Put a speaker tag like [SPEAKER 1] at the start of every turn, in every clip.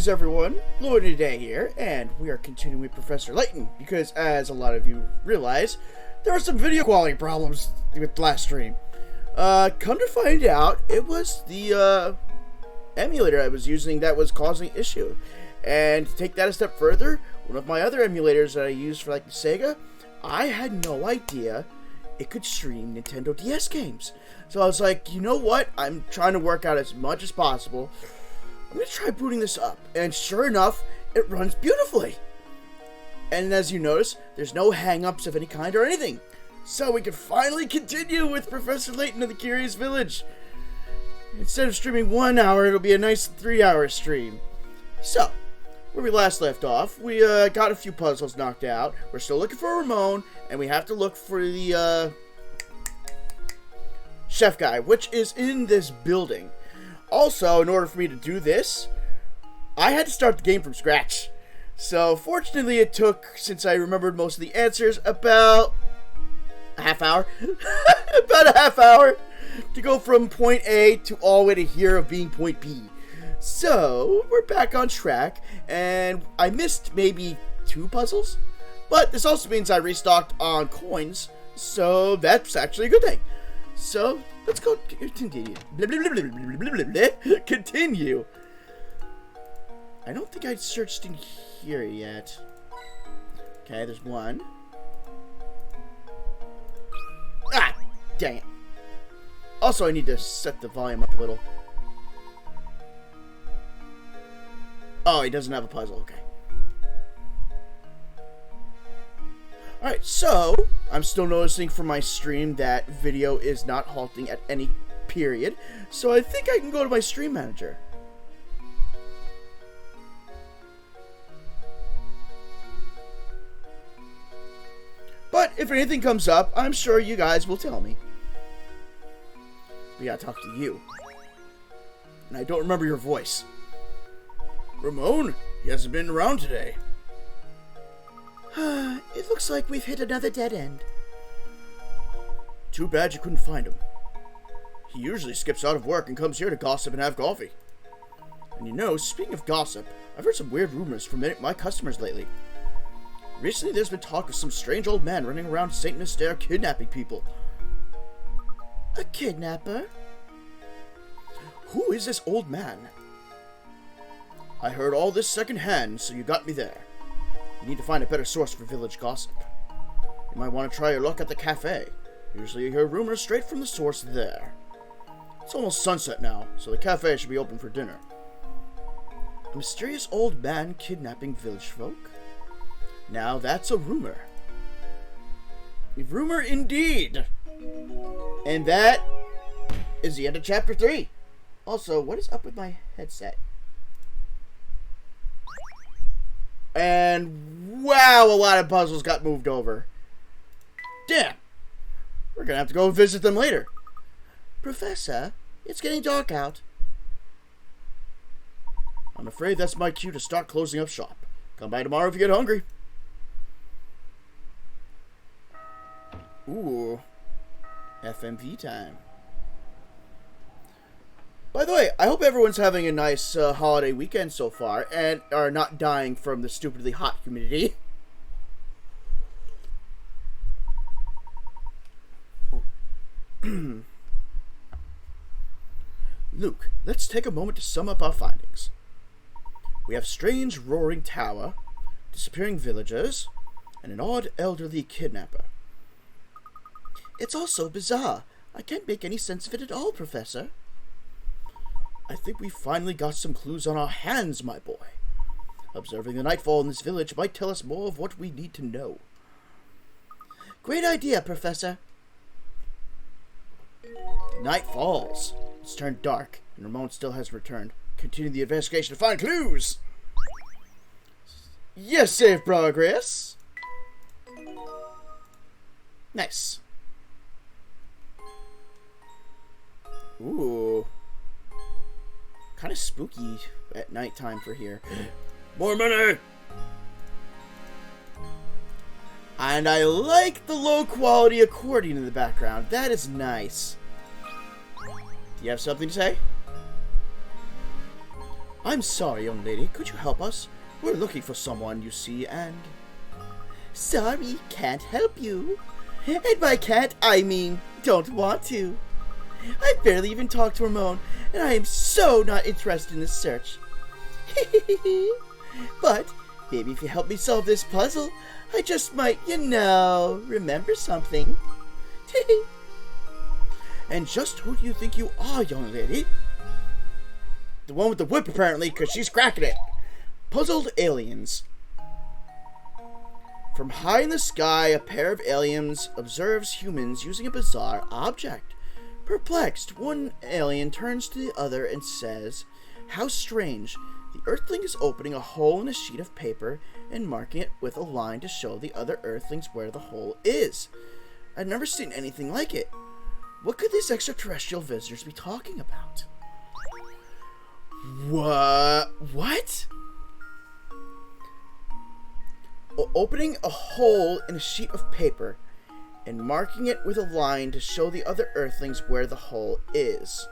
[SPEAKER 1] Greetings everyone, Lord Today here, and we are continuing with Professor Layton, because as a lot of you realize, there were some video quality problems with the last stream. Come to find out, it was the emulator I was using that was causing issue. And to take that a step further, one of my other emulators that I use for like the Sega, I had no idea it could stream Nintendo DS games. So I was like, you know what, I'm trying to work out as much as possible. I'm going to try booting this up, and sure enough, it runs beautifully. And as you notice, there's no hang-ups of any kind or anything. So we can finally continue with Professor Layton of the Curious Village. Instead of streaming 1 hour, it'll be a nice 3-hour stream. So, where we last left off, we got a few puzzles knocked out. We're still looking for Ramon, and we have to look for the chef guy, which is in this building. Also, in order for me to do this, I had to start the game from scratch. So, fortunately, it took, since I remembered most of the answers, about a half hour. About a half hour to go from point A to all the way to here of being point B. So, we're back on track, and I missed maybe 2 puzzles. But this also means I restocked on coins, so that's actually a good thing. So, let's go continue. Continue. I don't think I searched in here yet. Okay, there's one. Ah! Dang it. Also, I need to set the volume up a little. Oh, he doesn't have a puzzle. Okay. Alright, so, I'm still noticing from my stream that video is not halting at any period, so I think I can go to my stream manager. But if anything comes up, I'm sure you guys will tell me. We gotta talk to you. And I don't remember your voice. Ramon, he hasn't been around today. It looks like we've hit another dead end. Too bad you couldn't find him. He usually skips out of work and comes here to gossip and have coffee. And you know, speaking of gossip, I've heard some weird rumors from my customers lately. Recently there's been talk of some strange old man running around St. Mystere kidnapping people. A kidnapper? Who is this old man? I heard all this secondhand, so you got me there. You need to find a better source for village gossip. You might want to try your luck at the cafe. Usually you hear rumors straight from the source there. It's almost sunset now, so the cafe should be open for dinner. A mysterious old man kidnapping village folk? Now that's a rumor. A rumor indeed! And that is the end of chapter 3. Also, what is up with my headset? And wow, a lot of puzzles got moved over. Damn. We're gonna have to go visit them later. Professor, it's getting dark out. I'm afraid that's my cue to start closing up shop. Come by tomorrow if you get hungry. Ooh. FMV time. By the way, I hope everyone's having a nice holiday weekend so far, and are not dying from the stupidly hot humidity. Luke, let's take a moment to sum up our findings. We have strange roaring tower, disappearing villagers, and an odd elderly kidnapper. It's all so bizarre. I can't make any sense of it at all, Professor. I think we finally got some clues on our hands, my boy. Observing the nightfall in this village might tell us more of what we need to know. Great idea, Professor. Night falls. It's turned dark, and Ramon still hasn't returned. Continue the investigation to find clues. Yes, save progress. Nice. Ooh. Kind of spooky at nighttime for here. More money! And I like the low quality accordion in the background. That is nice. Do you have something to say? I'm sorry, young lady. Could you help us? We're looking for someone, you see, and... Sorry, can't help you. And by can't, I mean don't want to. I barely even talked to Ramon, and I am so not interested in this search. But maybe if you help me solve this puzzle, I just might, remember something. And just who do you think you are, young lady? The one with the whip, apparently, because she's cracking it. Puzzled aliens. From high in the sky, a pair of aliens observes humans using a bizarre object. Perplexed, one alien turns to the other and says, "How strange. The Earthling is opening a hole in a sheet of paper and marking it with a line to show the other Earthlings where the hole is. I've never seen anything like it. What could these extraterrestrial visitors be talking about?" What? Opening a hole in a sheet of paper and marking it with a line to show the other Earthlings where the hole is.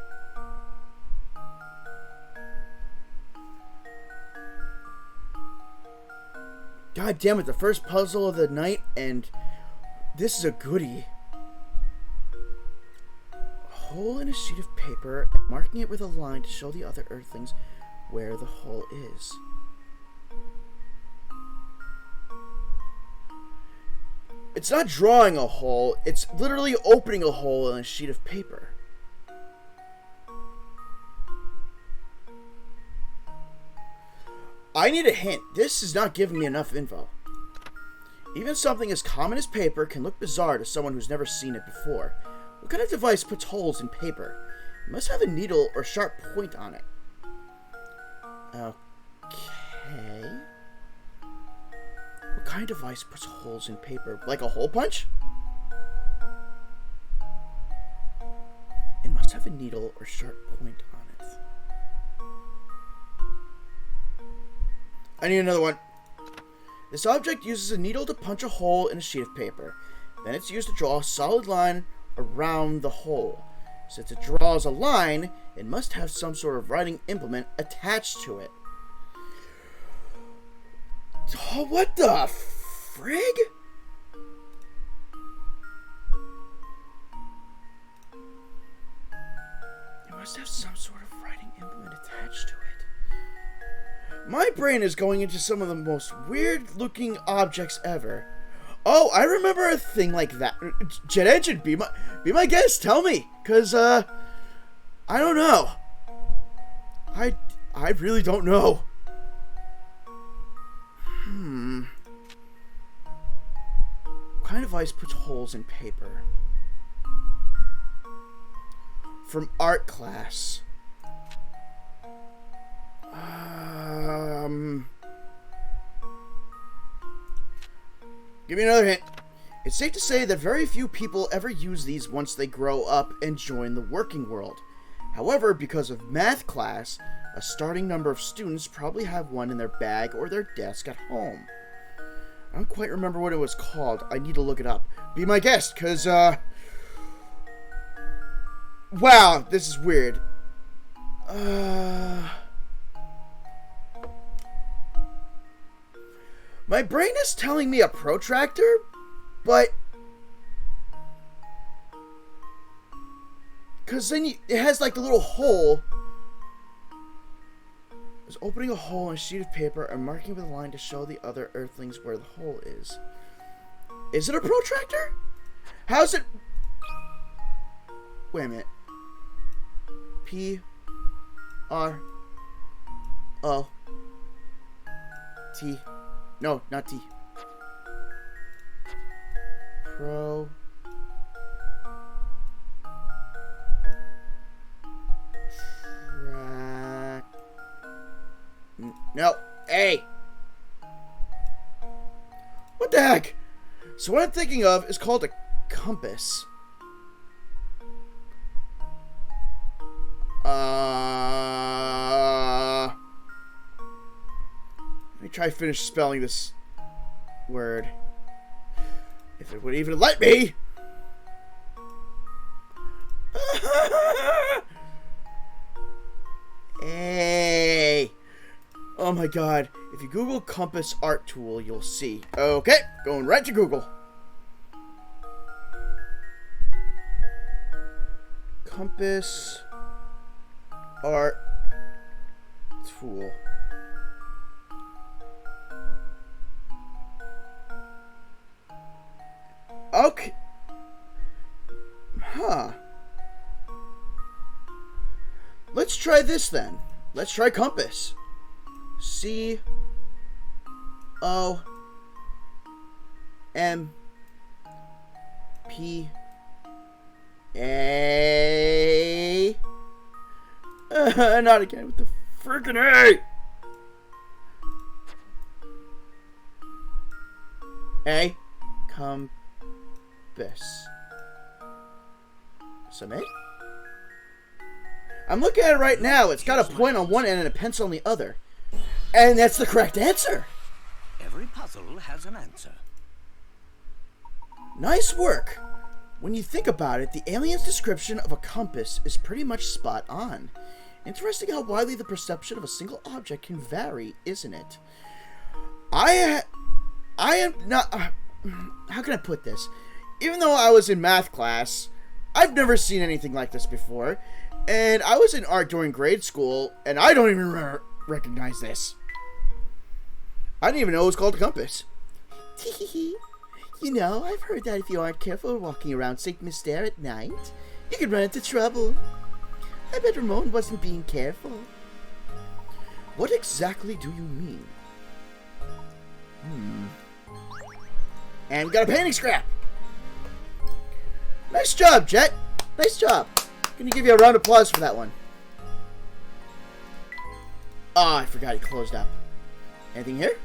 [SPEAKER 1] God damn it, the first puzzle of the night, and this is a goodie. A hole in a sheet of paper, marking it with a line to show the other Earthlings where the hole is. It's not drawing a hole, it's literally opening a hole in a sheet of paper. I need a hint. This is not giving me enough info. Even something as common as paper can look bizarre to someone who's never seen it before. What kind of device puts holes in paper? It must have a needle or sharp point on it. Okay. What kind of device puts holes in paper? Like a hole punch? It must have a needle or sharp point on it. I need another one. This object uses a needle to punch a hole in a sheet of paper. Then it's used to draw a solid line around the hole. Since it draws a line, it must have some sort of writing implement attached to it. Oh, what the frig? It must have some sort of writing implement attached to it. My brain is going into some of the most weird-looking objects ever. Oh, I remember a thing like that. Jet Engine, be my guest. Tell me, cause I don't know. I really don't know. What kind of device puts holes in paper? From art class. Give me another hint. It's safe to say that very few people ever use these once they grow up and join the working world. However, because of math class, a starting number of students probably have one in their bag or their desk at home. I don't quite remember what it was called. I need to look it up. Be my guest, cause, wow, this is weird. My brain is telling me a protractor, but... Because then it has like the little hole. It's opening a hole in a sheet of paper and marking with a line to show the other Earthlings where the hole is. Is it a protractor? How's it... Wait a minute. P... R... O... T... No, not T. Pro... Track... No. A. What the heck? So what I'm thinking of is called a compass. Let me try to finish spelling this word. If it would even let me. Hey. Oh my god. If you Google compass art tool, you'll see. Okay, going right to Google. Compass art tool. Okay. Huh. Let's try this then. Let's try compass. C O M P A. Not again with the freaking A. A. Compass. Submit. I'm looking at it right now. It's got a point on one end and a pencil on the other. And that's the correct answer.
[SPEAKER 2] Every puzzle has an answer.
[SPEAKER 1] Nice work. When you think about it, the alien's description of a compass is pretty much spot on. Interesting how widely the perception of a single object can vary, isn't it? I am not... how can I put this? Even though I was in math class, I've never seen anything like this before. And I was in art during grade school, and I don't even recognize this. I didn't even know it was called a compass. You know, I've heard that if you aren't careful walking around St. Mystere at night, you could run into trouble. I bet Ramon wasn't being careful. What exactly do you mean? And we got a painting scrap. Nice job, Jet. Nice job. Gonna give you a round of applause for that one. Oh, I forgot he closed up. Anything here?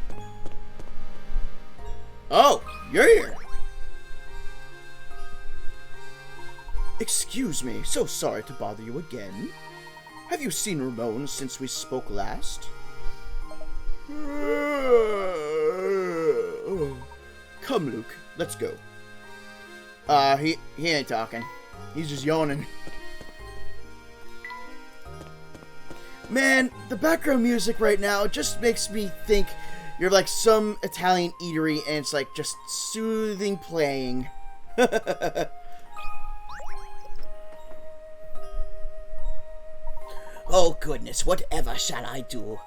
[SPEAKER 1] Oh, you're here. Excuse me, so sorry to bother you again. Have you seen Ramon since we spoke last? Come, Luke, let's go. He ain't talking. He's just yawning. Man, the background music right now just makes me think you're like some Italian eatery and it's like just soothing playing. Oh goodness, whatever shall I do?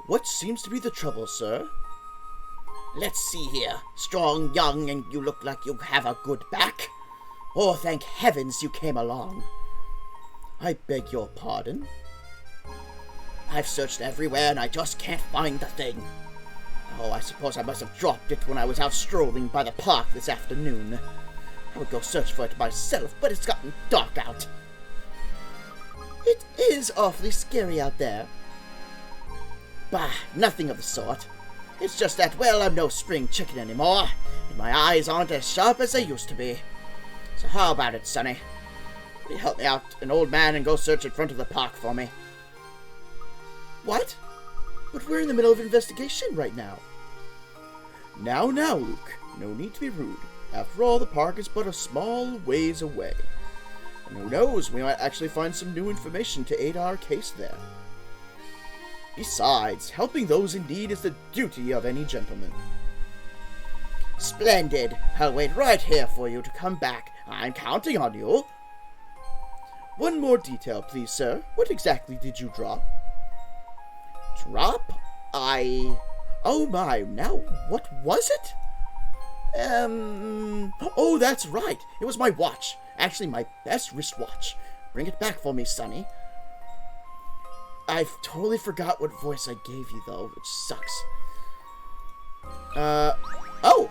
[SPEAKER 1] What seems to be the trouble, sir? Let's see here. Strong, young, and you look like you have a good back. Oh, thank heavens you came along. I beg your pardon? I've searched everywhere and I just can't find the thing. Oh, I suppose I must have dropped it when I was out strolling by the park this afternoon. I would go search for it myself, but it's gotten dark out. It is awfully scary out there. Bah, nothing of the sort. It's just that, well, I'm no spring chicken anymore, and my eyes aren't as sharp as they used to be. So how about it, Sonny? Will you help me out, an old man, and go search in front of the park for me? What? But we're in the middle of an investigation right now. Now, Luke. No need to be rude. After all, the park is but a small ways away. And who knows, we might actually find some new information to aid our case there. Besides, helping those in need is the duty of any gentleman. Splendid. I'll wait right here for you to come back. I'm counting on you. One more detail, please, sir. What exactly did you drop? Drop? Oh my, now what was it? Oh, that's right. It was my watch. Actually, my best wristwatch. Bring it back for me, Sonny. I've totally forgot what voice I gave you, though, which sucks. Oh!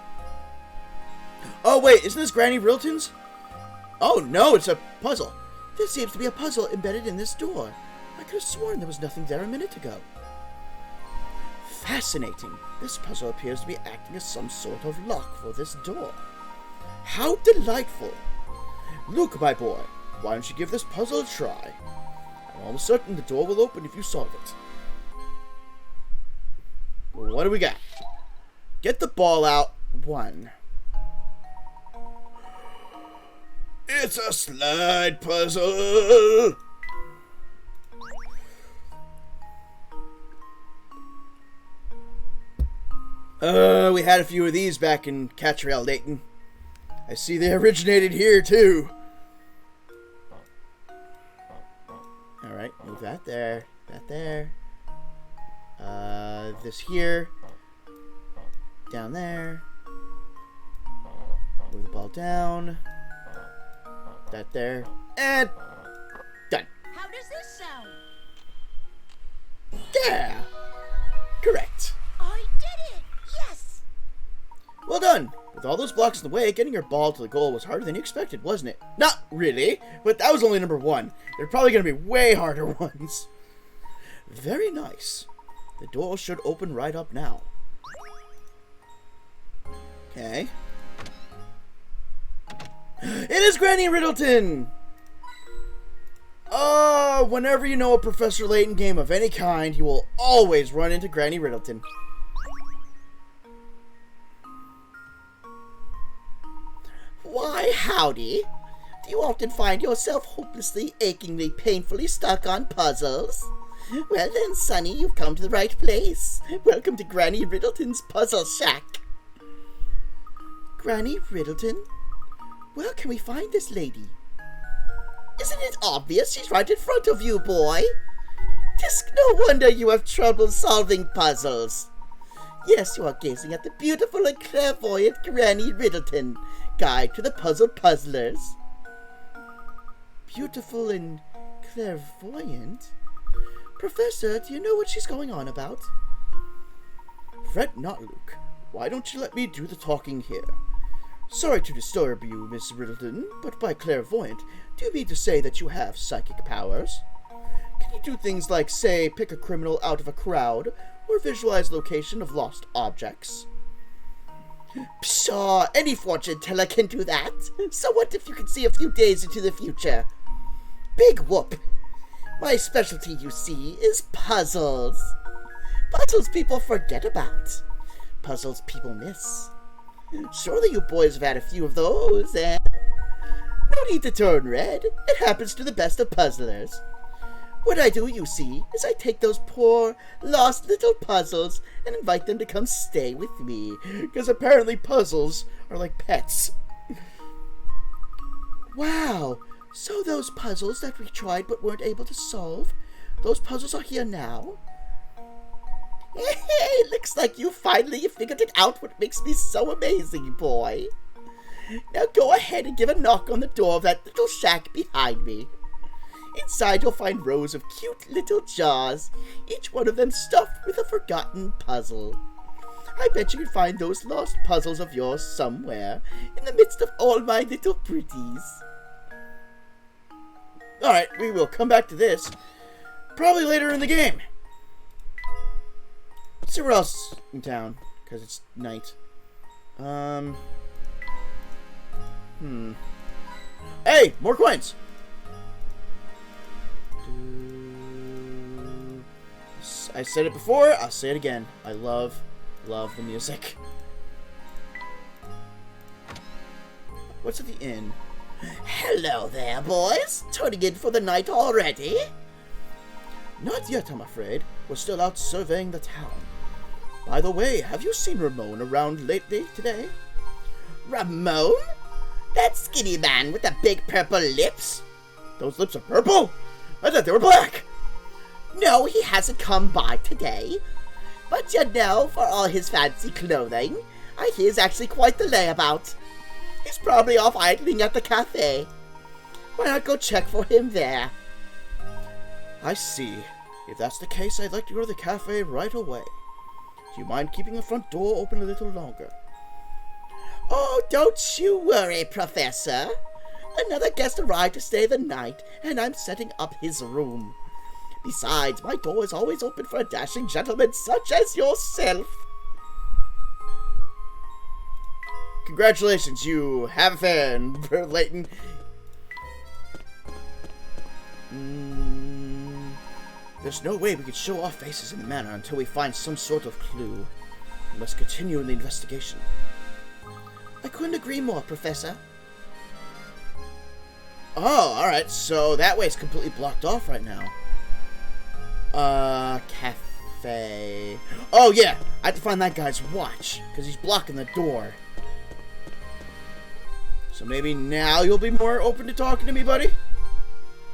[SPEAKER 1] Oh, wait, isn't this Granny Rilton's? Oh, no, it's a puzzle. There seems to be a puzzle embedded in this door. I could have sworn there was nothing there a minute ago. Fascinating. This puzzle appears to be acting as some sort of lock for this door. How delightful. Luke, my boy, why don't you give this puzzle a try? I'm almost certain the door will open if you solve it. Well, what do we got? Get the ball out. 1. It's a slide puzzle. We had a few of these back in Catriel, Layton. I see they originated here, too. Alright, move that there. That there. This here. Down there. Move the ball down. That there. And done.
[SPEAKER 3] How does this sound?
[SPEAKER 1] Yeah! Correct.
[SPEAKER 3] I did it! Yes!
[SPEAKER 1] Well done! With all those blocks in the way, getting your ball to the goal was harder than you expected, wasn't it? Not really, but that was only number 1. There are probably going to be way harder ones. Very nice. The door should open right up now. Okay. It is Granny Riddleton! Whenever you know a Professor Layton game of any kind, you will always run into Granny Riddleton. Why, howdy. Do you often find yourself hopelessly, achingly, painfully stuck on puzzles? Well then, Sonny, you've come to the right place. Welcome to Granny Riddleton's Puzzle Shack. Granny Riddleton? Where can we find this lady? Isn't it obvious she's right in front of you, boy? 'Tis no wonder you have trouble solving puzzles. Yes, you are gazing at the beautiful and clairvoyant Granny Riddleton, guide to the puzzle puzzlers. Beautiful and clairvoyant? Professor, do you know what she's going on about? Fret not, Luke. Why don't you let me do the talking here? Sorry to disturb you, Miss Riddleton, but by clairvoyant, do you mean to say that you have psychic powers? Can you do things like, say, pick a criminal out of a crowd, or visualize location of lost objects? Pshaw, any fortune teller can do that. So what if you can see a few days into the future? Big whoop. My specialty, you see, is puzzles. Puzzles people forget about. Puzzles people miss. Surely you boys have had a few of those, eh? No need to turn red. It happens to the best of puzzlers. What I do, you see, is I take those poor, lost little puzzles and invite them to come stay with me. Because apparently puzzles are like pets. Wow, so those puzzles that we tried but weren't able to solve, those puzzles are here now? Hey, looks like you finally figured it out, what makes me so amazing, boy. Now go ahead and give a knock on the door of that little shack behind me. Inside you'll find rows of cute little jars, each one of them stuffed with a forgotten puzzle. I bet you can find those lost puzzles of yours somewhere in the midst of all my little pretties. Alright, we will come back to this probably later in the game. Let's see where else in town, because it's night. Hey, more coins! I said it before, I'll say it again. I love the music. What's at the inn? Hello there, boys! Turning in for the night already? Not yet, I'm afraid. We're still out surveying the town. By the way, have you seen Ramon around lately today? Ramon? That skinny man with the big purple lips? Those lips are purple? I thought they were black! No, he hasn't come by today. But you know, for all his fancy clothing, I hear he's actually quite the layabout. He's probably off idling at the cafe. Why not go check for him there? I see. If that's the case, I'd like to go to the cafe right away. Do you mind keeping the front door open a little longer? Oh, don't you worry, Professor. Another guest arrived to stay the night, and I'm setting up his room. Besides, my door is always open for a dashing gentleman such as yourself. Congratulations, you have a fan, Layton. There's no way we could show our faces in the manor until we find some sort of clue. We must continue in the investigation. I couldn't agree more, Professor. Oh, alright, so that way's completely blocked off right now. cafe. Oh, yeah. I have to find that guy's watch, because he's blocking the door. So maybe now you'll be more open to talking to me, buddy?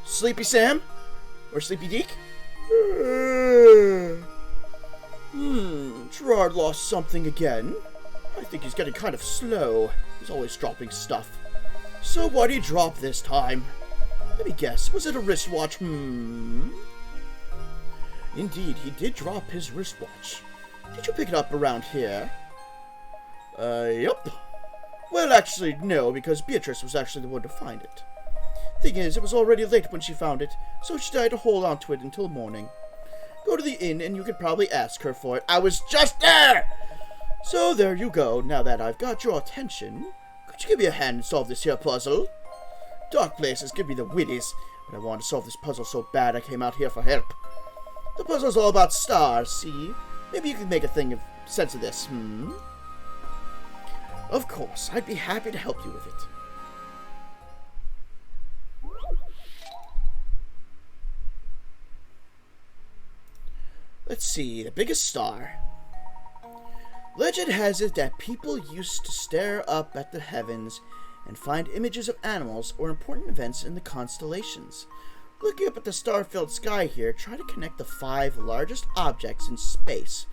[SPEAKER 1] Sleepy Sam? Or Sleepy Deke? Gerard lost something again. I think he's getting kind of slow. He's always dropping stuff. So what'd he drop this time? Let me guess, was it a wristwatch? Indeed, he did drop his wristwatch. Did you pick it up around here? Yup. Well, actually, no, because Beatrice was actually the one to find it. Thing is, it was already late when she found it, so she decided to hold on to it until morning. Go to the inn and you could probably ask her for it. I was just there! So there you go. Now that I've got your attention, could you give me a hand and solve this here puzzle? Dark places give me the widdies, but I want to solve this puzzle so bad I came out here for help. The puzzle's all about stars, see? Maybe you can make a thing of sense of this, Of course, I'd be happy to help you with it. Let's see, the biggest star. Legend has it that people used to stare up at the heavens and find images of animals or important events in the constellations. Looking up at the star-filled sky here, try to connect the 5 largest objects in space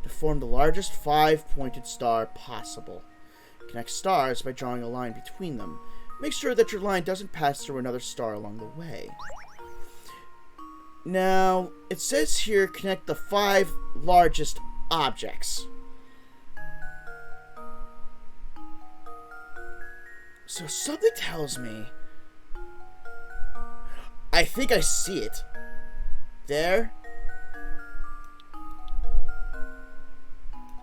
[SPEAKER 1] to form the largest 5-pointed star possible. Connect stars by drawing a line between them. Make sure that your line doesn't pass through another star along the way. Now, it says here, connect the 5 largest objects. So something tells me... I think I see it. There.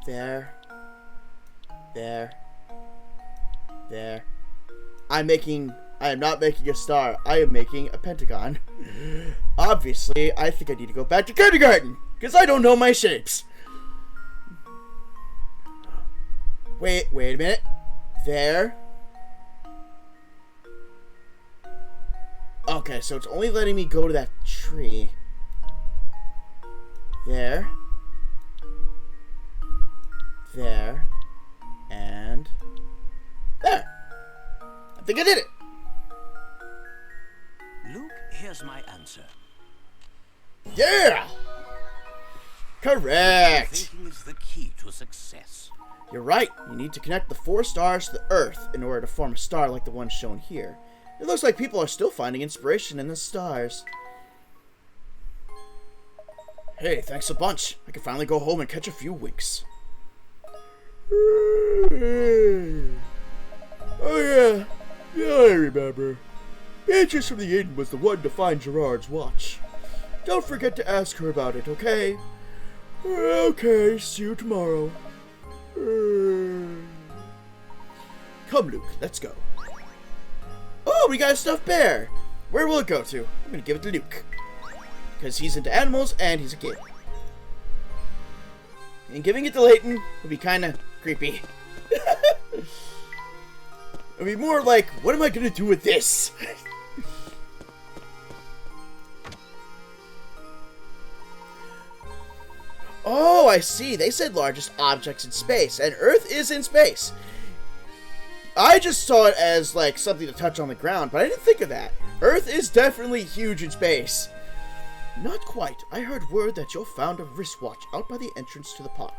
[SPEAKER 1] There. There. There. I am not making a star. I am making a pentagon. Obviously, I think I need to go back to kindergarten, because I don't know my shapes. Wait a minute. There. Okay, so it's only letting me go to that tree. There. There. And... there! I think I did it!
[SPEAKER 2] Luke, here's my answer.
[SPEAKER 1] Yeah! Correct!
[SPEAKER 2] Thinking is the key to success.
[SPEAKER 1] You're right. You need to connect the 4 stars to the Earth in order to form a star like the one shown here. It looks like people are still finding inspiration in the stars. Hey, thanks a bunch. I can finally go home and catch a few winks. Oh yeah. Yeah, I remember. Beatrice from the inn was the one to find Gerard's watch. Don't forget to ask her about it, okay? Okay, see you tomorrow. Come, Luke, let's go. Oh, we got a stuffed bear! Where will it go to? I'm gonna give it to Luke. Because he's into animals and he's a kid. And giving it to Layton would be kinda creepy. It'd be more like, what am I gonna do with this? Oh, I see. They said largest objects in space, and Earth is in space. I just saw it as, like, something to touch on the ground, but I didn't think of that. Earth is definitely huge in space. Not quite. I heard word that you found a wristwatch out by the entrance to the park.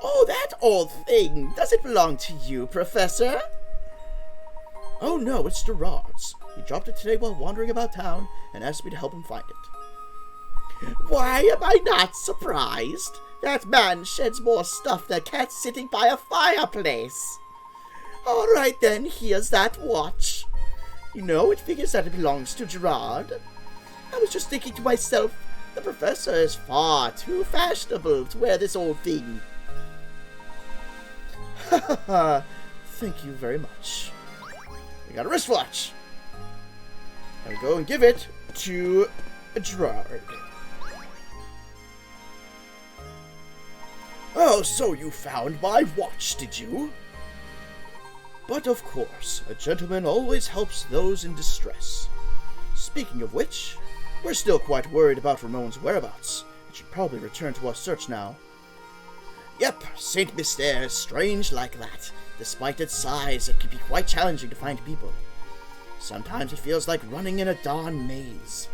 [SPEAKER 1] Oh, that old thing. Does it belong to you, Professor? Oh, no, it's Gerard's. He dropped it today while wandering about town and asked me to help him find it. Why am I not surprised? That man sheds more stuff than cats sitting by a fireplace. All right, then, here's that watch. You know, it figures that it belongs to Gerard. I was just thinking to myself, the professor is far too fashionable to wear this old thing. Ha ha ha. Thank you very much. We got a wristwatch. I'll go and give it to Gerard. Oh, so you found my watch, did you? But of course, a gentleman always helps those in distress. Speaking of which, we're still quite worried about Ramon's whereabouts. We should probably return to our search now. Yep, Saint Mystere is strange like that. Despite its size, it can be quite challenging to find people. Sometimes it feels like running in a darn maze.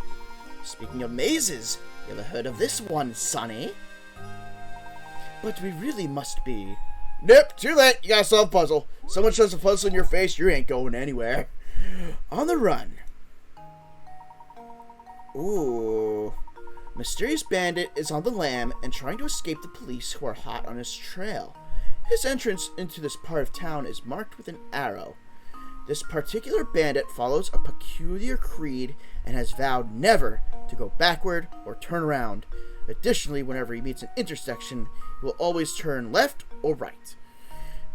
[SPEAKER 1] Speaking of mazes, you ever heard of this one, Sonny? But we really must be... Nope, too late. You gotta solve a puzzle. Someone shows a puzzle in your face, you ain't going anywhere. On the run. Ooh. Mysterious bandit is on the lam and trying to escape the police who are hot on his trail. His entrance into this part of town is marked with an arrow. This particular bandit follows a peculiar creed and has vowed never to go backward or turn around. Additionally, whenever he meets an intersection, he will always turn left or right.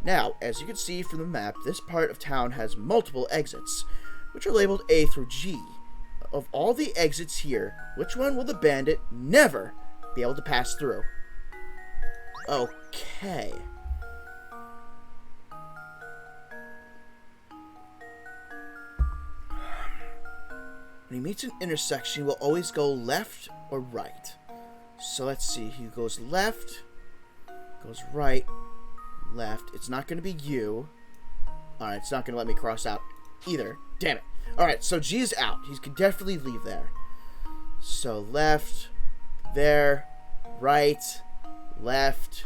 [SPEAKER 1] Now, as you can see from the map, this part of town has multiple exits, which are labeled A through G. Of all the exits here, which one will the bandit never be able to pass through? Okay. When he meets an intersection, he will always go left or right. So let's see. He goes left, goes right, left. It's not going to be you. Alright, it's not going to let me cross out either. Damn it. Alright, so G is out. He can definitely leave there. So left, there, right, left.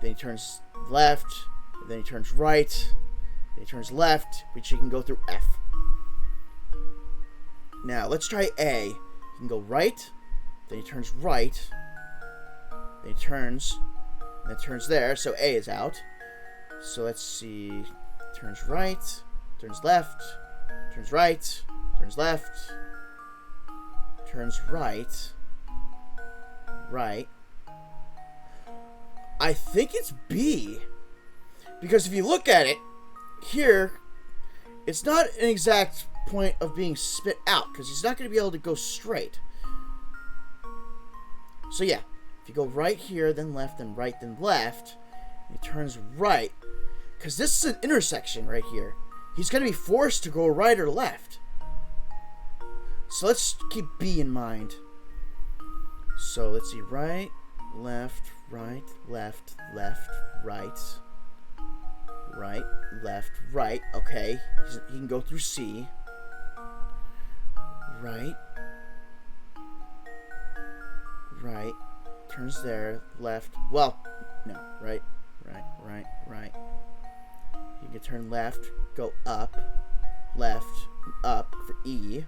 [SPEAKER 1] Then he turns left. Then he turns right. Then he turns left, which he can go through F. Now, let's try A. He can go right. Then he turns right. Then he turns. And then turns there, so A is out. So let's see. Turns right. Turns left. Turns right. Turns left. Turns right. Right. I think it's B. Because if you look at it, here, it's not an exact point of being spit out, because he's not going to be able to go straight. So yeah, if you go right here, then left, then right, then left, he turns right, because this is an intersection right here. He's going to be forced to go right or left. So let's keep B in mind. So let's see, right, left, right, left, left, right, right, left, right. Okay, he can go through C. Right. Right. Turns there. Left. Well, no. Right. Right. Right. Right. You can turn left. Go up. Left. Up for E.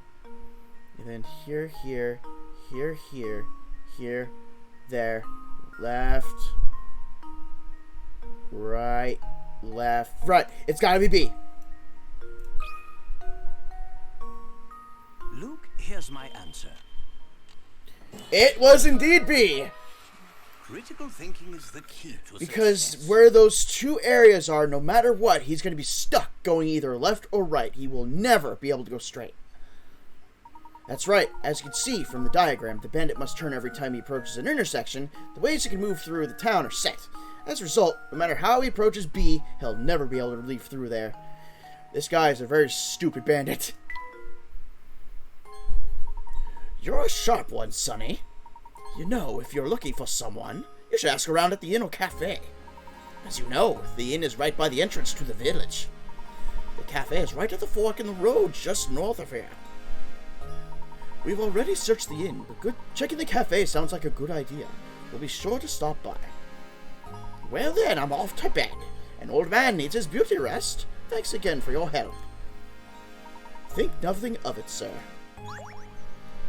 [SPEAKER 1] And then here, here, here, here, here, there. Left. Right. Left. Right. It's gotta be B.
[SPEAKER 2] Luke, here's my answer.
[SPEAKER 1] It was indeed B.
[SPEAKER 2] Critical thinking is the key to
[SPEAKER 1] Because
[SPEAKER 2] success.
[SPEAKER 1] where those two areas are, no matter what, he's going to be stuck going either left or right. He will never be able to go straight. That's right. As you can see from the diagram, the bandit must turn every time he approaches an intersection. The ways he can move through the town are set. As a result, no matter how he approaches B, he'll never be able to leave through there. This guy is a very stupid bandit. You're a sharp one, Sonny. You know, if you're looking for someone, you should ask around at the inn or cafe. As you know, the inn is right by the entrance to the village. The cafe is right at the fork in the road just north of here. We've already searched the inn, but checking the cafe sounds like a good idea. We'll be sure to stop by. Well then, I'm off to bed. An old man needs his beauty rest. Thanks again for your help. Think nothing of it, sir.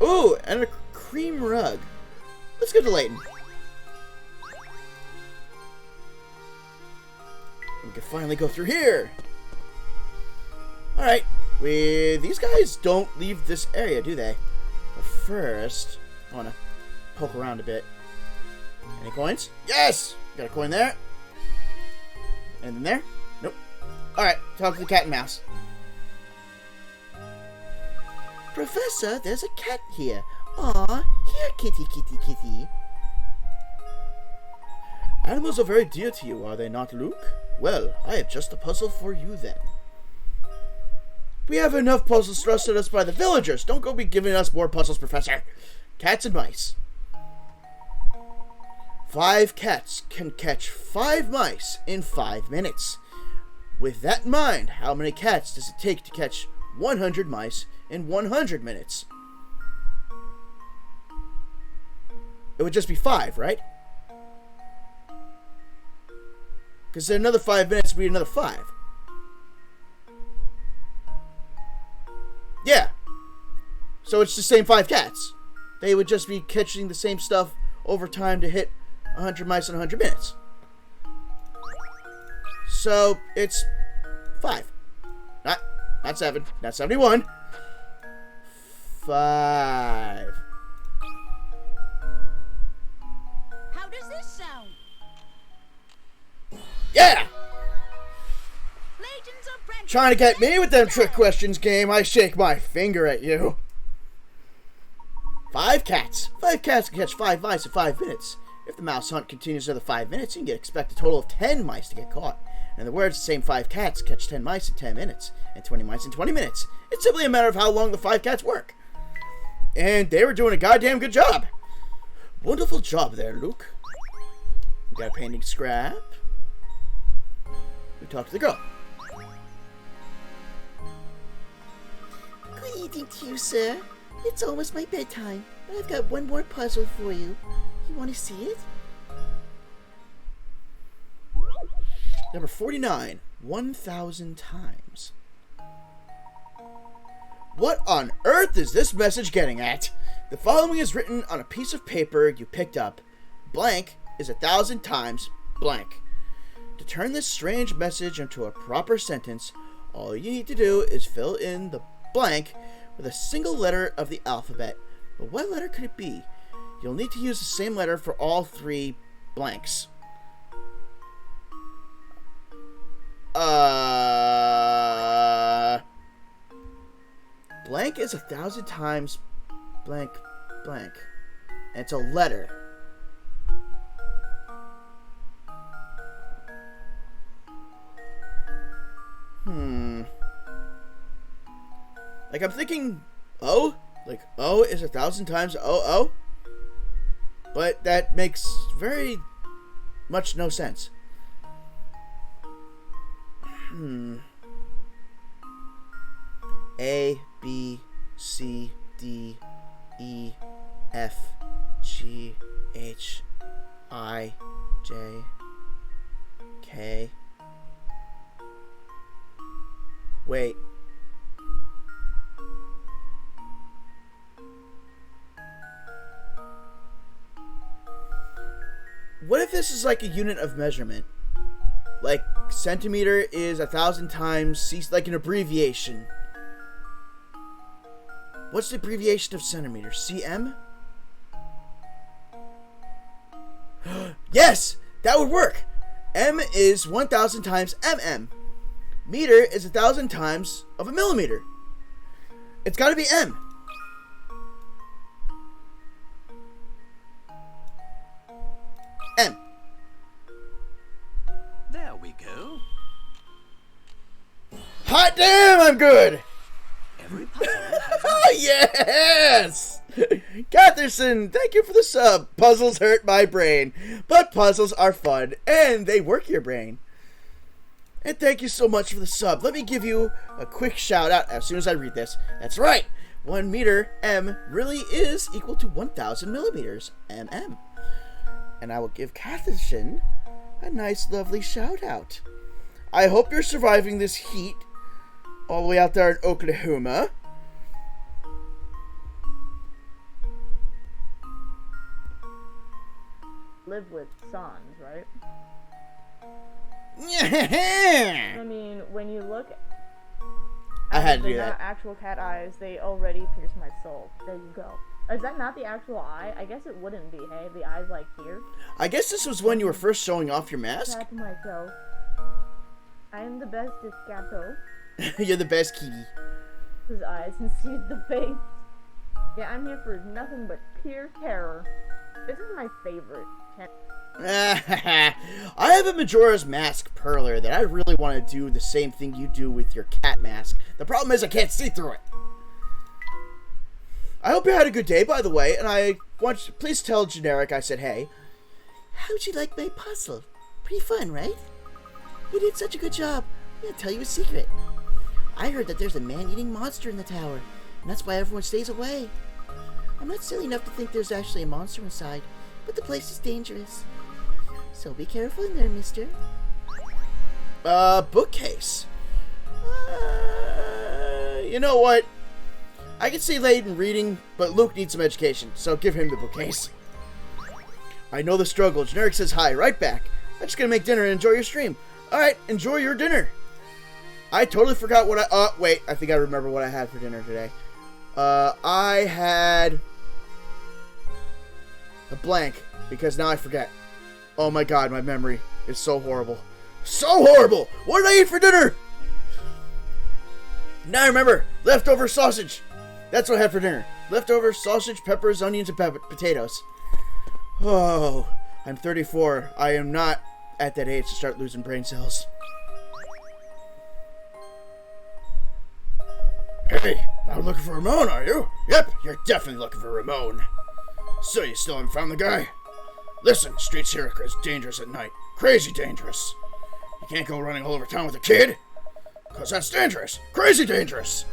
[SPEAKER 1] Ooh, and a cream rug. Let's go to Layton. We can finally go through here. Alright, these guys don't leave this area, do they? But first, I want to poke around a bit. Any coins? Yes! Got a coin there. Anything there? Nope. Alright, talk to the cat and mouse. Professor, there's a cat here. Aw, here, kitty, kitty, kitty. Animals are very dear to you, are they not, Luke? Well, I have just a puzzle for you then. We have enough puzzles thrust at us by the villagers. Don't go be giving us more puzzles, Professor. Cats and mice. 5 cats can catch 5 mice in 5 minutes. With that in mind, how many cats does it take to catch 100 mice in 100 minutes? It would just be 5, right? Because in another 5 minutes would be another 5. Yeah. So it's the same 5 cats. They would just be catching the same stuff over time to hit 100 mice in 100 minutes. So it's 5. Not 7. Not 71. 5.
[SPEAKER 3] How does this sound?
[SPEAKER 1] Yeah!
[SPEAKER 3] Legends of Brent.
[SPEAKER 1] Trying to get me with them trick questions, game. I shake my finger at you. 5 cats. 5 cats can catch 5 mice in 5 minutes. If the mouse hunt continues another 5 minutes, you can expect a total of 10 mice to get caught. In other words, the same 5 cats catch 10 mice in 10 minutes, and 20 mice in 20 minutes. It's simply a matter of how long the 5 cats work. And they were doing a goddamn good job. Wonderful job there, Luke. We got a painting scrap. We talked to the girl. Good evening to you, sir. It's almost my bedtime, but I've got one more puzzle for you. You want to see it? Number 49. 1,000 times. What on earth is this message getting at? The following is written on a piece of paper you picked up. Blank is 1,000 times blank. To turn this strange message into a proper sentence, all you need to do is fill in the blank with a single letter of the alphabet. But what letter could it be? You'll need to use the same letter for all 3 blanks. Blank is 1,000 times blank blank. And it's a letter. Like, I'm thinking O? Like, O is 1,000 times O. But that makes very much no sense. A, B, C, D, E, F, G, H, I, J, K. Wait. What if this is like a unit of measurement? Like, centimeter is 1,000 times C, like an abbreviation. What's the abbreviation of centimeter? CM? Yes! That would work! M is 1,000 times mm. Meter is 1,000 times of a millimeter. It's gotta be M. M.
[SPEAKER 2] There we go.
[SPEAKER 1] Hot damn, I'm good!
[SPEAKER 2] Every puzzle has
[SPEAKER 1] Oh, yes! Catherson, thank you for the sub. Puzzles hurt my brain, but puzzles are fun, and they work your brain. And thank you so much for the sub. Let me give you a quick shout out as soon as I read this. That's right. 1 meter, M, really is equal to 1,000 millimeters, mm. And I will give Catherson a nice, lovely shout out. I hope you're surviving this heat all the way out there in Oklahoma.
[SPEAKER 4] Live with Sans, right?
[SPEAKER 1] Yeah.
[SPEAKER 4] I mean, when you look
[SPEAKER 1] I had to
[SPEAKER 4] they're
[SPEAKER 1] do
[SPEAKER 4] not
[SPEAKER 1] that.
[SPEAKER 4] actual cat eyes, they already pierce my soul. There you go. Is that not the actual eye? I guess it wouldn't be, hey? The eye's like here.
[SPEAKER 1] I guess this was when you were first showing off your mask.
[SPEAKER 4] Cat myself. I am the best at Gato.
[SPEAKER 1] You're the best kitty.
[SPEAKER 4] His eyes and sees the face. Yeah, I'm here for nothing but pure terror. This is my favorite cat.
[SPEAKER 1] I have a Majora's Mask perler that I really want to do the same thing you do with your cat mask. The problem is I can't see through it. I hope you had a good day, by the way, and I want you, please tell Generic I said hey. How'd you like my puzzle? Pretty fun, right? You did such a good job. I'm gonna tell you a secret. I heard that there's a man-eating monster in the tower, and that's why everyone stays away. I'm not silly enough to think there's actually a monster inside, but the place is dangerous. So be careful in there, mister. Bookcase. You know what? I can see Layton reading, but Luke needs some education, so give him the bookcase. I know the struggle. Generic says hi. Right back. I'm just gonna make dinner and enjoy your stream. Alright, enjoy your dinner. I totally forgot what wait. I think I remember what I had for dinner today. I had a blank, because now I forget. Oh my god, my memory is so horrible. So horrible! What did I eat for dinner? Now I remember. Leftover sausage. That's what I had for dinner. Leftover sausage, peppers, onions, and potatoes. Oh, I'm 34. I am not at that age to start losing brain cells. Hey, I'm looking for Ramon, are you? Yep, you're definitely looking for Ramon. So you still haven't found the guy? Listen, streets here is dangerous at night. Crazy dangerous. You can't go running all over town with a kid. Because that's dangerous. Crazy dangerous.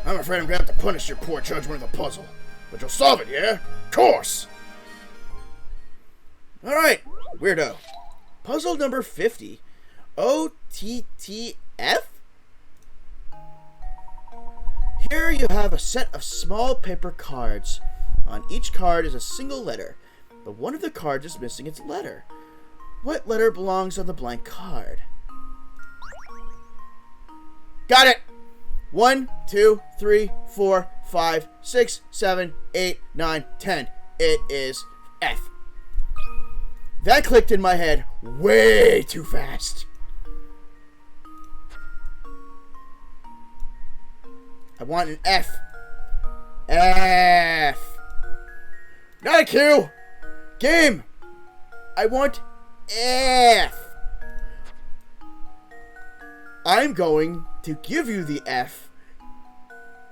[SPEAKER 1] I'm afraid I'm going to have to punish your poor judgment of the puzzle. But you'll solve it, yeah? Of course. Alright, weirdo. Puzzle number 50. OTTF? Here you have a set of small paper cards. On each card is a single letter, but one of the cards is missing its letter. What letter belongs on the blank card? Got it! 1, 2, 3, 4, 5, 6, 7, 8, 9, 10. It is F. That clicked in my head way too fast. I want an F. F. Not a Q. Game. I want F. I'm going to give you the F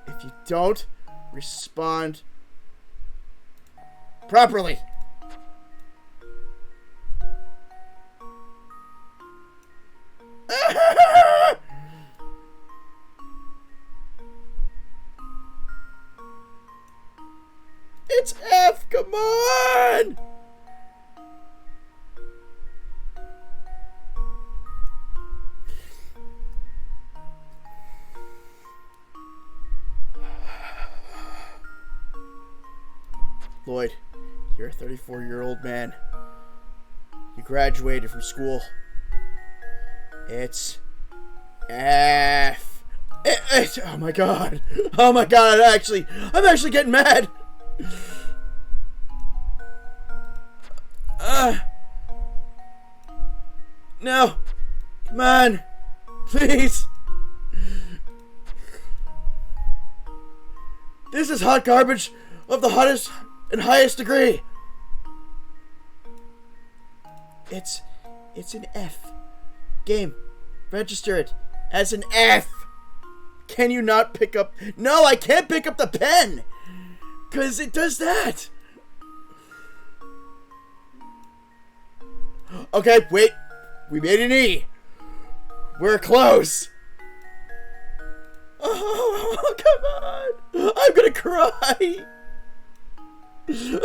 [SPEAKER 1] if you don't respond properly. It's F, come on! Lloyd, you're a 34-year-old man. You graduated from school. It's F. Oh my god. Oh my god, I'm actually getting mad. No. Come on. Please. This is hot garbage of the hottest and highest degree. It's an F. Game. Register it as an F. Can you not pick up... No, I can't pick up the pen. Because it does that. Okay, wait. We made an E. We're close. Oh, come on. I'm gonna cry. No,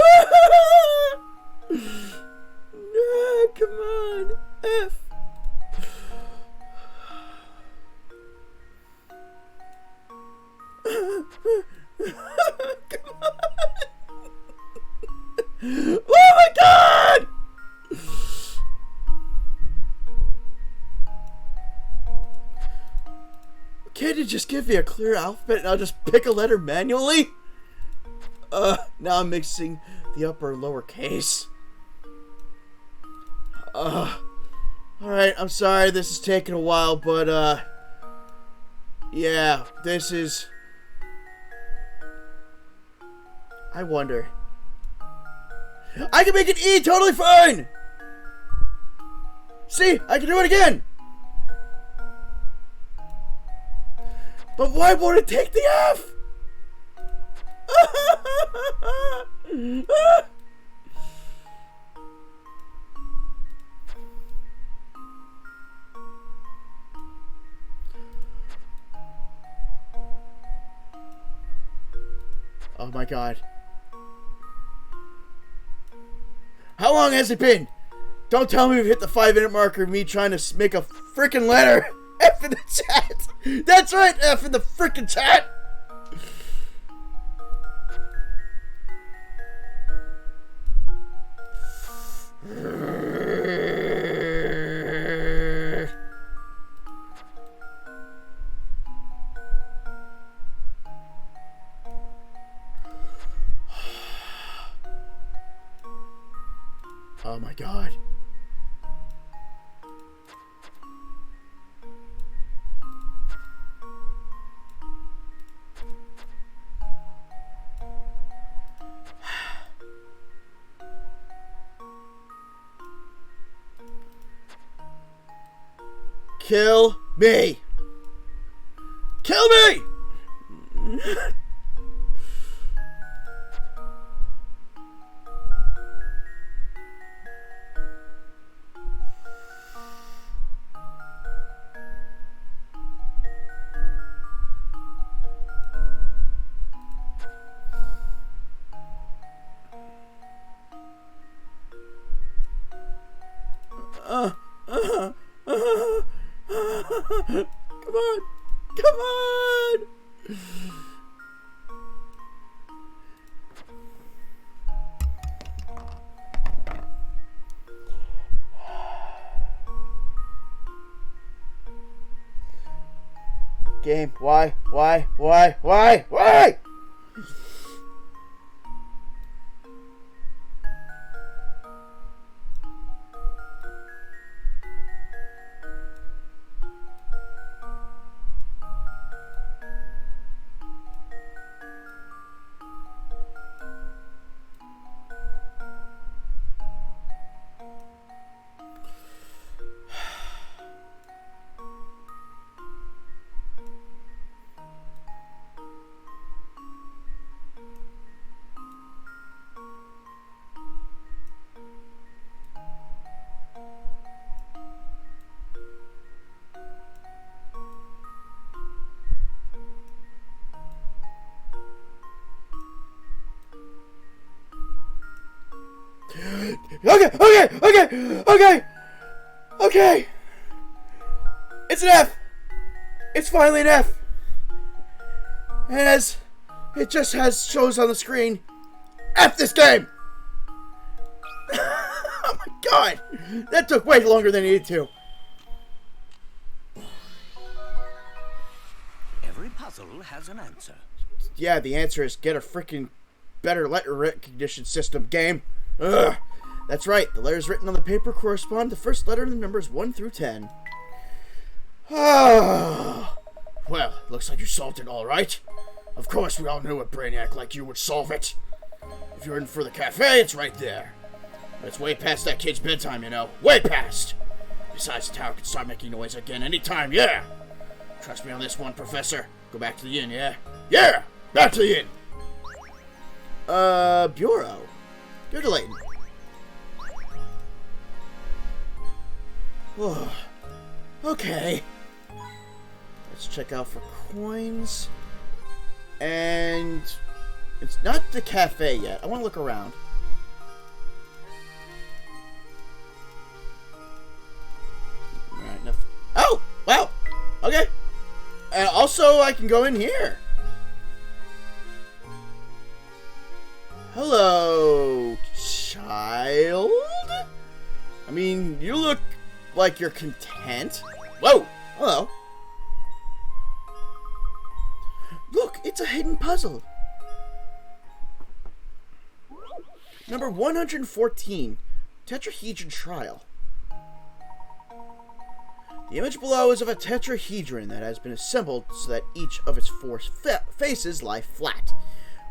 [SPEAKER 1] come on. F. Come on. Oh my god! Can't you just give me a clear alphabet and I'll just pick a letter manually? Now I'm mixing the upper and lower case. Alright, I'm sorry this is taking a while, but, yeah, this is... I wonder. I can make an E totally fine! See, I can do it again! But why won't it take the F? my god. How long has it been? Don't tell me we've hit the 5-minute marker of me trying to make a freaking letter. F in the chat. That's right, F in the freaking chat. Oh my god. Kill me! Kill me! Come on! Come on! Game, why? Okay. It's an F. It's finally an F. As it just shows on the screen, F this game. Oh my god, that took way longer than it needed to.
[SPEAKER 2] Every puzzle has an answer.
[SPEAKER 1] Yeah, the answer is get a freaking better letter recognition system, game. Ugh. That's right, the letters written on the paper correspond to the first letter in the numbers 1 through 10. Ah, well, looks like you solved it all right. Of course, we all knew a brainiac like you would solve it. If you're in for the cafe, it's right there. But it's way past that kid's bedtime, you know. Way past! Besides, the tower can start making noise again anytime, yeah! Trust me on this one, Professor. Go back to the inn, yeah? Yeah! Back to the inn! Bureau. You're delayed. Okay. Let's check out for coins. And it's not the cafe yet. I want to look around. Alright, nothing. Oh! Wow! Okay. And also, I can go in here. Hello, child? I mean, you look like you're content. Whoa! Hello. Look, it's a hidden puzzle. Number 114, Tetrahedron Trial. The image below is of a tetrahedron that has been assembled so that each of its four faces lie flat.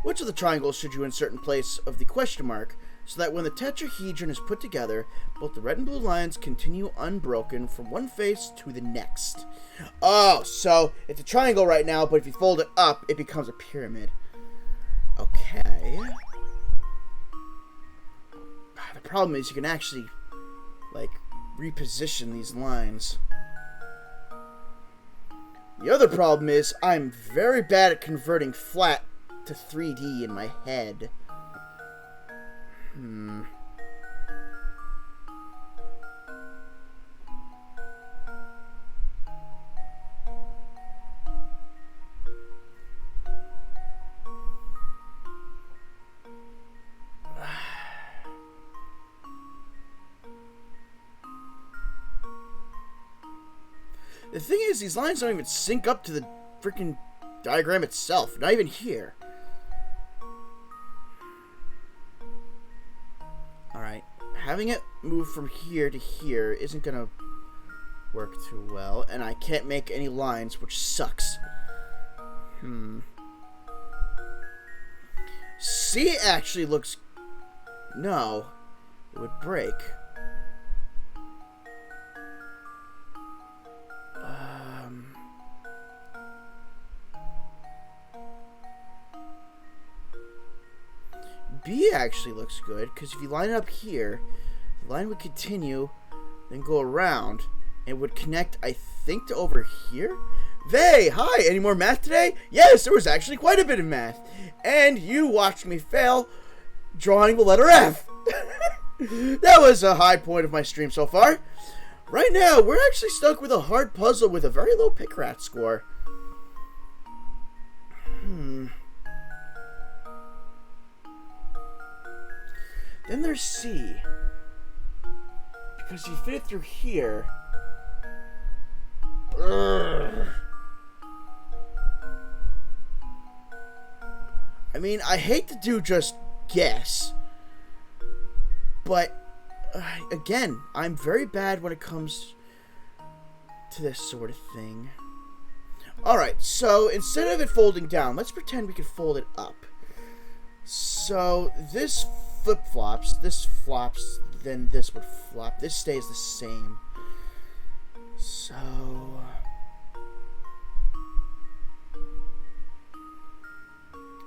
[SPEAKER 1] Which of the triangles should you insert in place of the question mark so that when the tetrahedron is put together, both the red and blue lines continue unbroken from one face to the next? Oh, so it's a triangle right now, but if you fold it up, it becomes a pyramid. Okay. The problem is you can actually, like, reposition these lines. The other problem is I'm very bad at converting flat to 3D in my head. The thing is, these lines don't even sync up to the freaking diagram itself. Not even here. Alright. Having it move from here to here isn't gonna work too well. And I can't make any lines, which sucks. C actually looks... No. It would break. B actually looks good, because if you line it up here, the line would continue, then go around, and it would connect, I think, to over here? Vey, hi! Any more math today? Yes, there was actually quite a bit of math. And you watched me fail drawing the letter F. That was a high point of my stream so far. Right now, we're actually stuck with a hard puzzle with a very low pick rat score. Then there's C. Because you fit it through here. I mean, I hate to do just guess. But, again, I'm very bad when it comes to this sort of thing. Alright, so instead of it folding down, let's pretend we can fold it up. So, this flip-flops, this flops, then this would flop. This stays the same. So...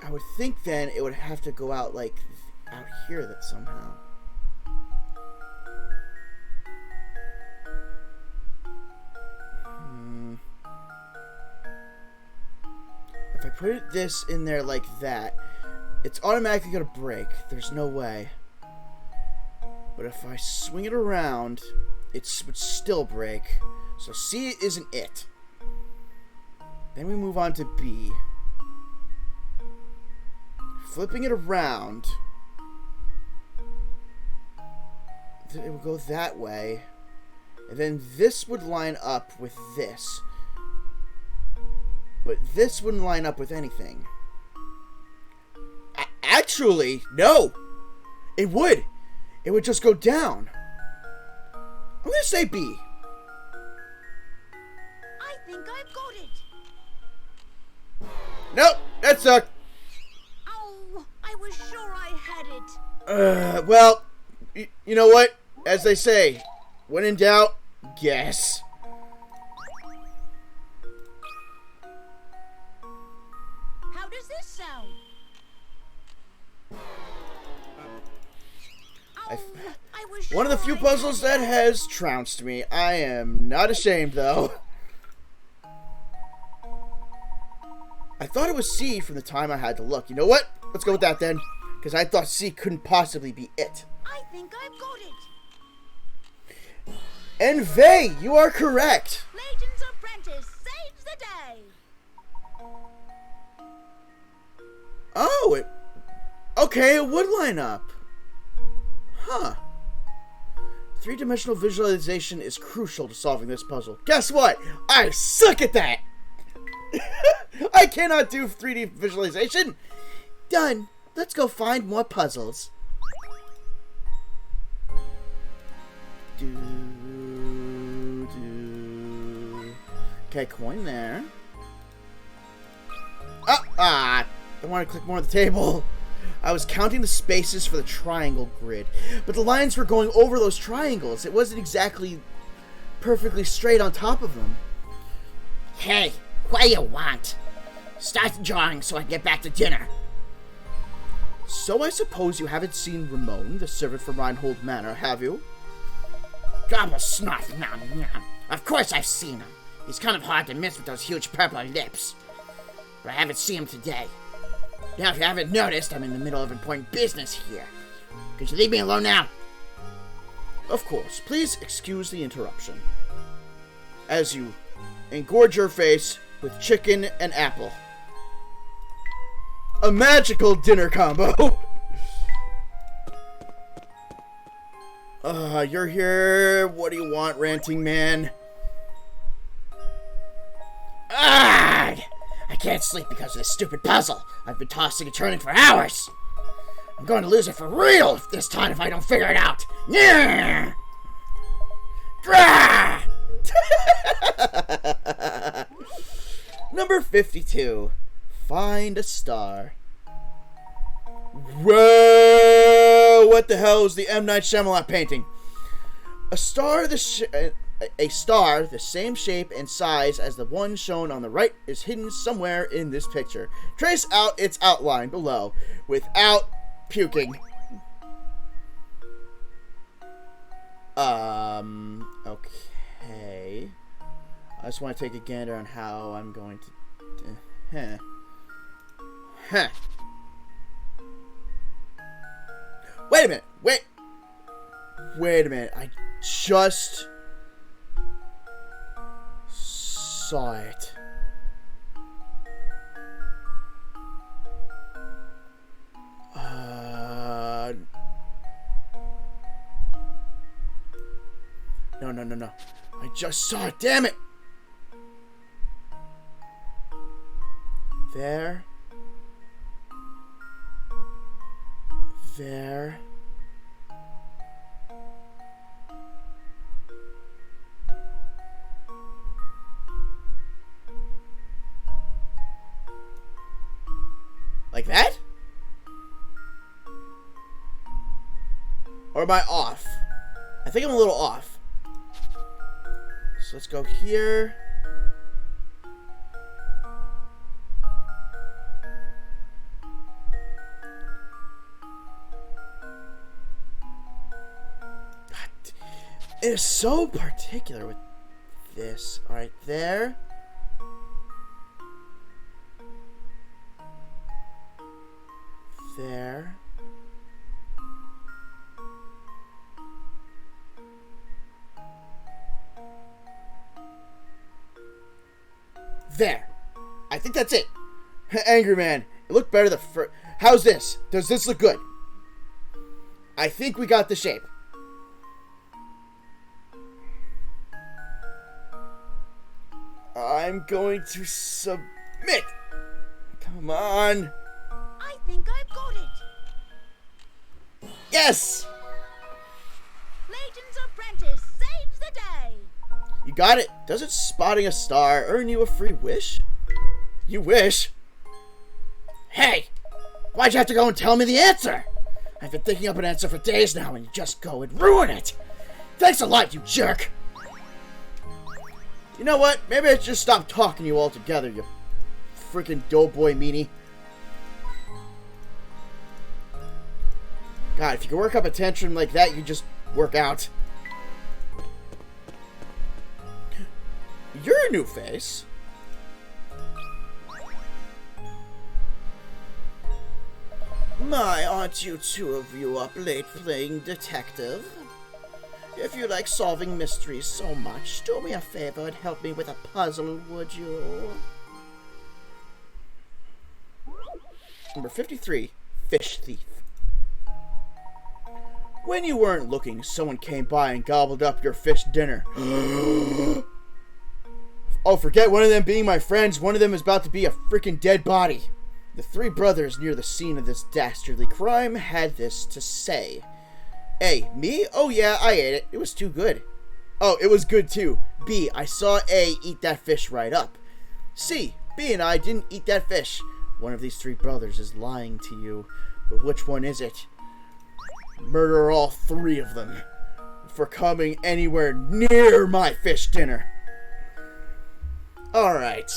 [SPEAKER 1] I would think then it would have to go out, like, out here that somehow. If I put this in there like that, it's automatically gonna break. There's no way. But if I swing it around, it would still break. So C isn't it. Then we move on to B. Flipping it around, it would go that way. And then this would line up with this. But this wouldn't line up with anything. Actually, no! It would! It would just go down. I'm gonna say B.
[SPEAKER 3] I think I've got it.
[SPEAKER 1] Nope, that sucked.
[SPEAKER 3] Oh, I was sure I had it.
[SPEAKER 1] Well, you know what? As they say, when in doubt, guess.
[SPEAKER 3] How does this sound? Oh, I was
[SPEAKER 1] One of the few
[SPEAKER 3] sure I had
[SPEAKER 1] puzzles
[SPEAKER 3] it.
[SPEAKER 1] that has trounced me. I am not ashamed, though. I thought it was C from the time I had to look. You know what? Let's go with that then. Because I thought C couldn't possibly be it.
[SPEAKER 3] I think I've got it.
[SPEAKER 1] And Vey, you are correct.
[SPEAKER 3] Layton's apprentice saves the day.
[SPEAKER 1] Oh, okay, it would line up. Huh. Three-dimensional visualization is crucial to solving this puzzle. Guess what? I suck at that. I cannot do 3D visualization. Done. Let's go find more puzzles. Okay, coin there. I want to click more on the table. I was counting the spaces for the triangle grid, but the lines were going over those triangles. It wasn't exactly perfectly straight on top of them.
[SPEAKER 5] Hey, what do you want? Start the drawing so I can get back to dinner.
[SPEAKER 1] So I suppose you haven't seen Ramon, the servant from Reinhold Manor, have you?
[SPEAKER 5] Gobble snot, nom nom. Of course I've seen him. He's kind of hard to miss with those huge purple lips. But I haven't seen him today. Now, if you haven't noticed, I'm in the middle of important business here. Could you leave me alone now?
[SPEAKER 1] Of course. Please excuse the interruption. As you engorge your face with chicken and apple. A magical dinner combo! You're here. What do you want, ranting man?
[SPEAKER 5] Ah! I can't sleep because of this stupid puzzle. I've been tossing and turning for hours. I'm going to lose it for real this time if I don't figure it out. Yeah!
[SPEAKER 1] Number 52. Find a star. Whoa! What the hell is the M. Night Shyamalan painting? A star the same shape and size as the one shown on the right is hidden somewhere in this picture. Trace out its outline below without puking. Okay. I just want to take a gander on how I'm going to... Wait a minute. Wait a minute. I just saw it. No. I just saw it. Damn it. There. Like that? Or am I off? I think I'm a little off. So let's go here. It is so particular with this. Alright, there. There. There. I think that's it. Angry man. It looked better the first. How's this? Does this look good? I think we got the shape. I'm going to submit. Come on.
[SPEAKER 3] I think I've got it.
[SPEAKER 1] Yes!
[SPEAKER 3] Layton's apprentice saves the day.
[SPEAKER 1] You got it. Doesn't spotting a star earn you a free wish? You wish?
[SPEAKER 5] Hey! Why'd you have to go and tell me the answer? I've been thinking up an answer for days now, and you just go and ruin it. Thanks a lot, you jerk.
[SPEAKER 1] You know what? Maybe I should just stop talking to you altogether, you freaking doughboy meanie. God, if you can work up a tantrum like that, you just work out. You're a new face. My, aren't you two of you up late playing detective? If you like solving mysteries so much, do me a favor and help me with a puzzle, would you? Number 53, Fish Thief. When you weren't looking, someone came by and gobbled up your fish dinner. Oh, forget one of them being my friends. One of them is about to be a freaking dead body. The three brothers near the scene of this dastardly crime had this to say. A, me? Oh yeah, I ate it. It was too good. Oh, it was good too. B, I saw A eat that fish right up. C, B and I didn't eat that fish. One of these three brothers is lying to you. But which one is it? Murder all three of them for coming anywhere near my fish dinner. Alright.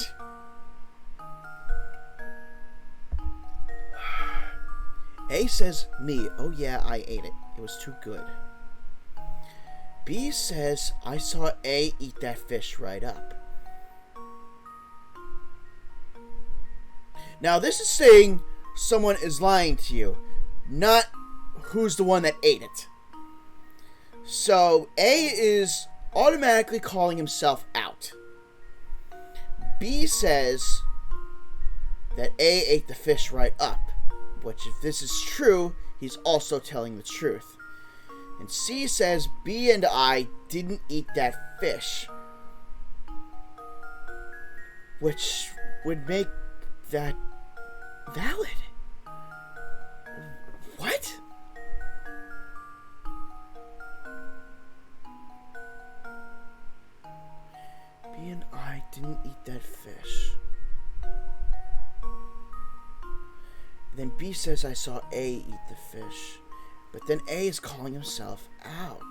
[SPEAKER 1] A says, me. Oh yeah, I ate it. It was too good. B says, I saw A eat that fish right up. Now this is saying someone is lying to you, not who's the one that ate it. So A is automatically calling himself out. B says that A ate the fish right up, which if this is true, he's also telling the truth. And C says B and I didn't eat that fish, which would make that valid. What? B and I didn't eat that fish. Then B says I saw A eat the fish. But then A is calling himself out.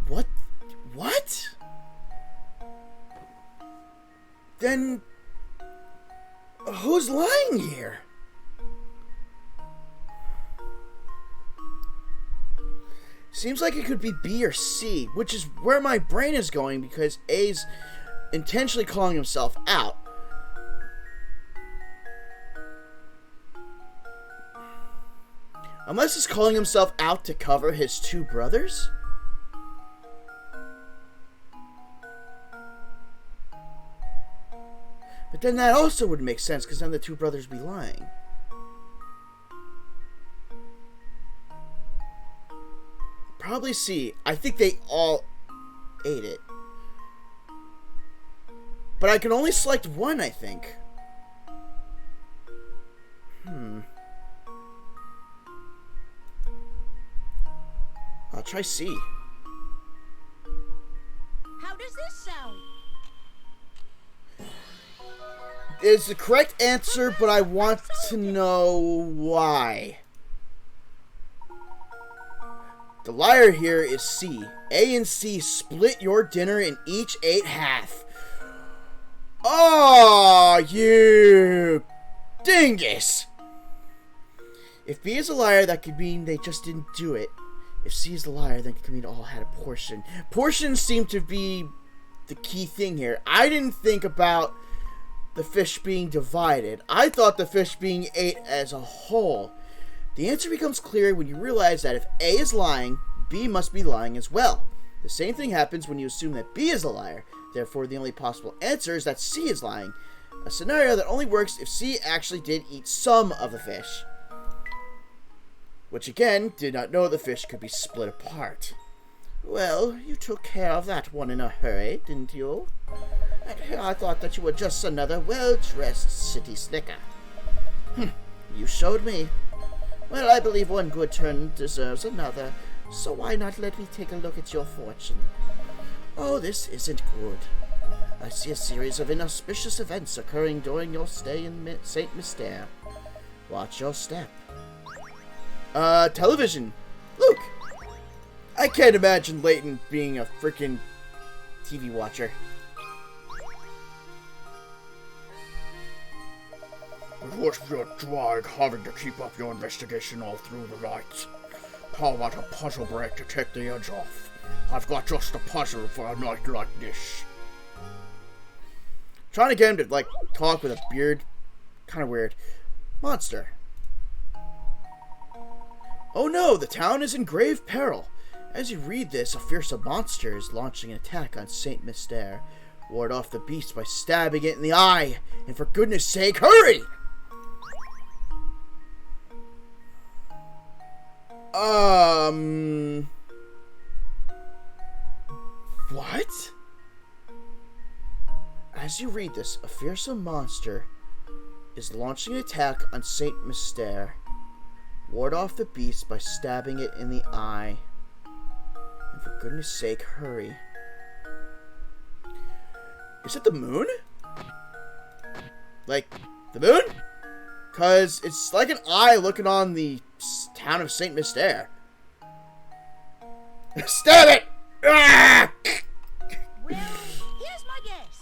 [SPEAKER 1] What? What? Then who's lying here? Seems like it could be B or C, which is where my brain is going because A's intentionally calling himself out. Unless he's calling himself out to cover his two brothers? But then that also would make sense, because then the two brothers would be lying. Probably C. I think they all ate it. But I can only select one, I think. I'll try C.
[SPEAKER 3] How does this sound?
[SPEAKER 1] It's the correct answer, but I want to know why. The liar here is C. A and C split your dinner and each ate half. Oh, you dingus! If B is a liar, that could mean they just didn't do it. If C is the liar, then it could mean all had a portion. Portions seem to be the key thing here. I didn't think about the fish being divided. I thought the fish being ate as a whole. The answer becomes clear when you realize that if A is lying, B must be lying as well. The same thing happens when you assume that B is a liar. Therefore, the only possible answer is that C is lying. A scenario that only works if C actually did eat some of the fish. Which again, did not know the fish could be split apart. Well, you took care of that one in a hurry, didn't you? And here I thought that you were just another well-dressed city slicker. You showed me. Well, I believe one good turn deserves another, so why not let me take a look at your fortune? Oh, this isn't good. I see a series of inauspicious events occurring during your stay in St. Mystere. Watch your step. Television. Luke. I can't imagine Leighton being a freaking TV watcher.
[SPEAKER 6] What's your drag having to keep up your investigation all through the night? How about a puzzle break to take the edge off? I've got just a puzzle for a night like this.
[SPEAKER 1] Trying to get him to, like, talk with a beard. Kind of weird. Monster. Oh no, the town is in grave peril. As you read this, a fearsome monster is launching an attack on St. Mystere. Ward off the beast by stabbing it in the eye. And for goodness sake, hurry! What? As you read this, a fearsome monster is launching an attack on St. Mystere. Ward off the beast by stabbing it in the eye. And for goodness sake, hurry. Is it the moon? Like, the moon? Because it's like an eye looking on the town of St. Mystere. Stab it! Ah!
[SPEAKER 3] Well, here's my guess.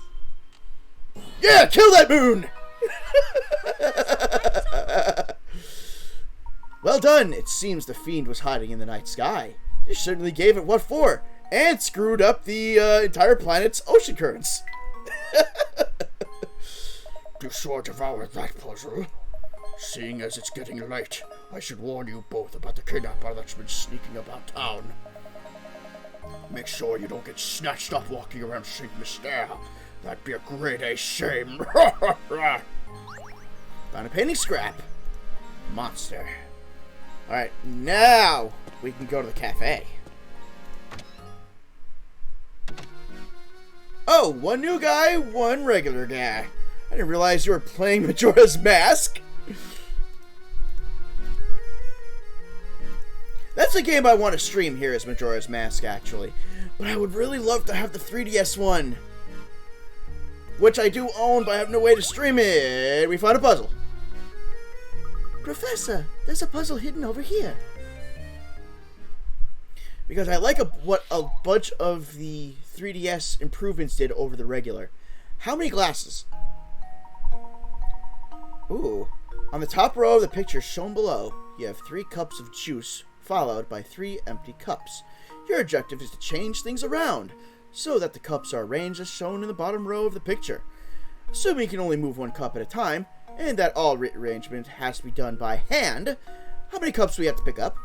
[SPEAKER 1] Yeah, kill that moon! Well done! It seems the fiend was hiding in the night sky. You certainly gave it what for, and screwed up the entire planet's ocean currents.
[SPEAKER 6] you sure devour that puzzle? Seeing as it's getting late, I should warn you both about the kidnapper that's been sneaking about town. Make sure you don't get snatched up walking around St. Mystere. That'd be a grade A shame.
[SPEAKER 1] Found a painting scrap. Monster. Alright, now we can go to the cafe. Oh, one new guy, one regular guy. I didn't realize you were playing Majora's Mask. That's a game I want to stream here, is Majora's Mask, actually. But I would really love to have the 3DS one, which I do own, but I have no way to stream it. We found a puzzle. Professor, there's a puzzle hidden over here. Because I like what a bunch of the 3DS improvements did over the regular. How many glasses? Ooh. On the top row of the picture shown below, you have 3 cups of juice, followed by 3 empty cups. Your objective is to change things around, so that the cups are arranged as shown in the bottom row of the picture. Assuming you can only move 1 cup at a time, and that all rearrangement has to be done by hand, how many cups do we have to pick up?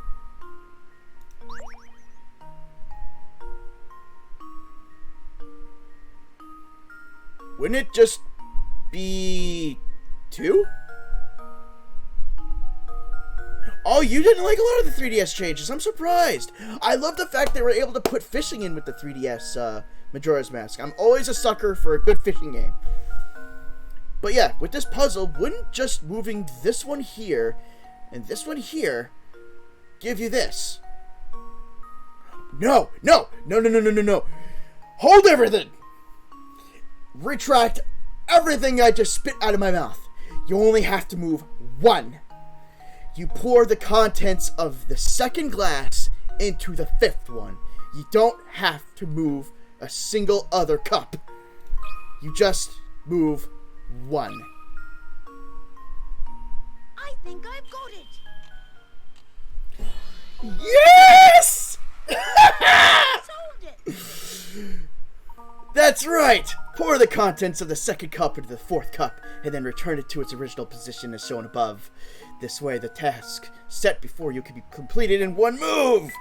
[SPEAKER 1] Wouldn't it just be 2? Oh, you didn't like a lot of the 3DS changes. I'm surprised. I love the fact they were able to put fishing in with the 3DS Majora's Mask. I'm always a sucker for a good fishing game. But yeah, with this puzzle, wouldn't just moving this one here and this one here give you this? No, no, no, no, no, no, no, no. Hold everything. Retract everything I just spit out of my mouth. You only have to move 1. You pour the contents of the second glass into the 5th one. You don't have to move a single other cup. You just move 1.
[SPEAKER 3] I think I've got it.
[SPEAKER 1] Yes!
[SPEAKER 3] Solved it.
[SPEAKER 1] That's right! Pour the contents of the second cup into the 4th cup, and then return it to its original position as shown above. This way, the task set before you can be completed in 1 move!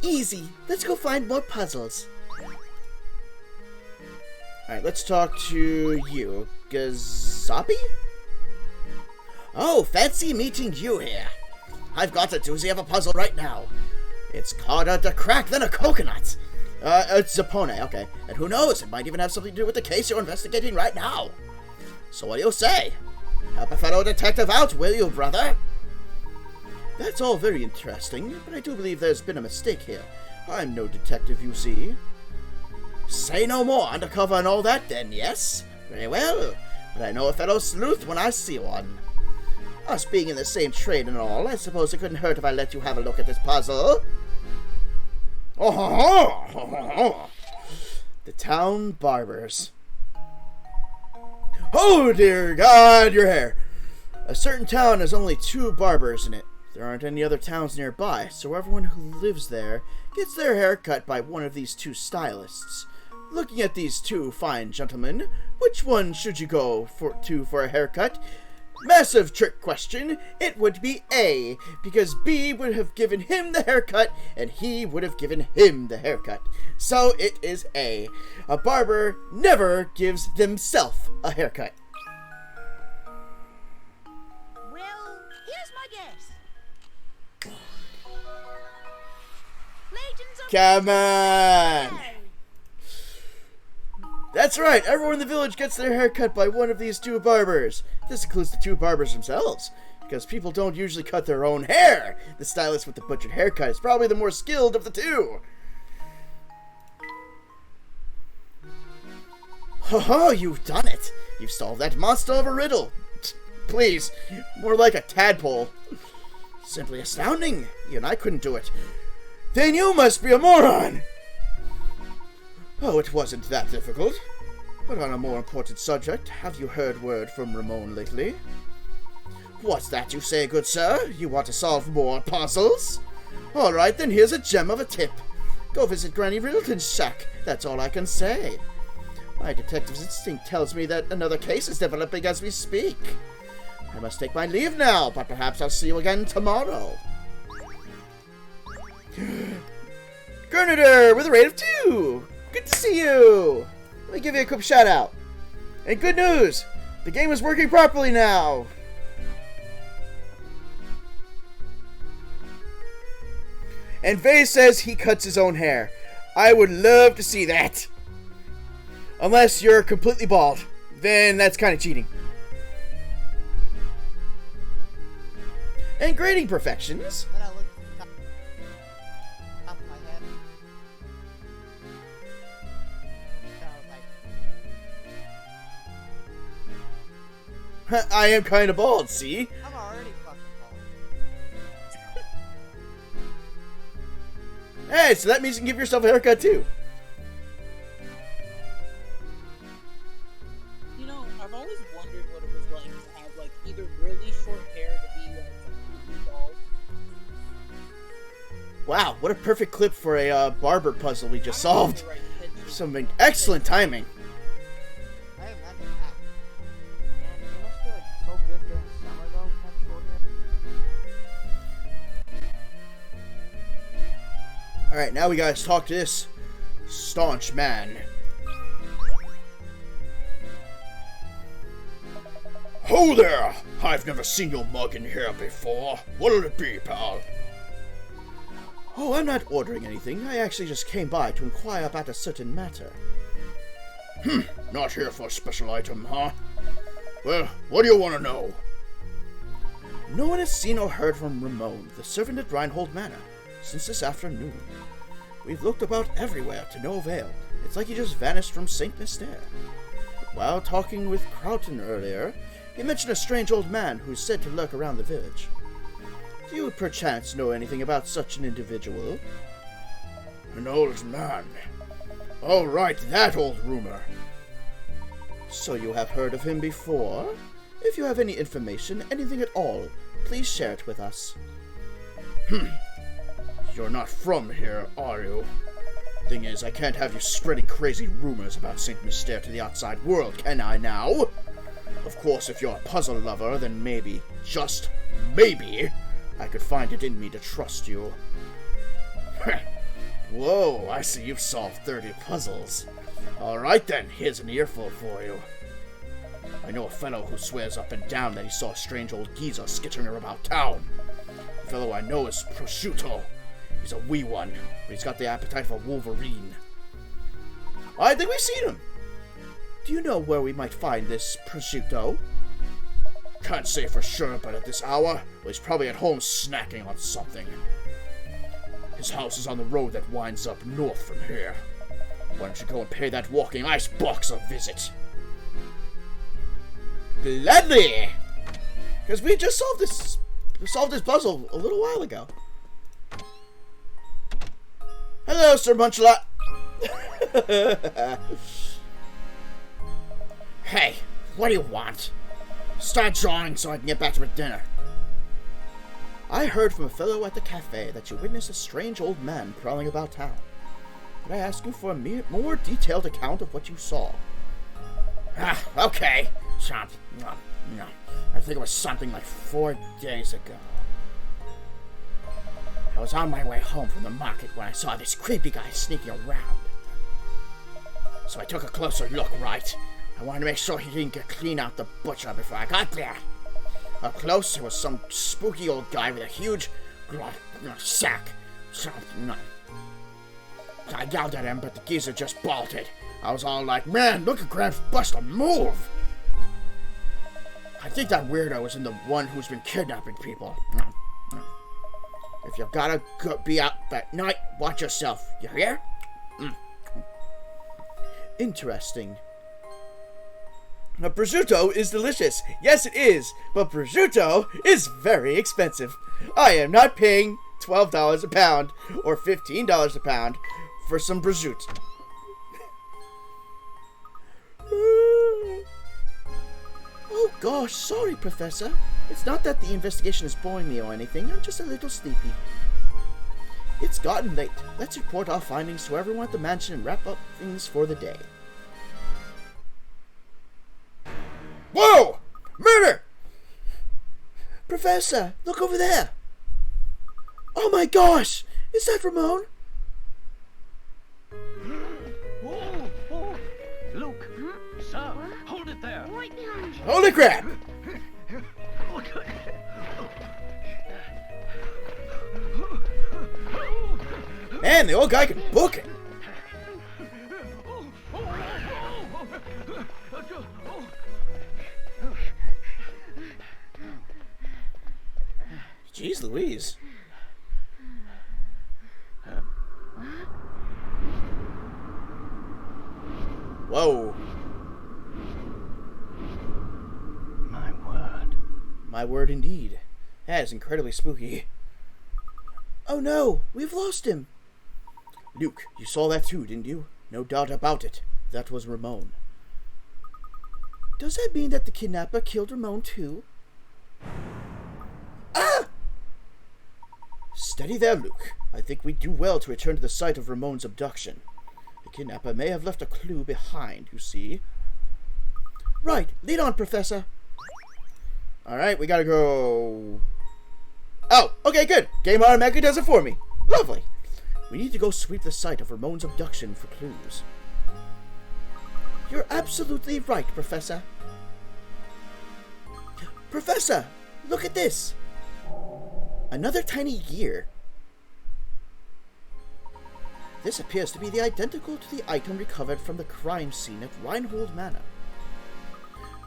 [SPEAKER 1] Easy. Let's go find more puzzles. Alright, let's talk to you. Gazapi? Oh, fancy meeting you here. I've got a doozy of a puzzle right now. It's harder to crack than a coconut. It's Zappone, okay. And who knows, it might even have something to do with the case you're investigating right now. So what do you say? Help a fellow detective out, will you, brother? That's all very interesting, but I do believe there's been a mistake here. I'm no detective, you see. Say no more, undercover and all that then, yes? Very well, but I know a fellow sleuth when I see one. Us being in the same trade and all, I suppose it couldn't hurt if I let you have a look at this puzzle. Oh, the town barbers. Oh dear God, your hair! A certain town has only 2 barbers in it. There aren't any other towns nearby, so everyone who lives there gets their hair cut by one of these 2 stylists. Looking at these 2 fine gentlemen, which one should you go for a haircut? Massive trick question. It would be A, because B would have given him the haircut, and he would have given him the haircut. So it is A. A barber never gives themselves a haircut.
[SPEAKER 3] Well, here's my guess. Legends of
[SPEAKER 1] Come on! That's right, everyone in the village gets their hair cut by one of these 2 barbers. This includes the 2 barbers themselves, because people don't usually cut their own hair. The stylist with the butchered haircut is probably the more skilled of the 2. Ho-ho, you've done it! You've solved that monster of a riddle. Please, more like a tadpole. Simply astounding. Even I couldn't do it. Then you must be a moron! Oh, it wasn't that difficult. But on a more important subject, have you heard word from Ramon lately? What's that you say, good sir? You want to solve more puzzles? Alright, then here's a gem of a tip. Go visit Granny Riddleton's shack. That's all I can say. My detective's instinct tells me that another case is developing as we speak. I must take my leave now, but perhaps I'll see you again tomorrow. Grenadier with a rate of 2! Good to see you! Let me give you a quick shout out. And good news! The game is working properly now! And Vase says he cuts his own hair. I would love to see that. Unless you're completely bald. Then that's kind of cheating. And grading perfections.
[SPEAKER 7] Then I looked at the top of my head. And I was like,
[SPEAKER 1] I am kind of bald, see?
[SPEAKER 7] I'm already fucking bald.
[SPEAKER 1] Hey, so that means you can give yourself a haircut too.
[SPEAKER 8] You know, I've always wondered what it was like to have, like, either really short hair to be, like, completely bald.
[SPEAKER 1] Wow, what a perfect clip for a barber puzzle we just solved.
[SPEAKER 8] Right, picture.
[SPEAKER 1] Some excellent timing.
[SPEAKER 7] I imagine that.
[SPEAKER 4] Man, it must be like so good during summer though, to have short hair.
[SPEAKER 1] Alright, now we gotta talk to this staunch man.
[SPEAKER 6] Ho there! I've never seen your mug in here before. What'll it be, pal?
[SPEAKER 1] Oh, I'm not ordering anything. I actually just came by to inquire about a certain matter.
[SPEAKER 6] Not here for a special item, huh? Well, what do you want to know?
[SPEAKER 1] No one has seen or heard from Ramon, the servant at Reinhold Manor, since this afternoon. We've looked about everywhere to no avail. It's like he just vanished from St. Mystere. While talking with Crowton earlier, he mentioned a strange old man who's said to lurk around the village. Do you perchance know anything about such an individual?
[SPEAKER 6] An old man. Oh, right, that old rumor.
[SPEAKER 1] So you have heard of him before? If you have any information, anything at all, please share it with us.
[SPEAKER 6] You're not from here, are you? Thing is, I can't have you spreading crazy rumors about St. Mystere to the outside world, can I now? Of course, if you're a puzzle lover, then maybe, just maybe, I could find it in me to trust you. Whoa, I see you've solved 30 puzzles. Alright then, here's an earful for you. I know a fellow who swears up and down that he saw a strange old geezer skittering about town. The fellow I know is Prosciutto. He's a wee one, but he's got the appetite of a wolverine.
[SPEAKER 1] I think we've seen him. Do you know where we might find this Prosciutto?
[SPEAKER 6] Can't say for sure, but at this hour, well, he's probably at home snacking on something. His house is on the road that winds up north from here. Why don't you go and pay that walking ice box a visit?
[SPEAKER 1] Gladly! Because we just solved this puzzle a little while ago. Hello, Sir Munchlot.
[SPEAKER 5] Hey, what do you want? Start drawing so I can get back to my dinner.
[SPEAKER 1] I heard from a fellow at the cafe that you witnessed a strange old man prowling about town. Could I ask you for a more detailed account of what you saw?
[SPEAKER 5] Okay. I think it was something like 4 days ago. I was on my way home from the market when I saw this creepy guy sneaking around. So I took a closer look, right? I wanted to make sure he didn't get clean out the butcher before I got there. Up close, there was some spooky old guy with a huge sack. I yelled at him, but the geezer just bolted. I was all like, man, look at Gramps Buster move! I think that weirdo is in the one who's been kidnapping people. If you gotta be out at night, watch yourself. You hear?
[SPEAKER 1] Interesting. Now, prosciutto is delicious. Yes, it is. But prosciutto is very expensive. I am not paying $12 a pound or $15 a pound for some prosciutto. Oh gosh, sorry, Professor. It's not that the investigation is boring me or anything. I'm just a little sleepy. It's gotten late. Let's report our findings to everyone at the mansion and wrap up things for the day. Whoa! Murder! Professor, look over there! Oh my gosh! Is that Ramon?
[SPEAKER 2] Luke, sir, hold it there.
[SPEAKER 3] Right behind you.
[SPEAKER 1] Holy crap! Man, the old guy can book it. Jeez Louise. Whoa.
[SPEAKER 2] My word.
[SPEAKER 1] My word indeed. That is incredibly spooky. Oh no, we've lost him. Luke, you saw that too, didn't you? No doubt about it. That was Ramon. Does that mean that the kidnapper killed Ramon too? Ah! Steady there, Luke. I think we'd do well to return to the site of Ramon's abduction. The kidnapper may have left a clue behind, you see. Right, lead on, Professor. Alright, we gotta go... Oh, okay, good. Game automatically does it for me. Lovely. We need to go sweep the site of Ramon's abduction for clues. You're absolutely right, Professor. Professor, look at this. Another tiny gear. This appears to be the identical to the item recovered from the crime scene at Reinhold Manor.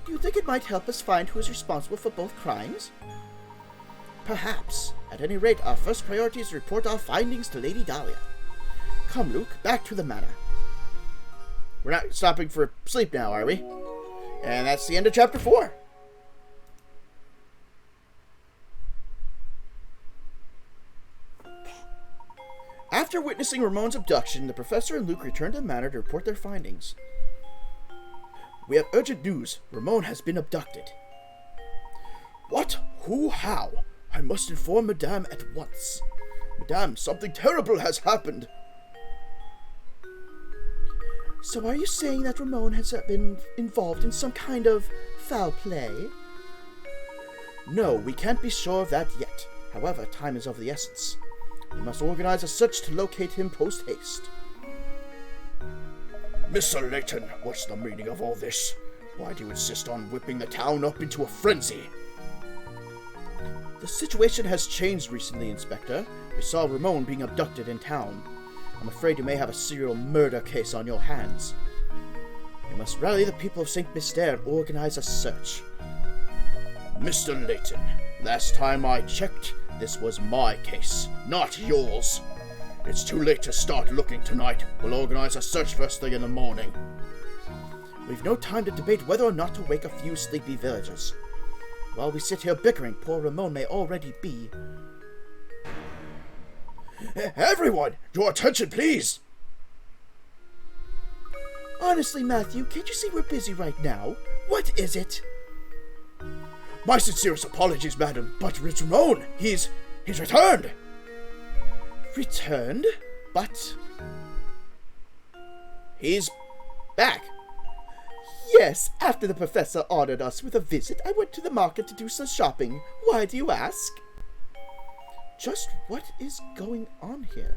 [SPEAKER 1] Do you think it might help us find who is responsible for both crimes? Perhaps. At any rate, our first priority is to report our findings to Lady Dahlia. Come, Luke, back to the manor. We're not stopping for sleep now, are we? And that's the end of chapter 4. After witnessing Ramon's abduction, the professor and Luke return to the manor to report their findings. We have urgent news. Ramon has been abducted. What? Who? How? I must inform Madame at once. Madame, something terrible has happened. So are you saying that Ramon has been involved in some kind of foul play? No, we can't be sure of that yet. However, time is of the essence. We must organize a search to locate him post-haste.
[SPEAKER 6] Mr. Layton, what's the meaning of all this? Why do you insist on whipping the town up into a frenzy?
[SPEAKER 1] The situation has changed recently, Inspector. We saw Ramon being abducted in town. I'm afraid you may have a serial murder case on your hands. You must rally the people of St. Mystère and organize a search.
[SPEAKER 6] Mr. Layton, last time I checked, this was my case, not yours. It's too late to start looking tonight. We'll organize a search first thing in the morning.
[SPEAKER 1] We've no time to debate whether or not to wake a few sleepy villagers. While we sit here bickering, poor Ramon may already be...
[SPEAKER 6] Everyone, your attention, please!
[SPEAKER 1] Honestly, Matthew, can't you see we're busy right now? What is it?
[SPEAKER 6] My sincerest apologies, madam, but it's Ramon. He's returned.
[SPEAKER 1] Returned? But... he's back. Yes, after the professor honored us with a visit, I went to the market to do some shopping. Why do you ask? Just what is going on here?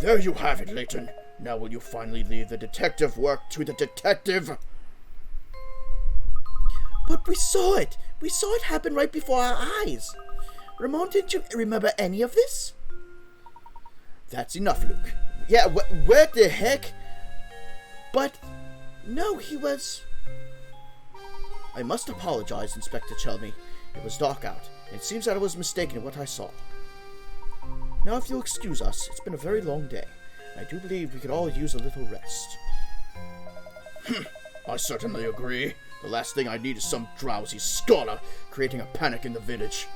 [SPEAKER 6] There you have it, Layton. Now will you finally leave the detective work to the detective?
[SPEAKER 1] But we saw it. We saw it happen right before our eyes. Ramon, didn't you remember any of this? That's enough, Luke. Yeah, what the heck? But, no, he was... I must apologize, Inspector Chelmy. It was dark out, and it seems that I was mistaken in what I saw. Now, if you'll excuse us, it's been a very long day. I do believe we could all use a little rest.
[SPEAKER 6] I certainly agree. The last thing I need is some drowsy scholar creating a panic in the village.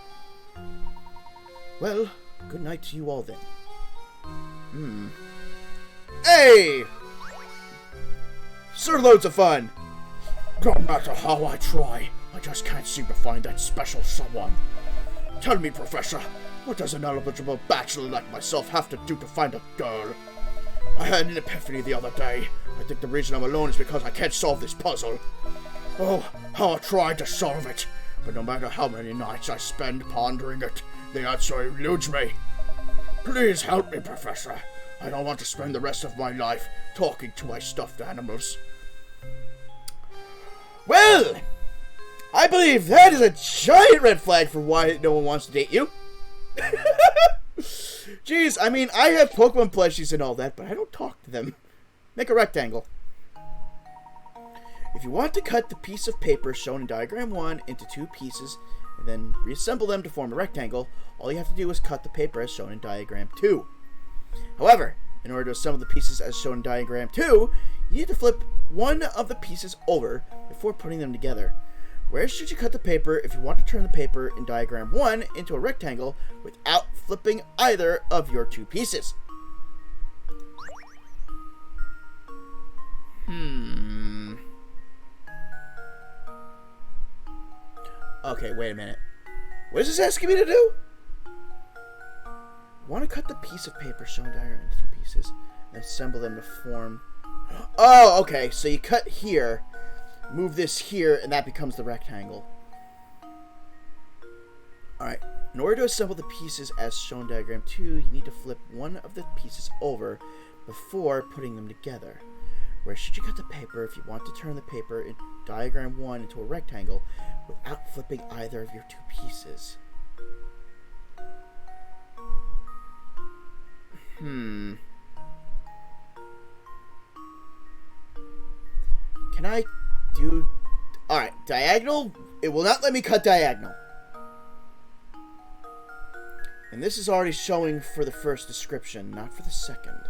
[SPEAKER 1] Well, good night to you all then. Hey! Sir, loads of fun.
[SPEAKER 6] No matter how I try, I just can't seem to find that special someone. Tell me, Professor, what does an eligible bachelor like myself have to do to find a girl? I had an epiphany the other day. I think the reason I'm alone is because I can't solve this puzzle. Oh, how I tried to solve it. But no matter how many nights I spend pondering it, the answer eludes me. Please help me, Professor. I don't want to spend the rest of my life talking to my stuffed animals.
[SPEAKER 1] Well, I believe that is a giant red flag for why no one wants to date you. Jeez, I mean, I have Pokemon plushies and all that, but I don't talk to them. Make a rectangle. If you want to cut the piece of paper shown in diagram 1 into 2 pieces, and then reassemble them to form a rectangle, all you have to do is cut the paper as shown in diagram 2. However, in order to assemble the pieces as shown in diagram 2, you need to flip one of the pieces over before putting them together. Where should you cut the paper if you want to turn the paper in diagram 1 into a rectangle without flipping either of your 2 pieces? Okay, wait a minute. What is this asking me to do? I want to cut the piece of paper shown in diagram into 2 pieces and assemble them to form... Oh, okay, so you cut here, move this here, and that becomes the rectangle. Alright, in order to assemble the pieces as shown in diagram 2, you need to flip one of the pieces over before putting them together. Where should you cut the paper if you want to turn the paper in diagram 1 into a rectangle without flipping either of your 2 pieces? Can I do... Alright, diagonal? It will not let me cut diagonal. And this is already showing for the first description, not for the second.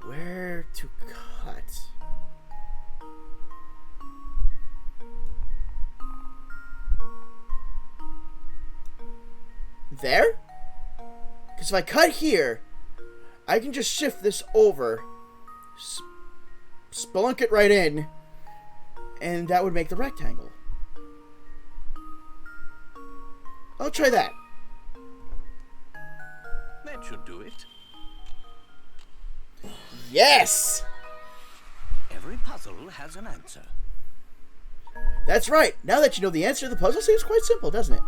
[SPEAKER 1] Where to cut? There? Because if I cut here, I can just shift this over, spelunk it right in, and that would make the rectangle. I'll try that.
[SPEAKER 2] That should do it.
[SPEAKER 1] Yes!
[SPEAKER 2] Every puzzle has an answer.
[SPEAKER 1] That's right. Now that you know the answer, the puzzle seems quite simple, doesn't it?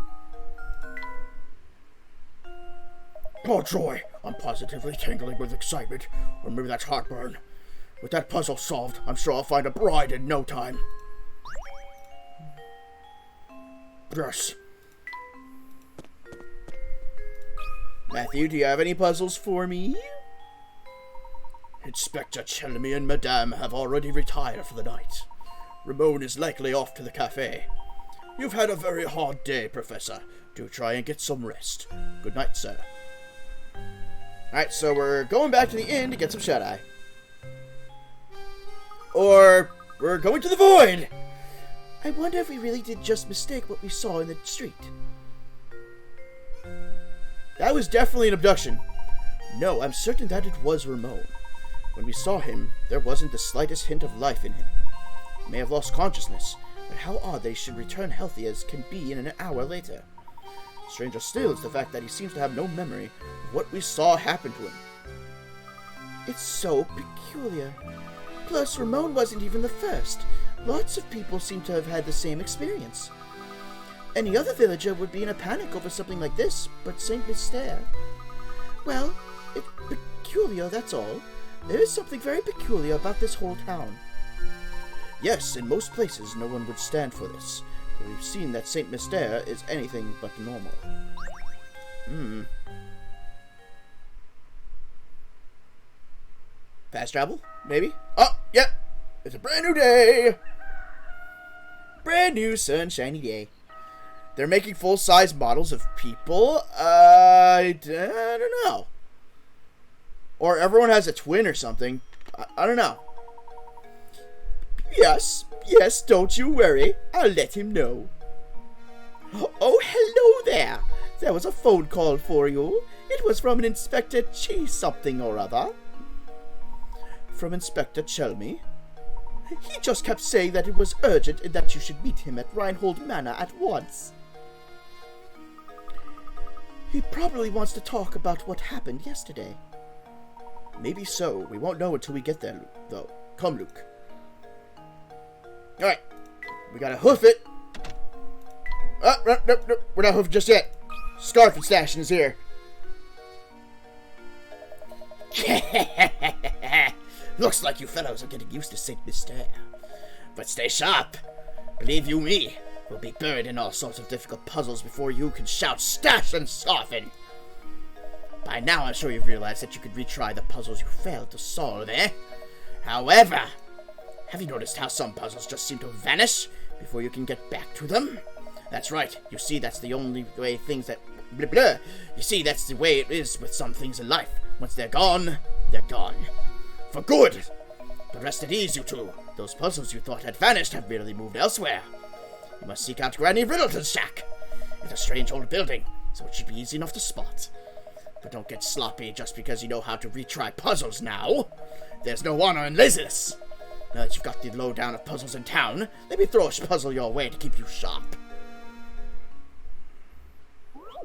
[SPEAKER 6] Oh, joy! I'm positively tingling with excitement. Or maybe that's heartburn. With that puzzle solved, I'm sure I'll find a bride in no time. Yes.
[SPEAKER 1] Matthew, do you have any puzzles for me?
[SPEAKER 6] Inspector Chelmy and Madame have already retired for the night. Ramon is likely off to the cafe. You've had a very hard day, Professor. Do try and get some rest. Good night, sir.
[SPEAKER 1] Alright, so we're going back to the inn to get some shut-eye. Or we're going to the void! I wonder if we really did just mistake what we saw in the street. That was definitely an abduction. No, I'm certain that it was Ramon. When we saw him, there wasn't the slightest hint of life in him. He may have lost consciousness, but how odd that he should return healthy as can be in an hour later. Stranger still is the fact that he seems to have no memory of what we saw happen to him. It's so peculiar. Plus, Ramon wasn't even the first. Lots of people seem to have had the same experience. Any other villager would be in a panic over something like this, but Saint Mystère... Well, it's peculiar, that's all. There is something very peculiar about this whole town. Yes, in most places no one would stand for this, but we've seen that Saint Mystère is anything but normal. Fast travel? Maybe? Oh, yep! It's a brand new day! Brand new sunshiny day. They're making full-size models of people? I don't know. Or everyone has a twin or something. I don't know. Yes, don't you worry. I'll let him know. Oh, hello there. There was a phone call for you. It was from an Inspector Cheese something or other. from Inspector Chelmy? He just kept saying that it was urgent and that you should meet him at Reinhold Manor at once. He probably wants to talk about what happened yesterday. Maybe so. We won't know until we get there, though. Come, Luke. Alright. We gotta hoof it. Oh, no, we're not hoofing just yet. Scarf and Station is here.
[SPEAKER 5] Looks like you fellows are getting used to St. Mystere. But stay sharp. Believe you me, we'll be buried in all sorts of difficult puzzles before you can shout stash and soften. By now I'm sure you've realized that you could retry the puzzles you failed to solve, eh? However, have you noticed how some puzzles just seem to vanish before you can get back to them? That's right. You see, that's the only way things that... Blah, blah. You see, that's the way it is with some things in life. Once they're gone, they're gone. For good! But rest at ease, you two. Those puzzles you thought had vanished have merely moved elsewhere. You must seek out Granny Riddleton's shack. It's a strange old building, so it should be easy enough to spot. But don't get sloppy just because you know how to retry puzzles now. There's no honor in laziness. Now that you've got the lowdown of puzzles in town, let me throw a puzzle your way to keep you sharp.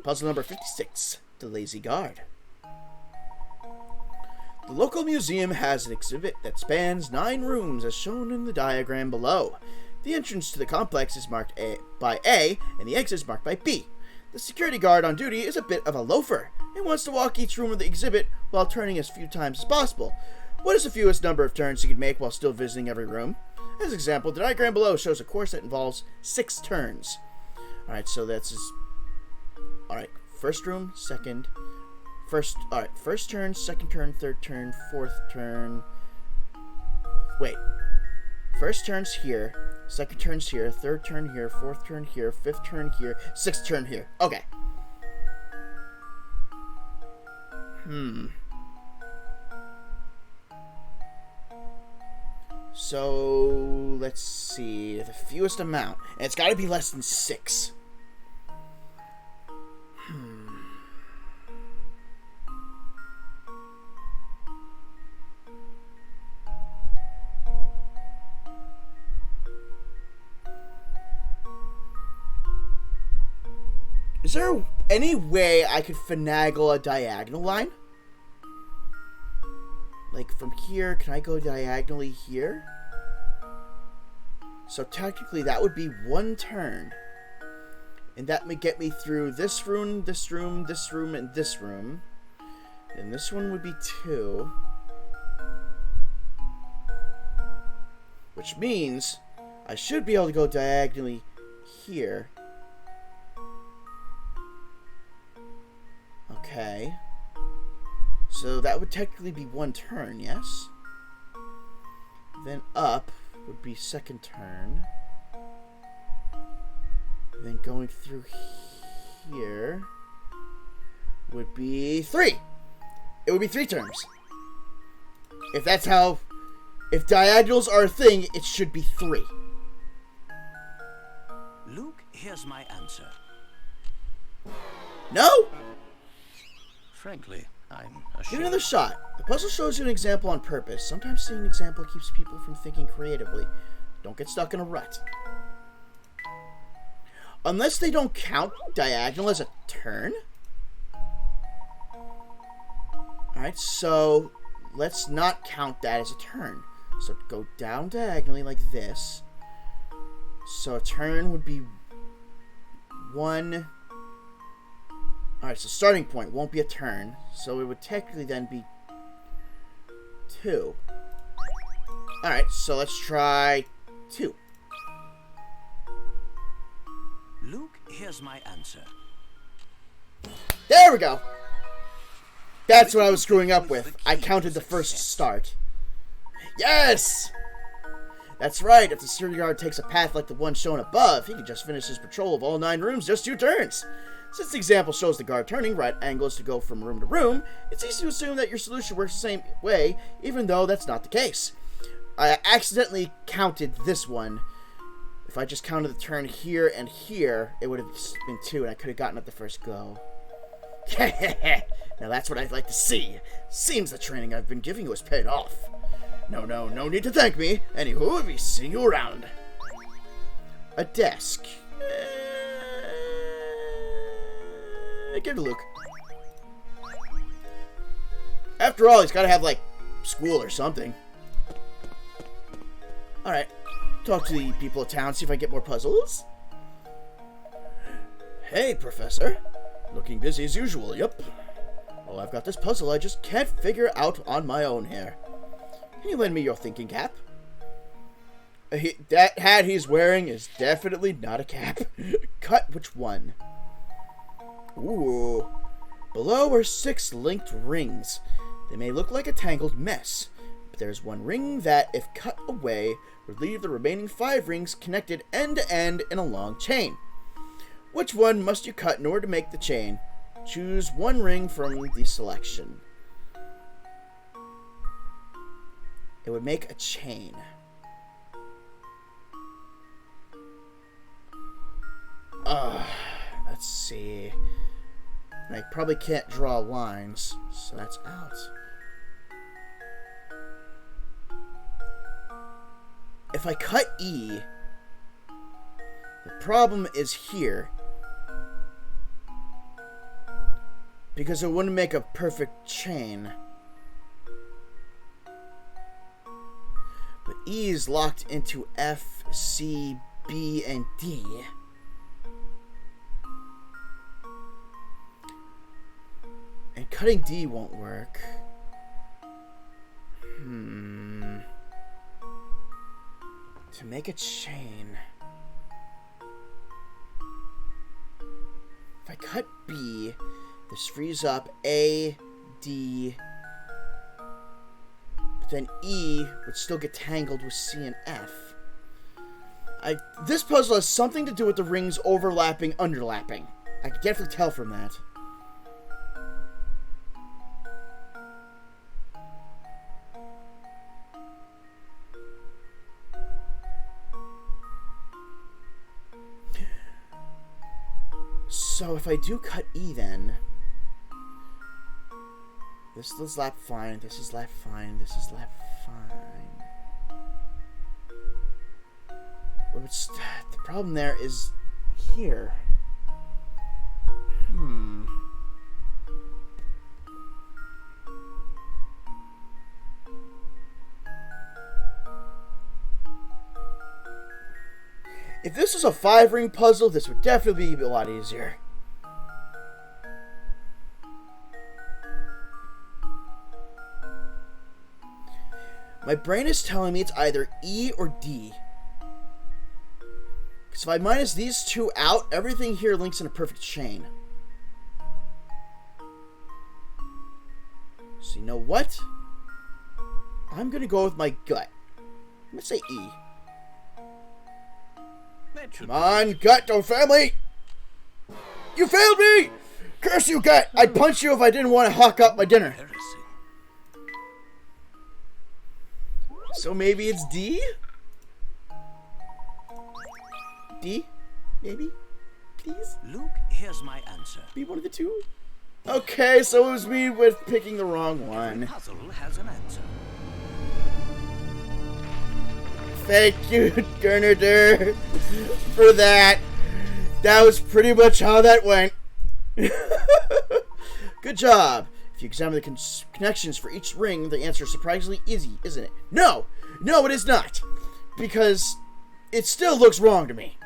[SPEAKER 5] Puzzle number 56, The Lazy Guard. The local museum has an exhibit that spans 9 rooms as shown in the diagram below. The entrance to the complex is marked by A, and the exit is marked by B. The security guard on duty is a bit of a loafer and wants to walk each room of the exhibit while turning as few times as possible. What is the fewest number of turns he can make while still visiting every room? As an example, the diagram below shows a course that involves 6 turns. Alright, so that's his... Alright, first room, second... First turn, second turn, third turn, fourth turn... Wait. First turn's here, second turn's here, third turn here, fourth turn here, fifth turn here, sixth turn here. Okay. So, let's see. The fewest amount. And it's gotta be less than 6. Is there any way I could finagle a diagonal line? Like, from here, can I go diagonally here? So technically, that would be 1 turn. And that would get me through this room, this room, this room, and this room. And this one would be 2. Which means I should be able to go diagonally here. Okay. So that would technically be 1 turn, yes? Then up would be 2nd turn. Then going through here would be 3. It would be 3 turns. If that's how... If diagonals are a thing, it should be 3.
[SPEAKER 2] Luke, here's my answer.
[SPEAKER 1] No?
[SPEAKER 2] Frankly, I'm
[SPEAKER 1] Give
[SPEAKER 2] ashamed.
[SPEAKER 1] it another shot. The puzzle shows you an example on purpose. Sometimes seeing an example keeps people from thinking creatively. Don't get stuck in a rut. Unless they don't count diagonal as a turn. Alright, so let's not count that as a turn. So go down diagonally like this. So a turn would be 1... Alright, so starting point won't be a turn, so it would technically then be 2. Alright, so let's try 2.
[SPEAKER 2] Luke, here's my answer.
[SPEAKER 1] There we go! That's what I was screwing up with. I counted the first start. Yes! That's right, if the security guard takes a path like the one shown above, he can just finish his patrol of all 9 rooms just 2 turns. Since the example shows the guard turning right angles to go from room to room, it's easy to assume that your solution works the same way, even though that's not the case. I accidentally counted this one. If I just counted the turn here and here, it would have been 2, and I could have gotten it the first go. Now that's what I'd like to see. Seems the training I've been giving you has paid off. No need to thank me. Anywho, I'll be seeing you around. A desk. Give it a look. After all, he's got to have, like, school or something. Alright. Talk to the people of town, see if I get more puzzles. Hey, Professor. Looking busy as usual, yep. Oh, I've got this puzzle I just can't figure out on my own here. Can you lend me your thinking cap? That hat he's wearing is definitely not a cap. Cut which one? Ooh. Below are 6 linked rings. They may look like a tangled mess, but there's one ring that, if cut away, would leave the remaining 5 rings connected end to end in a long chain. Which one must you cut in order to make the chain? Choose one ring from the selection. It would make a chain. Let's see. I probably can't draw lines, so that's out. If I cut E, the problem is here. Because it wouldn't make a perfect chain. But E is locked into F, C, B, and D. And cutting D won't work. To make a chain. If I cut B, this frees up A, D, but then E would still get tangled with C and F. This puzzle has something to do with the rings overlapping, underlapping. I can definitely tell from that. So if I do cut E then, this is lap fine, this is lap fine, this is lap fine. But the problem there is here. If this was a 5-ring puzzle, this would definitely be a lot easier. My brain is telling me it's either E or D. Because if I minus these 2 out, everything here links in a perfect chain. So you know what? I'm going to go with my gut. I'm going to say E. Come on, gut, oh family! You failed me! Curse you, gut! I'd punch you if I didn't want to hawk up my dinner. So maybe it's D? D? Maybe? Please?
[SPEAKER 2] Luke, here's my answer.
[SPEAKER 1] Be one of the 2? Okay, so it was me with picking the wrong one.
[SPEAKER 2] Puzzle has an answer.
[SPEAKER 1] Thank you, Gernerder, for that. That was pretty much how that went. Good job. If you examine the connections for each ring, the answer is surprisingly easy, isn't it? No! No, it is not. Because it still looks wrong to me.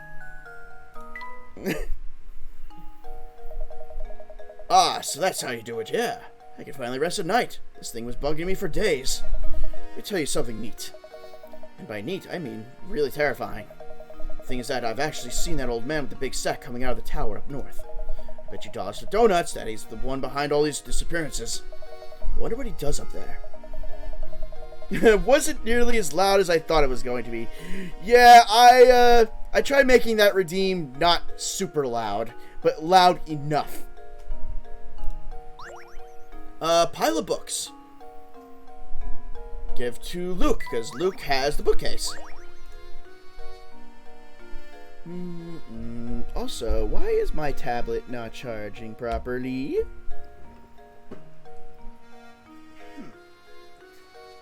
[SPEAKER 1] So that's how you do it, yeah. I can finally rest at night. This thing was bugging me for days. Let me tell you something neat. And by neat, I mean really terrifying. The thing is that I've actually seen that old man with the big sack coming out of the tower up north. I bet you dollars to donuts that he's the one behind all these disappearances. I wonder what he does up there. It wasn't nearly as loud as I thought it was going to be. Yeah, I tried making that redeem not super loud, but loud enough. Pile of books. Give to Luke, because Luke has the bookcase. Also, why is my tablet not charging properly?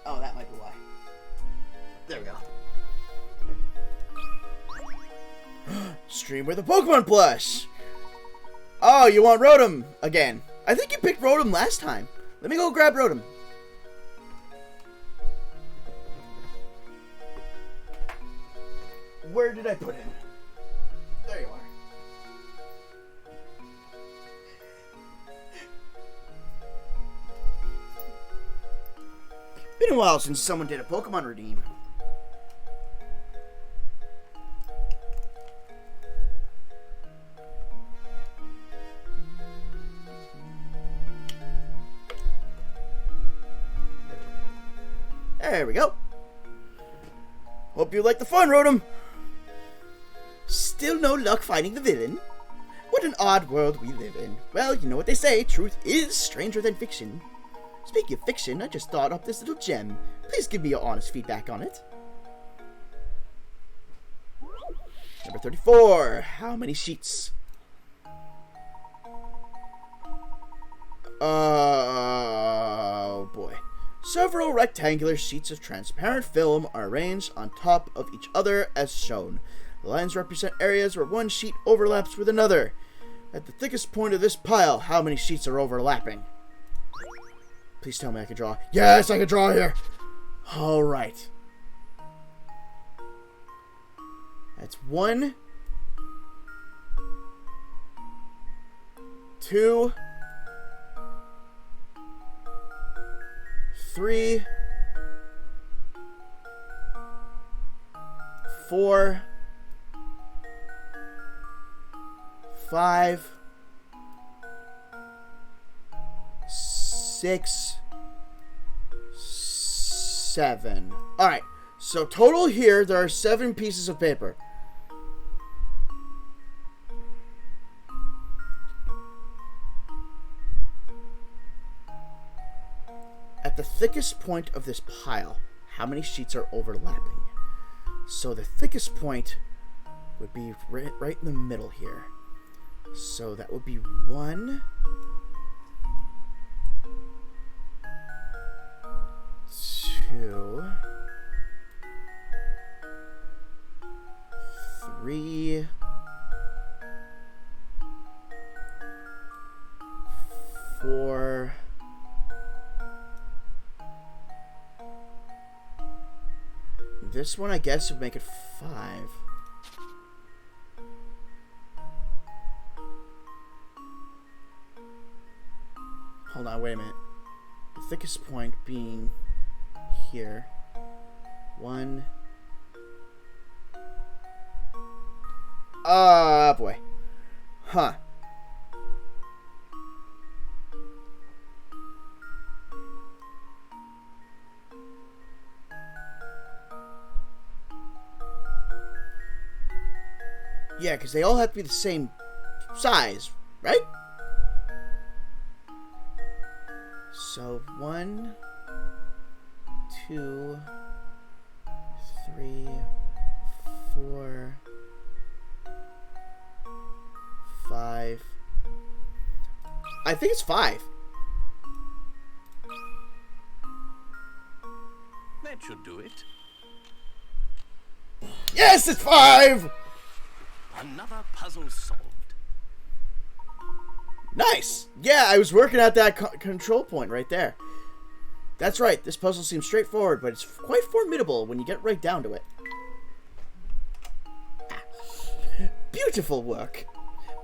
[SPEAKER 1] Oh, that might be why. There we go. Stream with a Pokemon plush! Oh, you want Rotom again. I think you picked Rotom last time. Let me go grab Rotom. Where did I put him? There you are. Been a while since someone did a Pokemon redeem. There we go. Hope you like the fun, Rotom. Still no luck finding the villain? What an odd world we live in. Well, you know what they say, truth is stranger than fiction. Speaking of fiction, I just thought up this little gem. Please give me your honest feedback on it. Number 34. How many sheets? Oh boy. Several rectangular sheets of transparent film are arranged on top of each other as shown. The lines represent areas where one sheet overlaps with another. At the thickest point of this pile, how many sheets are overlapping? Please tell me I can draw. Yes, I can draw here! Alright. That's 1, 2, 3, 4, 5, 6, 7. Alright, so total here, there are 7 pieces of paper. At the thickest point of this pile, how many sheets are overlapping? So the thickest point would be right in the middle here. So that would be 1, 2, 3, 4, 5. This one, I guess, would make it 5. Hold on, wait a minute. The thickest point being here. 1. Ah, boy. Huh. Yeah, because they all have to be the same size, right? So 1, 2, 3, 4, 5. I think it's 5.
[SPEAKER 2] That should do it.
[SPEAKER 1] Yes, it's 5!
[SPEAKER 2] Another puzzle solved.
[SPEAKER 1] Nice! Yeah, I was working at that control point right there. That's right, this puzzle seems straightforward, but it's quite formidable when you get right down to it. Beautiful work.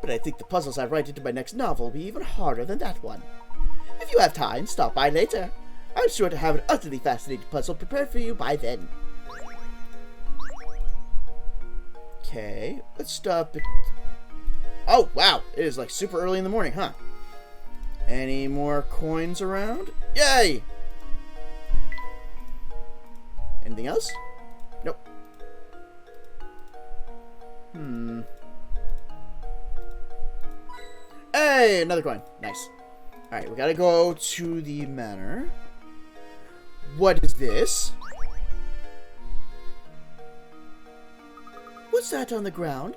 [SPEAKER 1] But I think the puzzles I write into my next novel will be even harder than that one. If you have time, stop by later. I'm sure to have an utterly fascinating puzzle prepared for you by then. Okay, let's stop it. Oh, wow. It is like super early in the morning, huh? Any more coins around? Yay! Anything else? Nope. Hey, another coin. Nice. Alright, we gotta go to the manor. What is this? What's that on the ground?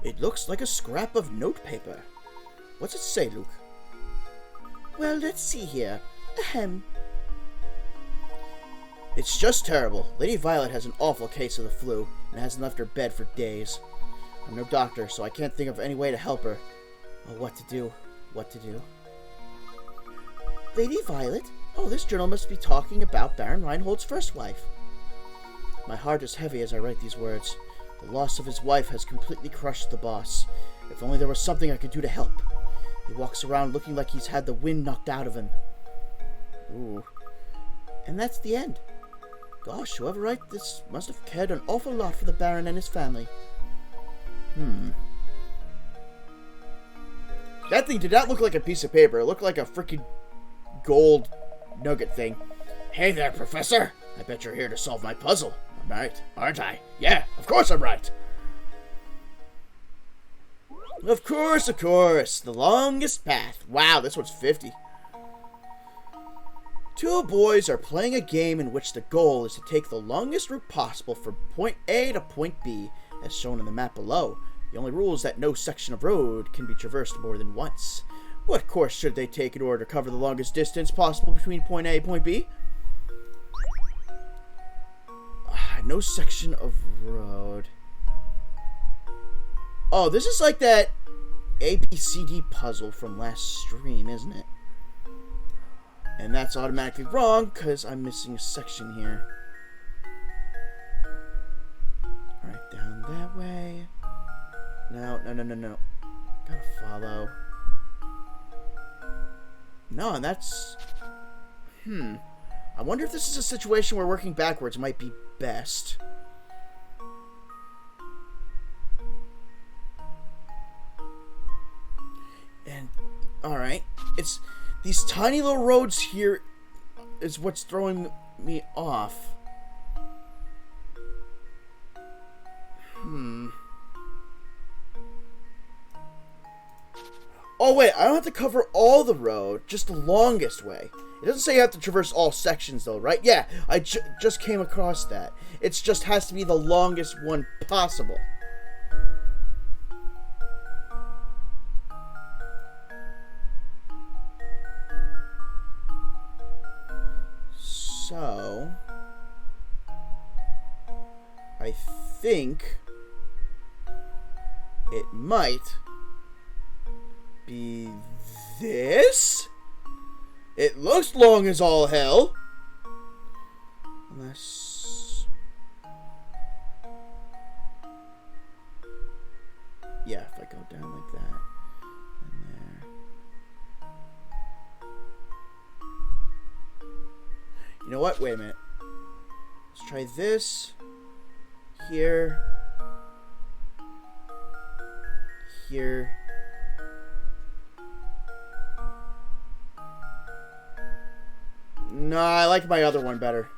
[SPEAKER 1] It looks like a scrap of notepaper. What's it say, Luke? Well, let's see here. Ahem. It's just terrible. Lady Violet has an awful case of the flu and hasn't left her bed for days. I'm no doctor, so I can't think of any way to help her. Oh, what to do? What to do? Lady Violet? Oh, this journal must be talking about Baron Reinhold's first wife. My heart is heavy as I write these words. The loss of his wife has completely crushed the boss. If only there was something I could do to help. He walks around looking like he's had the wind knocked out of him. Ooh. And that's the end. Gosh, whoever wrote this must have cared an awful lot for the Baron and his family. That thing did not look like a piece of paper. It looked like a freaking gold nugget thing.
[SPEAKER 6] Hey there, Professor. I bet you're here to solve my puzzle. I'm right, aren't I? Yeah, of course I'm right.
[SPEAKER 1] Of course, of course. The longest path. Wow, this one's 50. Two boys are playing a game in which the goal is to take the longest route possible from point A to point B, as shown on the map below. The only rule is that no section of road can be traversed more than once. What course should they take in order to cover the longest distance possible between point A and point B? No section of road. Oh, this is like that ABCD puzzle from last stream, isn't it? And that's automatically wrong, because I'm missing a section here. Alright, down that way. No. Gotta follow. No, and that's... I wonder if this is a situation where working backwards might be best. And, alright. It's... These tiny little roads here is what's throwing me off. Oh wait, I don't have to cover all the road, just the longest way. It doesn't say you have to traverse all sections though, right? Yeah, I just came across that. It just has to be the longest one possible. So, I think it might be this? It looks long as all hell. Unless... yeah, if I go down like that. And there. You know what? Wait a minute. Let's try this. Here. Here. No, I like my other one better.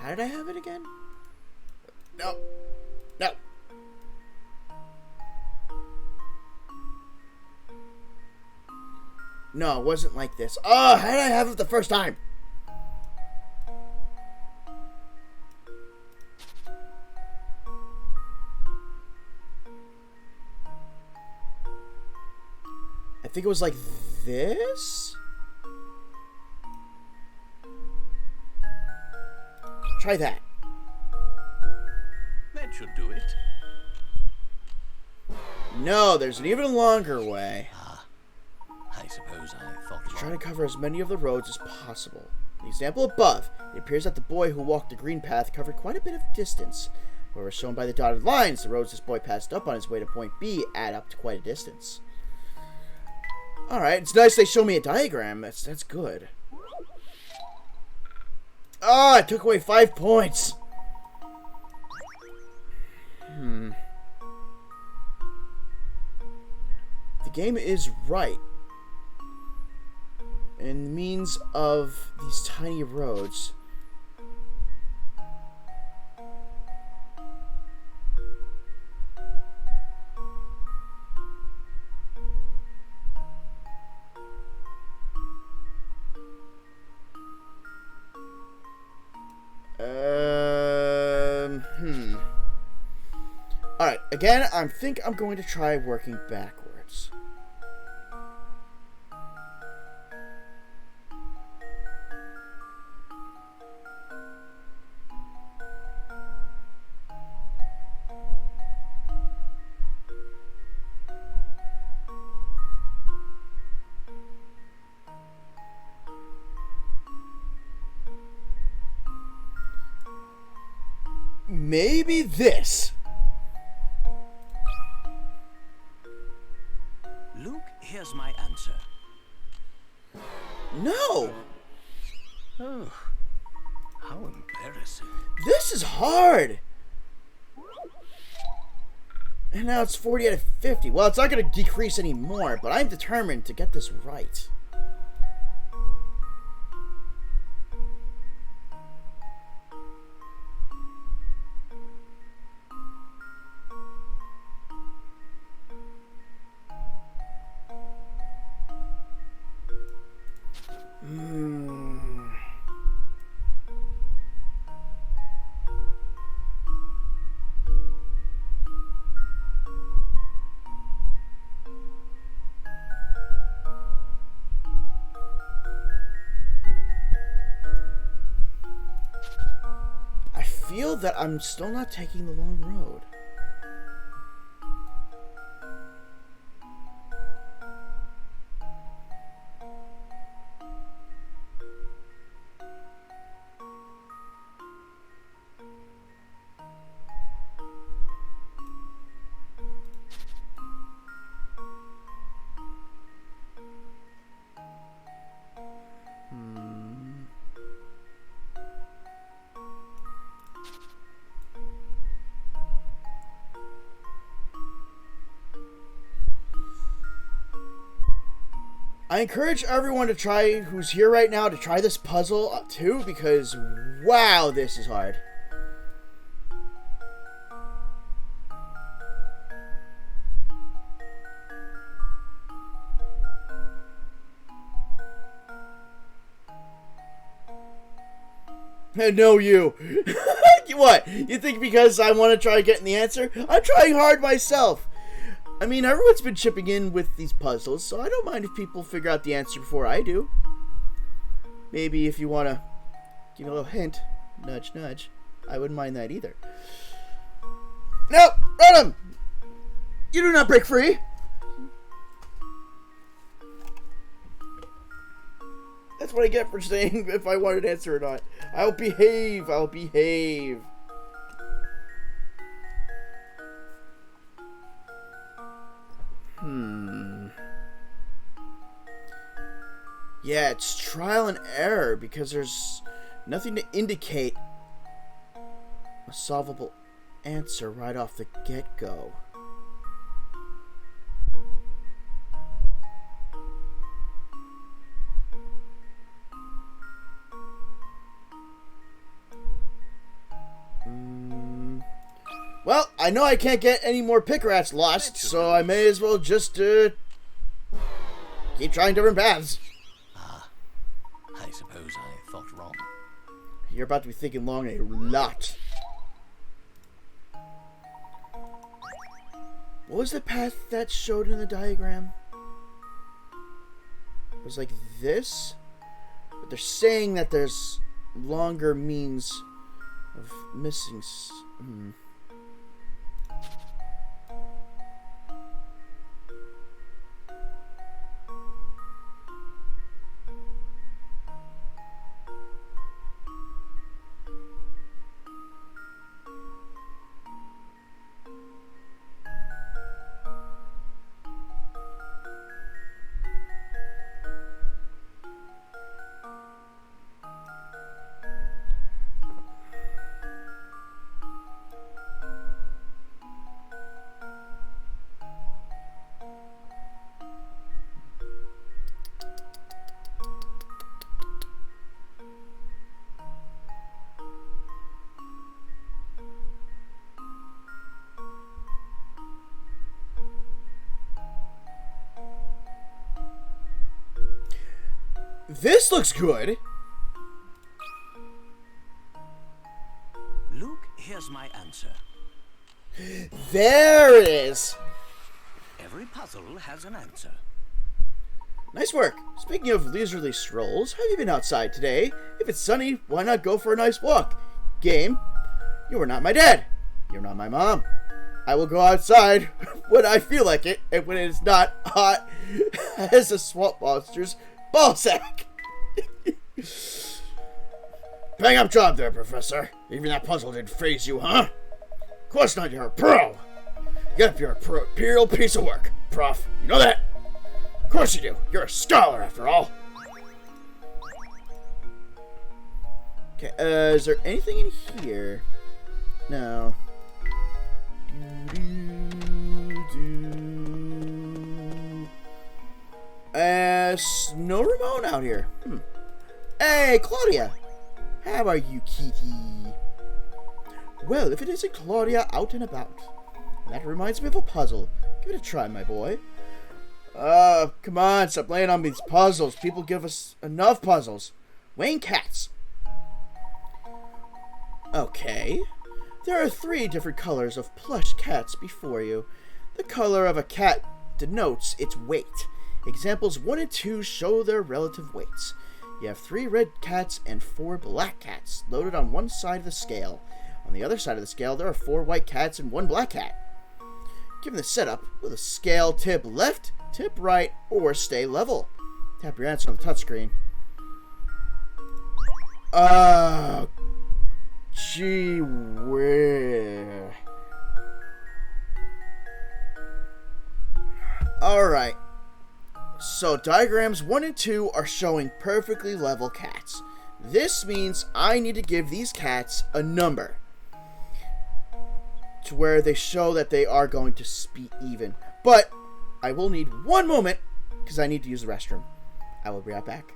[SPEAKER 1] How did I have it again? No. No. No, it wasn't like this. Oh, how did I have it the first time? I think it was like this? Try that.
[SPEAKER 2] That should do it.
[SPEAKER 1] No, there's an even longer way.
[SPEAKER 2] I suppose I thought
[SPEAKER 1] Try to cover as many of the roads as possible. In the example above, it appears that the boy who walked the green path covered quite a bit of distance. However, shown by the dotted lines, the roads this boy passed up on his way to point B add up to quite a distance. Alright, it's nice they show me a diagram. That's good. Ah, I took away 5 points. The game is right. In means of these tiny roads. Alright, again, I think I'm going to try working backwards. Maybe this.
[SPEAKER 2] Luke, here's my answer.
[SPEAKER 1] No!
[SPEAKER 2] Oh, how embarrassing.
[SPEAKER 1] This is hard! And now it's 40 out of 50. Well, it's not going to decrease anymore, but I'm determined to get this right. I feel that I'm still not taking the long road. I encourage everyone to try, who's here right now, to try this puzzle too, because wow, this is hard. I know you. What? You think because I want to try getting the answer? I'm trying hard myself. I mean, everyone's been chipping in with these puzzles, so I don't mind if people figure out the answer before I do. Maybe if you want to give me a little hint, nudge, nudge, I wouldn't mind that either. No! Run! You do not break free! That's what I get for saying if I want an answer or not. I'll behave, I'll behave. Yeah, it's trial and error because there's nothing to indicate a solvable answer right off the get-go. Well, I know I can't get any more pick rats lost, so I may as well just keep trying different paths.
[SPEAKER 2] I suppose I thought wrong.
[SPEAKER 1] You're about to be thinking long a lot. What was the path that showed in the diagram? It was like this, but they're saying that there's longer means of missing. This looks good.
[SPEAKER 2] Luke, here's my answer.
[SPEAKER 1] There it is!
[SPEAKER 2] Every puzzle has an answer.
[SPEAKER 1] Nice work. Speaking of leisurely strolls, have you been outside today? If it's sunny, why not go for a nice walk? Game, you are not my dad. You're not my mom. I will go outside when I feel like it, and when it is not hot as a swamp monster's ballsack.
[SPEAKER 6] Bang up job there, Professor. Even that puzzle didn't faze you, huh? Of course not, you're a pro. Yep, you're a real piece of work, Prof. You know that? Of course you do. You're a scholar, after all.
[SPEAKER 1] Okay, is there anything in here? No. No Ramon out here. Hey, Claudia. How are you, kitty? Well, if it isn't Claudia out and about. That reminds me of a puzzle. Give it a try, my boy. Come on, stop laying on these puzzles. People give us enough puzzles. Weighing cats. Okay. There are 3 different colors of plush cats before you. The color of a cat denotes its weight. Examples 1 and 2 show their relative weights. You have 3 red cats and 4 black cats loaded on one side of the scale. On the other side of the scale, there are 4 white cats and 1 black cat. Given the setup, will the scale tip left, tip right, or stay level? Tap your answer on the touchscreen. Gee whiz. Alright. So diagrams 1 and 2 are showing perfectly level cats. This means I need to give these cats a number to where they show that they are going to be even. But I will need 1 moment because I need to use the restroom. I will be right back.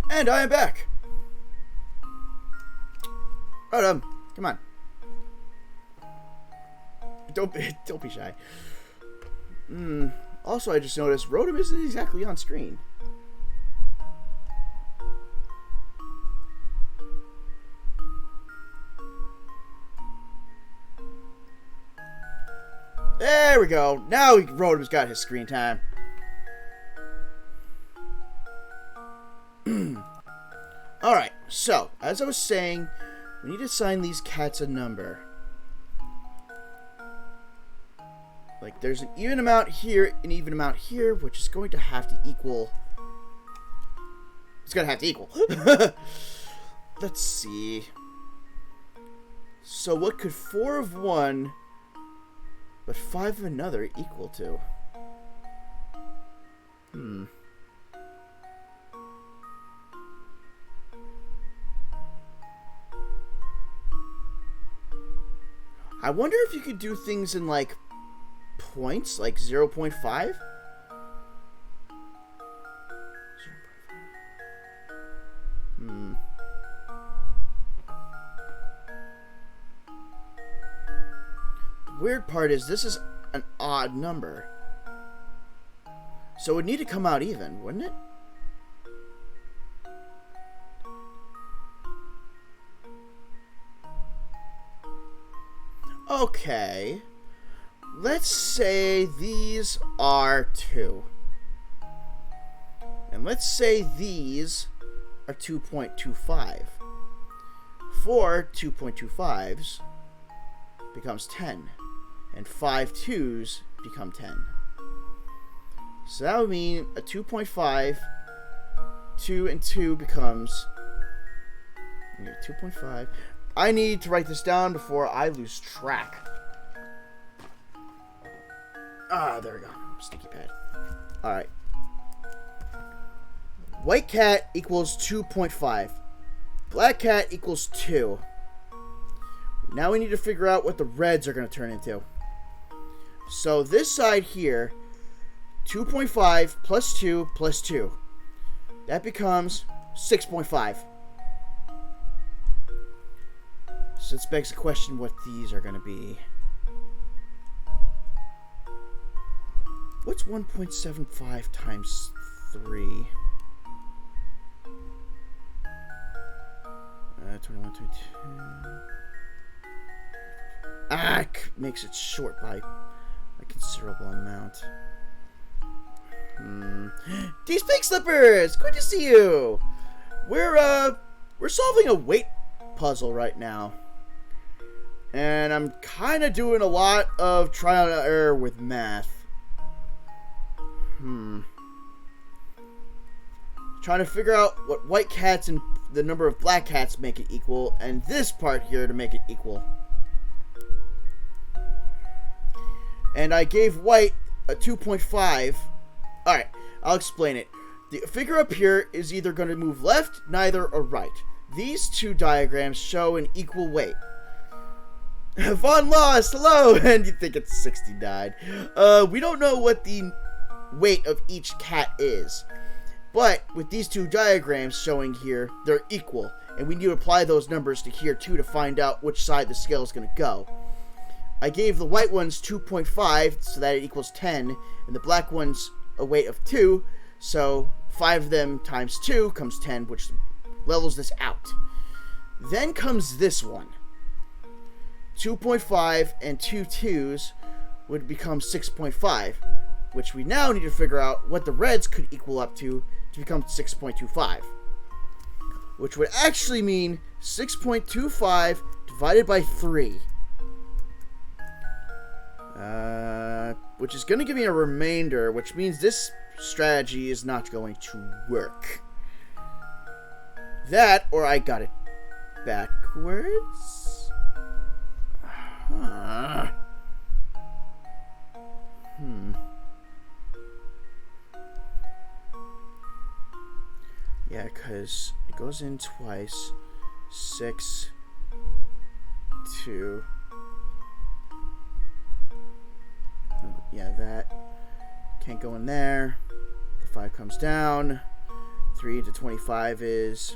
[SPEAKER 1] And I am back. Right, come on. Don't be shy. Also, I just noticed Rotom isn't exactly on screen. There we go. Now Rotom's got his screen time. Alright, so, as I was saying, we need to assign these cats a number. Like, there's an even amount here, an even amount here, which is going to have to equal... It's going to have to equal. Let's see. So what could 4 of one, but 5 of another equal to? I wonder if you could do things in, like, points, like 0.5? weird part is this is an odd number. So it would need to come out even, wouldn't it? Okay. Let's say these are 2. And let's say these are 2.25. 4 2.25s becomes 10. And 5 2s become 10. So that would mean a 2.5, 2 and 2 becomes 2.5. I need to write this down before I lose track. Ah, there we go. Sticky pad. Alright. White cat equals 2.5. Black cat equals 2. Now we need to figure out what the reds are going to turn into. So this side here, 2.5 plus 2 plus 2. That becomes 6.5. So this begs the question what these are going to be. What's 1.75 times 3? 21, 22. Makes it short by a considerable amount. These pink slippers! Good to see you! We're solving a weight puzzle right now. And I'm kind of doing a lot of trial and error with math. Trying to figure out what white cats and the number of black cats make it equal, and this part here to make it equal. And I gave white a 2.5. Alright, I'll explain it. The figure up here is either going to move left, neither, or right. These two diagrams show an equal weight. Von Lost, hello! And you think it's 69. We don't know what the weight of each cat is. But with these two diagrams showing here, they're equal. And we need to apply those numbers to here too to find out which side the scale is going to go. I gave the white ones 2.5 so that it equals 10. And the black ones a weight of 2. So 5 of them times 2 comes 10, which levels this out. Then comes this one. 2.5 and 2 2s would become 6.5. Which we now need to figure out what the reds could equal up to become 6.25. Which would actually mean 6.25 divided by 3. Which is going to give me a remainder, which means this strategy is not going to work. That, or I got it backwards? Yeah, because it goes in twice. 6, 2. Yeah, that can't go in there. The 5 comes down. 3 to 25 is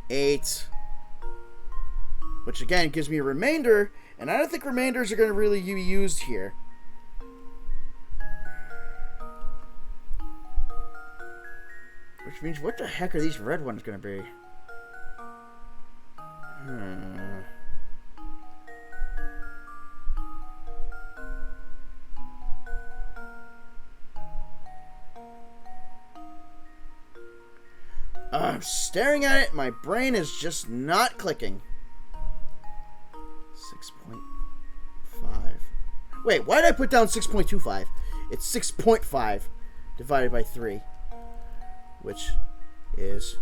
[SPEAKER 1] 8. Which again gives me a remainder, and I don't think remainders are going to really be used here. Which means, what the heck are these red ones going to be? I'm staring at it, my brain is just not clicking. 6.5. Wait, why did I put down 6.25? It's 6.5 divided by 3. Which is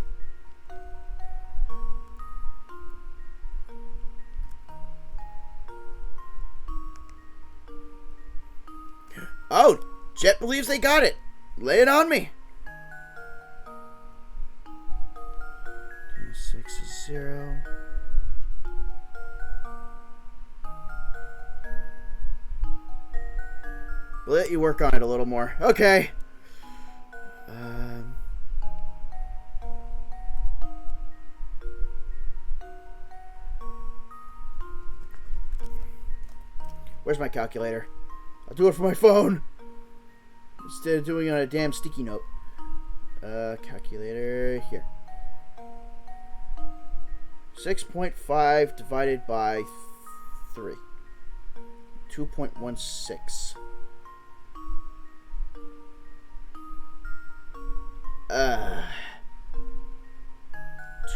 [SPEAKER 1] oh, Jet believes they got it. Lay it on me. 6 is 0. We'll let you work on it a little more. Okay. Where's my calculator? I'll do it from my phone instead of doing it on a damn sticky note. Calculator here. 6.5 divided by 3. 2.16.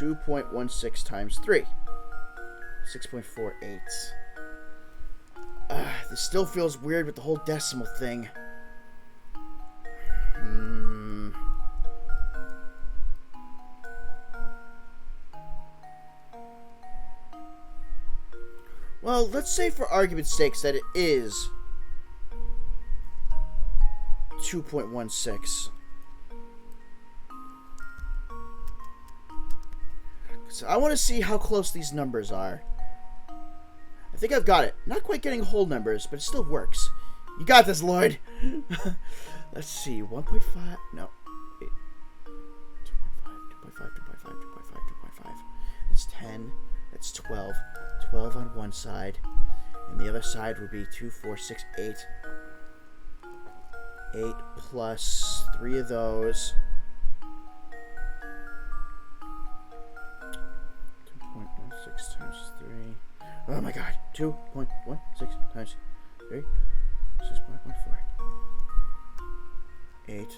[SPEAKER 1] 2.16 times 3. 6.48. This still feels weird with the whole decimal thing. Well, let's say for argument's sake that it is 2.16. So I want to see how close these numbers are. I think I've got it. Not quite getting whole numbers, but it still works. You got this, Lloyd. Let's see. 1.5. No. 2.5. 2.5. That's 10. That's 12. 12 on one side. And the other side would be 2, 4, 6, 8. 8 plus 3 of those. 2.16 times 3. Oh my god. 2.16 times 3. 6.14. 8.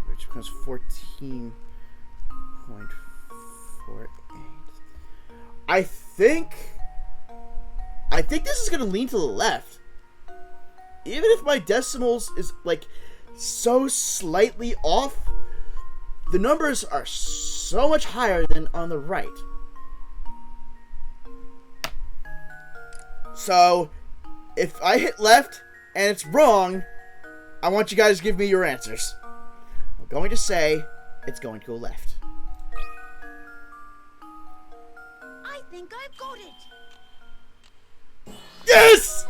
[SPEAKER 1] Which becomes 14.48. I think this is going to lean to the left. Even if my decimals is like so slightly off, the numbers are so much higher than on the right. So, if I hit left and it's wrong, I want you guys to give me your answers. I'm going to say it's going to go left.
[SPEAKER 3] I think I've got it.
[SPEAKER 1] Yes!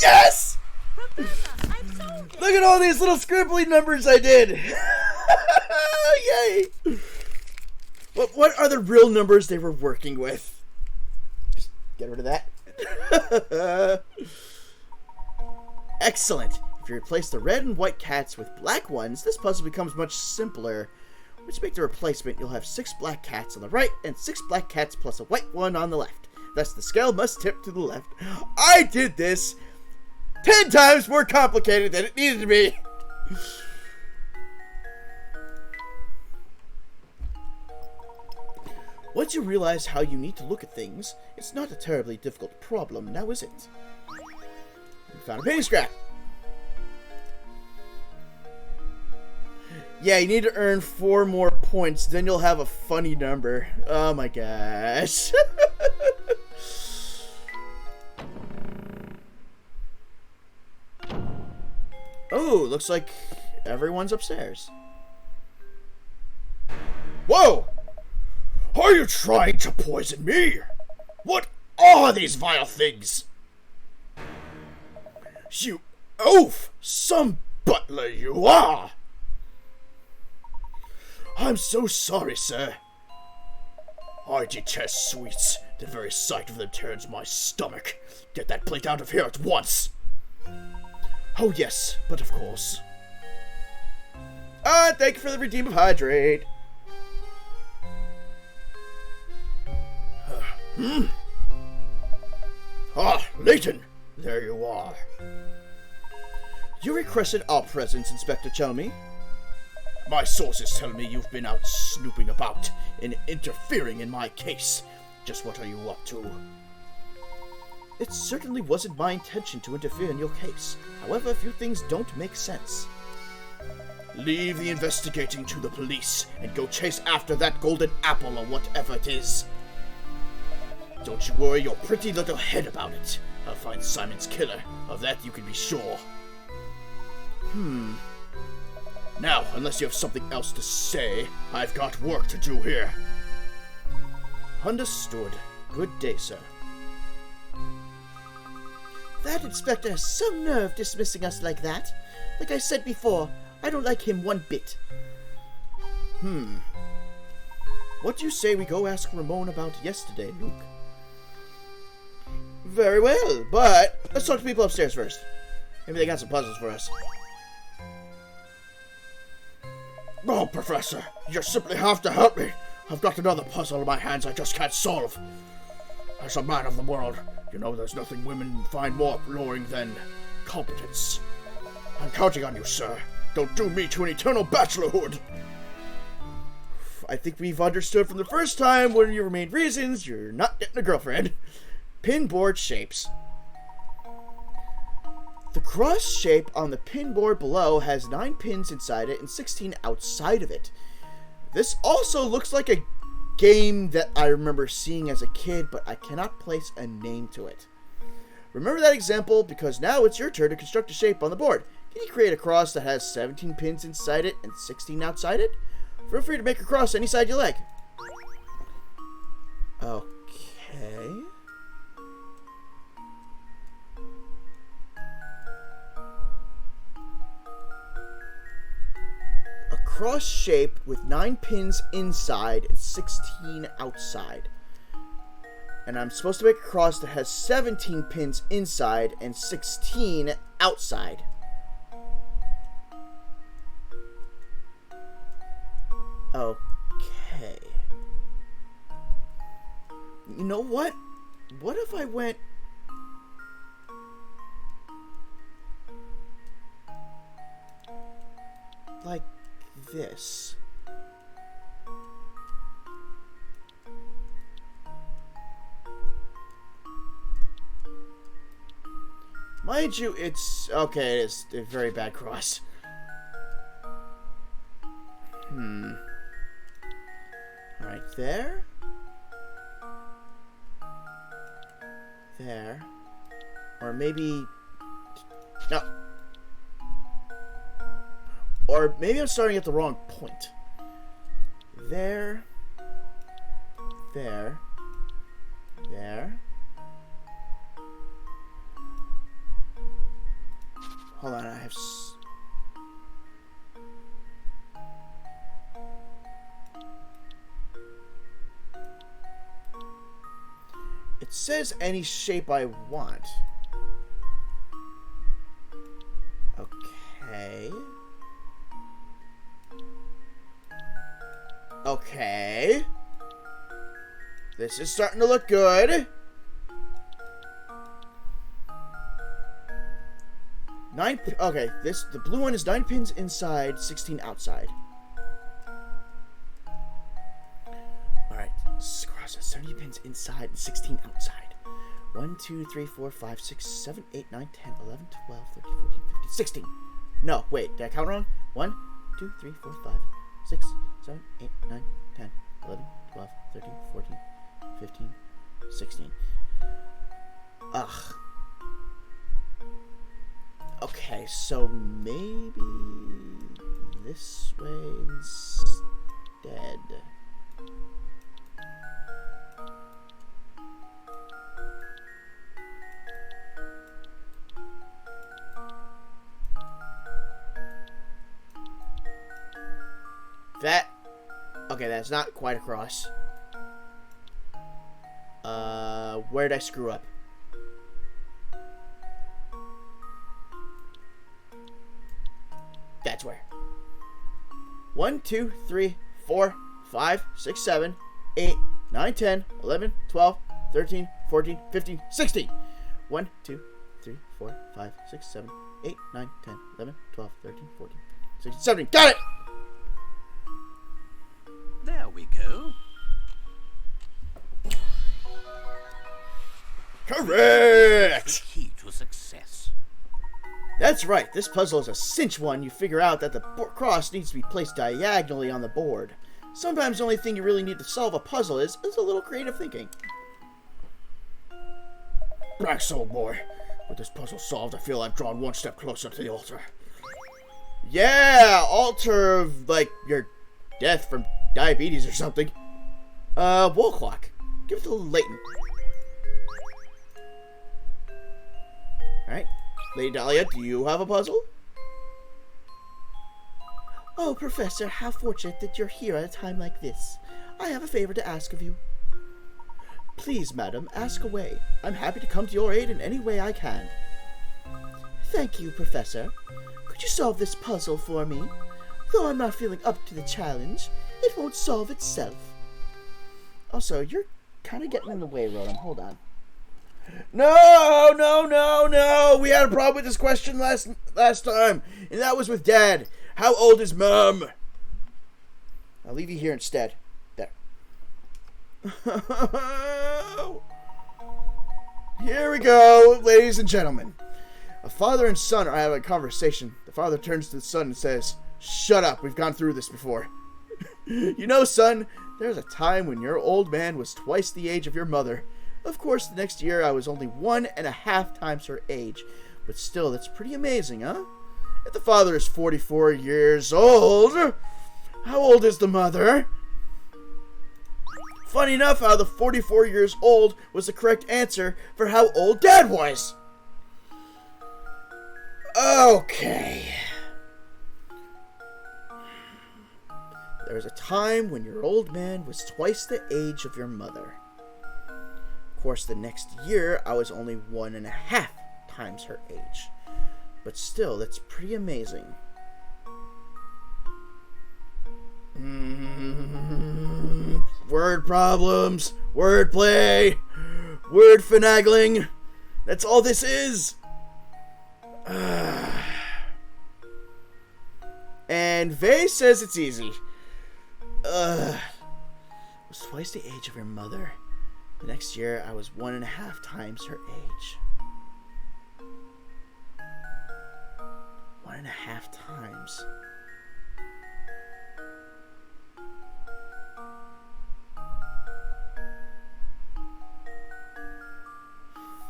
[SPEAKER 1] Yes!
[SPEAKER 3] Professor, I've solved it.
[SPEAKER 1] Look at all these little scribbly numbers I did. Yay! What are the real numbers they were working with? Just get rid of that. Excellent. If you replace the red and white cats with black ones, this puzzle becomes much simpler. Which make the replacement, you'll have 6 black cats on the right and 6 black cats plus a white one on the left. Thus, the scale must tip to the left. I did this 10 times more complicated than it needed to be. Once you realize how you need to look at things, it's not a terribly difficult problem, now is it? We found a painting scrap. Yeah, you need to earn 4 more points, then you'll have a funny number. Oh my gosh. Oh, looks like everyone's upstairs.
[SPEAKER 6] Whoa! Are you trying to poison me? What are these vile things? You oaf! Some butler you are! I'm so sorry, sir. I detest sweets. The very sight of them turns my stomach. Get that plate out of here at once. Oh yes, but of course.
[SPEAKER 1] Thank you for the redeem of hydrate.
[SPEAKER 6] Leighton, there you are.
[SPEAKER 1] You requested our presence, Inspector Chelmy.
[SPEAKER 6] My sources tell me you've been out snooping about and interfering in my case. Just what are you up to?
[SPEAKER 1] It certainly wasn't my intention to interfere in your case. However, a few things don't make sense.
[SPEAKER 6] Leave the investigating to the police and go chase after that golden apple or whatever it is. Don't you worry your pretty little head about it. I'll find Simon's killer. Of that you can be sure. Now, unless you have something else to say, I've got work to do here.
[SPEAKER 1] Understood. Good day, sir. That inspector has some nerve dismissing us like that. Like I said before, I don't like him one bit. What do you say we go ask Ramon about yesterday, Luke? Very well, but let's talk to people upstairs first. Maybe they got some puzzles for us.
[SPEAKER 6] Oh, Professor, you just simply have to help me. I've got another puzzle in my hands I just can't solve. As a man of the world, you know there's nothing women find more alluring than competence. I'm counting on you, sir. Don't doom me to an eternal bachelorhood.
[SPEAKER 1] I think we've understood from the first time one of your main reasons you're not getting a girlfriend. Pinboard shapes. The cross shape on the pinboard below has 9 pins inside it and 16 outside of it. This also looks like a game that I remember seeing as a kid, but I cannot place a name to it. Remember that example because now it's your turn to construct a shape on the board. Can you create a cross that has 17 pins inside it and 16 outside it? Feel free to make a cross any side you like. Okay. A cross shape with 9 pins inside and 16 outside. And I'm supposed to make a cross that has 17 pins inside and 16 outside. Okay. You know what? What if I went... like this? Mind you, it's... okay, it is a very bad cross. Right there. There. Or maybe... no. Or maybe I'm starting at the wrong point. There. There. There. Hold on, I have... it says any shape I want. Okay. Okay. This is starting to look good. 9. Okay, the blue one is 9 pins inside, 16 outside. Alright, cross has 70 pins inside and 16 outside. 1, 2, 3, 4, 5, 6, 7, 8, 9, 10, 11, 12, 13, 14, 15, 16. No, wait, did I count wrong? 1, 2, 3, 4, 5, 6, 7, 8, 9, 10, 11, 12, 13, 14, 15, 16. Ugh. Okay, so maybe this way instead. Okay, that's not quite across. Where did I screw up? That's where. 1, 2, 3, 4, 5, 6, 7, 8, 9, 10, 11, 12, 13, 14, 15, 16. 1, 2, 3, 4, 5, 6, 7, 8, 9, 10, 11, 12, 13, 14, 16, 17. Got it!
[SPEAKER 2] There we go.
[SPEAKER 1] Correct!
[SPEAKER 2] The key to success.
[SPEAKER 1] That's right, this puzzle is a cinch one. You figure out that the cross needs to be placed diagonally on the board. Sometimes the only thing you really need to solve a puzzle is a little creative thinking.
[SPEAKER 6] Black Soul Boy, with this puzzle solved, I feel I've drawn one step closer to the altar.
[SPEAKER 1] Yeah, altar of, like, your death from diabetes or something. Wall clock. Give it to Layton. Alright. Lady Dahlia, do you have a puzzle? Oh, Professor, how fortunate that you're here at a time like this. I have a favor to ask of you. Please, madam, ask away. I'm happy to come to your aid in any way I can. Thank you, Professor. Could you solve this puzzle for me? Though I'm not feeling up to the challenge, it won't solve itself. Also, you're kind of getting in the way, Rotom. Hold on. No, no, no, no! We had a problem with this question last time, and that was with Dad. How old is Mom? I'll leave you here instead. There. Here we go, ladies and gentlemen. A father and son are having a conversation. The father turns to the son and says, "Shut up, we've gone through this before." You know, son, there's a time when your old man was twice the age of your mother. Of course, the next year I was only 1.5 times her age. But still, that's pretty amazing, huh? If the father is 44 years old, how old is the mother? Funny enough how the 44 years old was the correct answer for how old Dad was. Okay. There was a time when your old man was twice the age of your mother. Of course, the next year, I was only 1.5 times her age. But still, that's pretty amazing. Word problems, wordplay, word finagling. That's all this is. And Vay says it's easy. Was twice the age of your mother. The next year, I was 1.5 times her age. 1.5 times.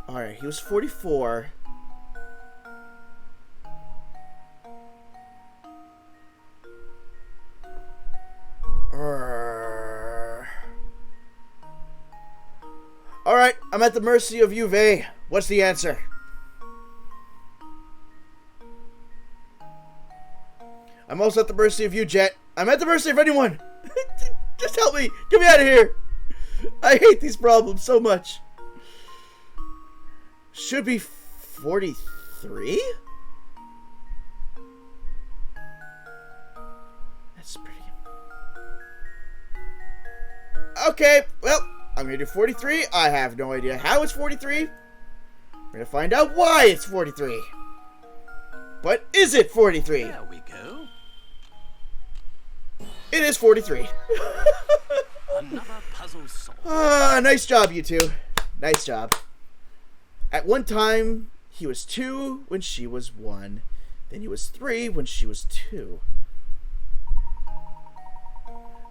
[SPEAKER 1] Alright, he was 44. Alright, I'm at the mercy of you, Vay. What's the answer? I'm also at the mercy of you, Jet. I'm at the mercy of anyone. Just help me. Get me out of here. I hate these problems so much. Should be 43? That's pretty... Okay, well, I'm going to do 43. I have no idea how it's 43. We're going to find out why it's 43. But is it 43?
[SPEAKER 2] There we go.
[SPEAKER 1] It is 43.
[SPEAKER 2] Another puzzle solved.
[SPEAKER 1] Nice job, you two. Nice job. At one time, he was 2 when she was 1. Then he was 3 when she was 2.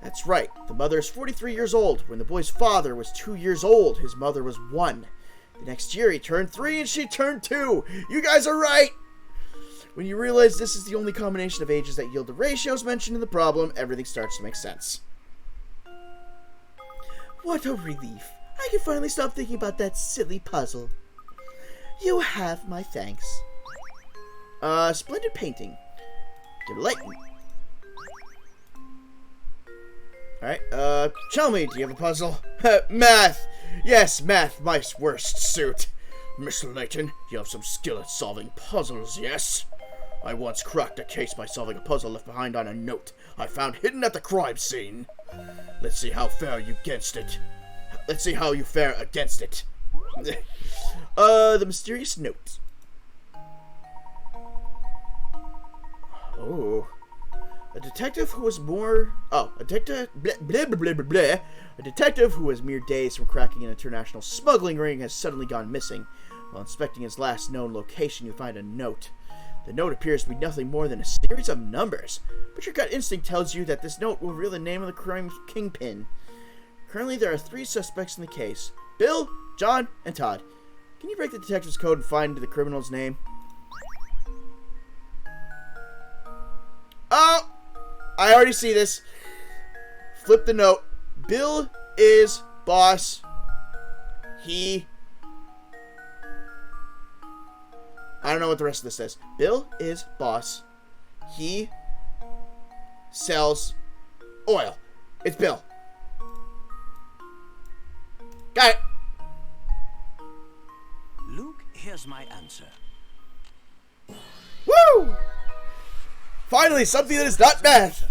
[SPEAKER 1] That's right. The mother is 43 years old. When the boy's father was 2 years old, his mother was 1. The next year, he turned 3 and she turned 2. You guys are right. When you realize this is the only combination of ages that yield the ratios mentioned in the problem, everything starts to make sense. What a relief. I can finally stop thinking about that silly puzzle. You have my thanks. Splendid painting. Delightful. Alright, tell me, do you have a puzzle? Math! Yes, math, my worst suit. Mr. Layton, you have some skill at solving puzzles, yes? I once cracked a case by solving a puzzle left behind on a note I found hidden at the crime scene. Let's see how fare you against it. Let's see how you fare against it. The mysterious note. Oh. A detective who was more... Oh, a detective... Blah, blah, blah, blah, blah. A detective who was mere days from cracking an international smuggling ring has suddenly gone missing. While inspecting his last known location, you find a note. The note appears to be nothing more than a series of numbers, but your gut instinct tells you that this note will reveal the name of the crime's kingpin. Currently, there are 3 suspects in the case. Bill, John, and Todd. Can you break the detective's code and find the criminal's name? Oh! I already see this. Flip the note. Bill is boss. I don't know what the rest of this says. Bill is boss. He sells oil. It's Bill. Got it.
[SPEAKER 2] my answer.
[SPEAKER 1] Woo! Finally, something that is not math!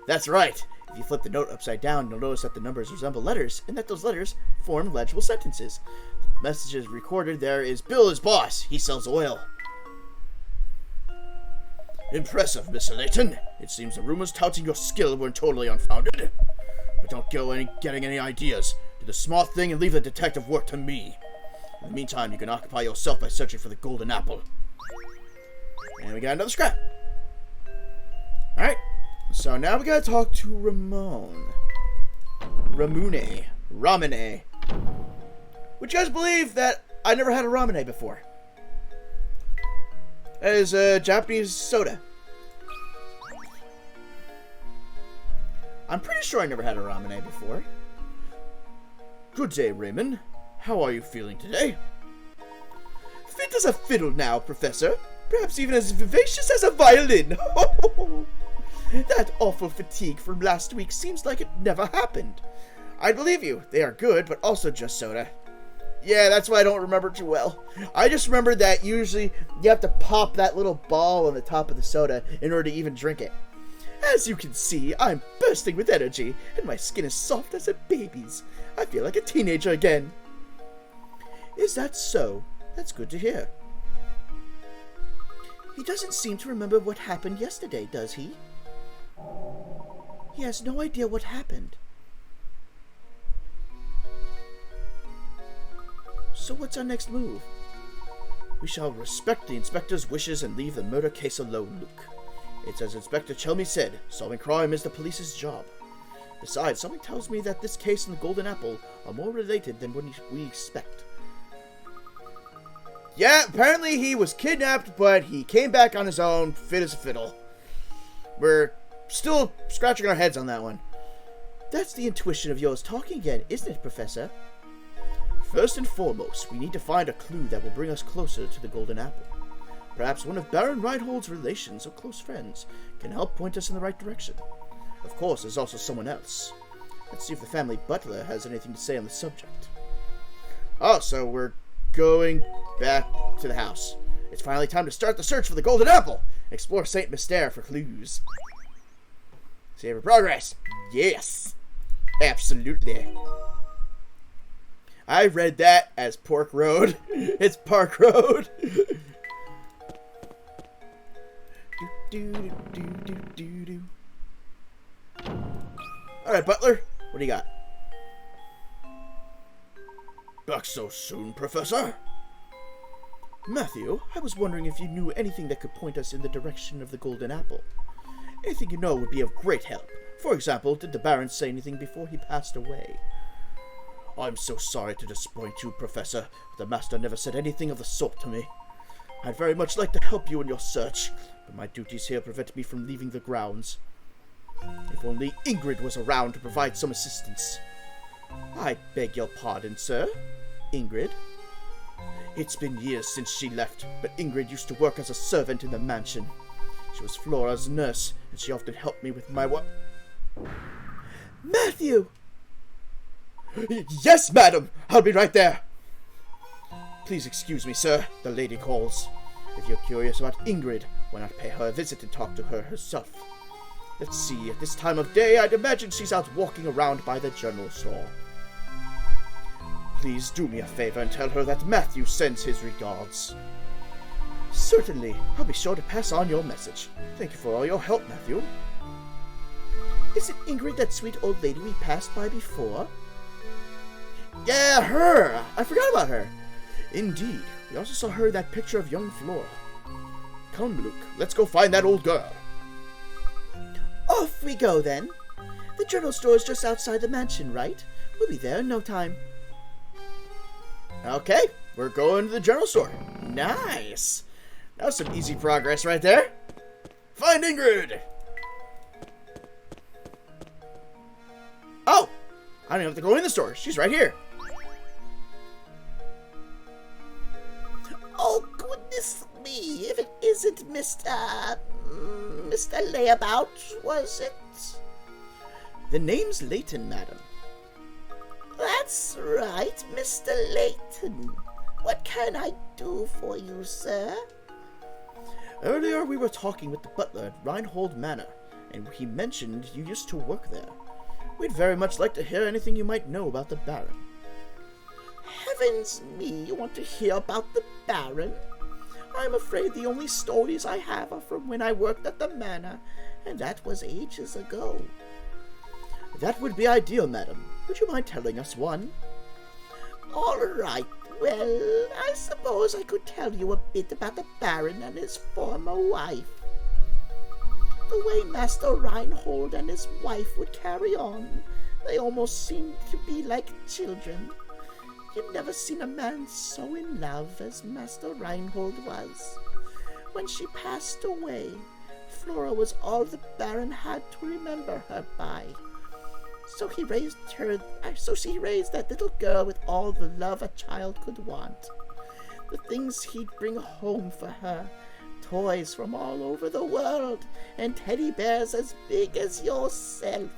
[SPEAKER 1] That's right. If you flip the note upside down, you'll notice that the numbers resemble letters, and that those letters form legible sentences. The messages recorded there is Bill is boss. He sells oil.
[SPEAKER 6] Impressive, Mr. Layton. It seems the rumors touting your skill were totally unfounded. But don't go getting any ideas. Do the smart thing and leave the detective work to me. In the meantime, you can occupy yourself by searching for the golden apple.
[SPEAKER 1] And we got another scrap. Alright. So now we gotta talk to Ramone. Ramune. Would you guys believe that I never had a ramune before? That is a Japanese soda. I'm pretty sure I never had a ramune before.
[SPEAKER 6] Good day, Raymond. How are you feeling today?
[SPEAKER 1] Fit as a fiddle now, Professor. Perhaps even as vivacious as a violin. That awful fatigue from last week seems like it never happened. I believe you. They are good, but also just soda. Yeah, that's why I don't remember too well. I just remember that usually you have to pop that little ball on the top of the soda in order to even drink it. As you can see, I'm bursting with energy, and my skin is soft as a baby's. I feel like a teenager again. Is that so? That's good to hear. He doesn't seem to remember what happened yesterday, does he? He has no idea what happened. So what's our next move?
[SPEAKER 6] We shall respect the inspector's wishes and leave the murder case alone, Luke. It's as Inspector Chelmy said, solving crime is the police's job. Besides, something tells me that this case and the Golden Apple are more related than we expect.
[SPEAKER 1] Yeah, apparently he was kidnapped, but he came back on his own, fit as a fiddle. We're still scratching our heads on that one.
[SPEAKER 5] That's the intuition of yours talking again, isn't it, Professor?
[SPEAKER 6] First and foremost, we need to find a clue that will bring us closer to the Golden Apple. Perhaps one of Baron Reinhold's relations or close friends can help point us in the right direction. Of course, there's also someone else. Let's see if the family butler has anything to say on the subject.
[SPEAKER 1] Oh, so we're going back to the house. It's finally time to start the search for the Golden Apple. Explore St. Mystere for clues. Save for progress. Yes. Absolutely. I read that as Pork Road. It's Park Road. Alright, Butler. What do you got?
[SPEAKER 6] Back so soon, Professor?
[SPEAKER 5] Matthew, I was wondering if you knew anything that could point us in the direction of the Golden Apple. Anything you know would be of great help. For example, did the Baron say anything before he passed away?
[SPEAKER 6] I'm so sorry to disappoint you, Professor, but the Master never said anything of the sort to me.
[SPEAKER 5] I'd very much like to help you in your search, but my duties here prevent me from leaving the grounds. If only Ingrid was around to provide some assistance. I beg your pardon, sir? Ingrid?
[SPEAKER 6] It's been years since she left, but Ingrid used to work as a servant in the mansion. She was Flora's nurse, and she often helped me with my work.
[SPEAKER 5] Matthew!
[SPEAKER 1] Yes, madam! I'll be right there!
[SPEAKER 6] Please excuse me, sir. The lady calls. If you're curious about Ingrid, why not pay her a visit and talk to her herself? Let's see, at this time of day, I'd imagine she's out walking around by the general store. Please do me a favor and tell her that Matthew sends his regards.
[SPEAKER 5] Certainly. I'll be sure to pass on your message.
[SPEAKER 6] Thank you for all your help, Matthew.
[SPEAKER 5] Is it Ingrid, that sweet old lady we passed by before?
[SPEAKER 1] Yeah, her! I forgot about her.
[SPEAKER 6] Indeed. We also saw her in that picture of young Flora. Come, Luke, let's go find that old girl.
[SPEAKER 5] Off we go, then. The journal store is just outside the mansion, right? We'll be there in no time.
[SPEAKER 1] Okay, we're going to the journal store. Nice. That was some easy progress right there. Find Ingrid! Oh! I don't even have to go in the store. She's right here.
[SPEAKER 5] Oh, goodness me. If it isn't Mr. Layabout, was it?
[SPEAKER 1] The name's Layton, madam.
[SPEAKER 5] That's right, Mr. Layton. What can I do for you, sir?
[SPEAKER 1] Earlier we were talking with the butler at Reinhold Manor, and he mentioned you used to work there. We'd very much like to hear anything you might know about the Baron.
[SPEAKER 5] Heavens me, you want to hear about the Baron? I'm afraid the only stories I have are from when I worked at the manor, and that was ages ago.
[SPEAKER 1] That would be ideal, madam. Would you mind telling us one?
[SPEAKER 5] All right, well, I suppose I could tell you a bit about the Baron and his former wife. The way Master Reinhold and his wife would carry on, they almost seemed to be like children. You've never seen a man so in love as Master Reinhold was. When she passed away, Flora was all the Baron had to remember her by. So she raised that little girl with all the love a child could want. The things he'd bring home for her, toys from all over the world, and teddy bears as big as yourself.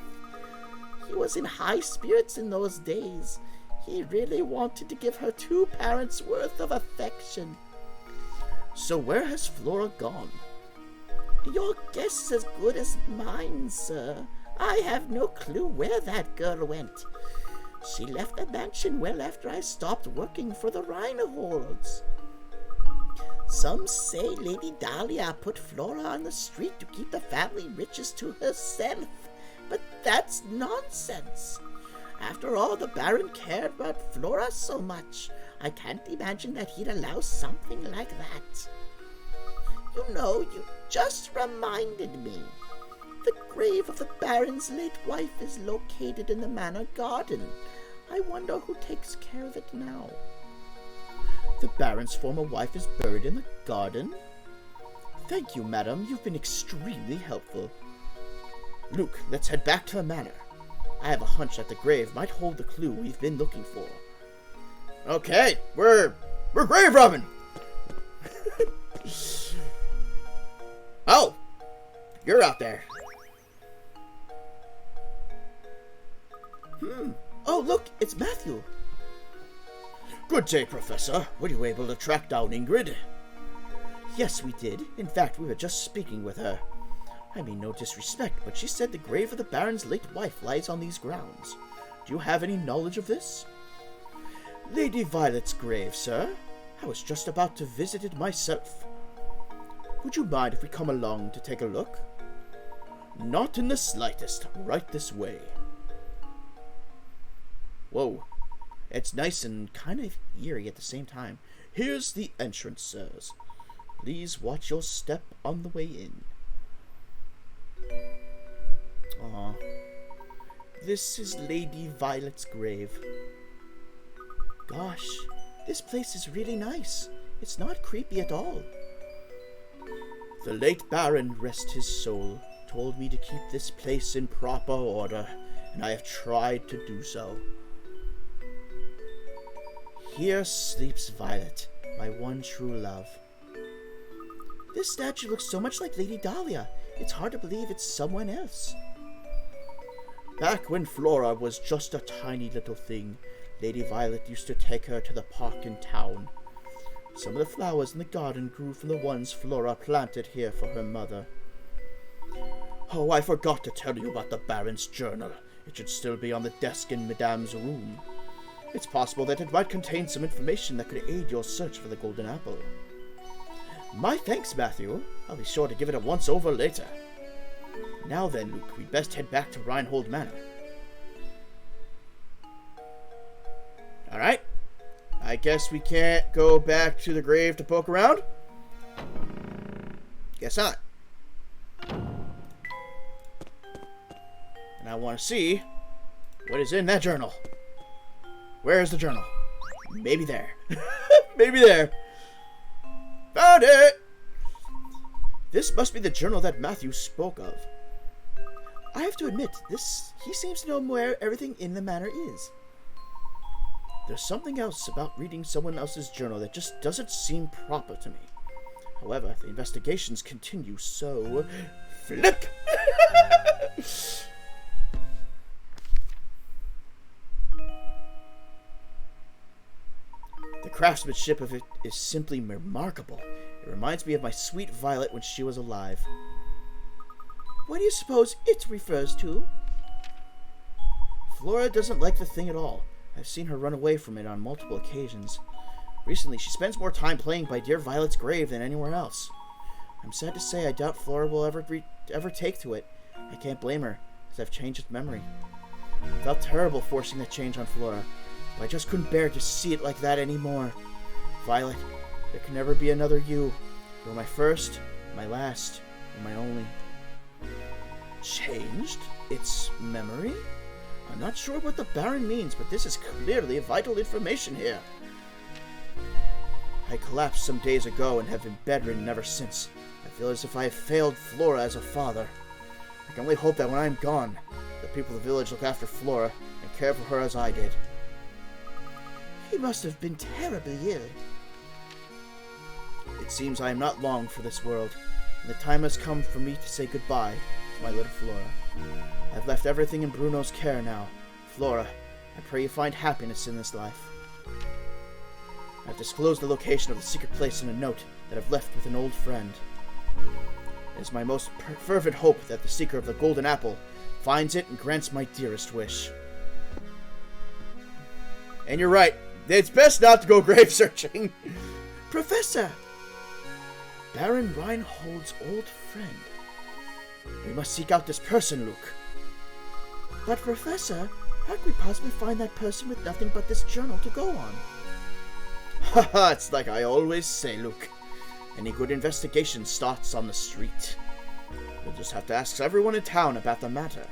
[SPEAKER 5] He was in high spirits in those days. He really wanted to give her 2 parents' worth of affection.
[SPEAKER 1] So where has Flora gone?
[SPEAKER 5] Your guess is as good as mine, sir. I have no clue where that girl went. She left the mansion well after I stopped working for the Reinholds. Some say Lady Dahlia put Flora on the street to keep the family riches to herself, but that's nonsense. After all, the Baron cared about Flora so much. I can't imagine that he'd allow something like that. You know, you just reminded me. The grave of the Baron's late wife is located in the manor garden. I wonder who takes care of it now.
[SPEAKER 1] The Baron's former wife is buried in the garden? Thank you, madam. You've been extremely helpful. Luke, let's head back to the manor. I have a hunch that the grave might hold the clue we've been looking for. Okay, we're grave robbing. Oh, you're out there.
[SPEAKER 5] Oh, look, it's Matthew.
[SPEAKER 1] Good day, Professor. Were you able to track down Ingrid?
[SPEAKER 5] Yes, we did.
[SPEAKER 1] In fact, we were just speaking with her. I mean no disrespect, but she said the grave of the Baron's late wife lies on these grounds. Do you have any knowledge of this? Lady Violet's grave, sir. I was just about to visit it myself. Would you mind if we come along to take a look? Not in the slightest. Right this way. Whoa. It's nice and kind of eerie at the same time. Here's the entrance, sirs. Please watch your step on the way in. Aw. This is Lady Violet's grave. Gosh, this place is really nice. It's not creepy at all. The late Baron, rest his soul, told me to keep this place in proper order, and I have tried to do so. Here sleeps Violet, my one true love. This statue looks so much like Lady Dahlia. It's hard to believe it's someone else. Back when Flora was just a tiny little thing, Lady Violet used to take her to the park in town. Some of the flowers in the garden grew from the ones Flora planted here for her mother. Oh, I forgot to tell you about the Baron's journal. It should still be on the desk in Madame's room. It's possible that it might contain some information that could aid your search for the Golden Apple. My thanks, Matthew. I'll be sure to give it a once-over later. Now then, Luke, we'd best head back to Reinhold Manor. Alright. I guess we can't go back to the grave to poke around? Guess not. And I want to see what is in that journal. Where is the journal? Maybe there. Maybe there. Found it! This must be the journal that Matthew spoke of. I have to admit, he seems to know where everything in the manor is. There's something else about reading someone else's journal that just doesn't seem proper to me. However, the investigations continue, so... Flip! The craftsmanship of it is simply remarkable. It reminds me of my sweet Violet when she was alive.
[SPEAKER 5] What do you suppose it refers to?
[SPEAKER 1] Flora doesn't like the thing at all. I've seen her run away from it on multiple occasions. Recently, she spends more time playing by dear Violet's grave than anywhere else. I'm sad to say I doubt Flora will ever take to it. I can't blame her, as I've changed its memory. It felt terrible forcing that change on Flora, but I just couldn't bear to see it like that anymore. Violet, there can never be another you. You're my first, my last, and my only. Changed? Its memory? I'm not sure what the Baron means, but this is clearly vital information here. I collapsed some days ago and have been bedridden ever since. I feel as if I have failed Flora as a father. I can only hope that when I am gone, the people of the village look after Flora and care for her as I did.
[SPEAKER 5] He must have been terribly ill.
[SPEAKER 1] It seems I am not long for this world, and the time has come for me to say goodbye to my little Flora. I have left everything in Bruno's care now. Flora, I pray you find happiness in this life. I have disclosed the location of the secret place in a note that I've left with an old friend. It is my most fervent hope that the seeker of the golden apple finds it and grants my dearest wish. And you're right. It's best not to go grave searching.
[SPEAKER 5] Professor! Baron Reinhold's old friend.
[SPEAKER 1] We must seek out this person, Luke.
[SPEAKER 5] But Professor, how could we possibly find that person with nothing but this journal to go on?
[SPEAKER 1] Haha, it's like I always say, Luke. Any good investigation starts on the street. We'll just have to ask everyone in town about the matter.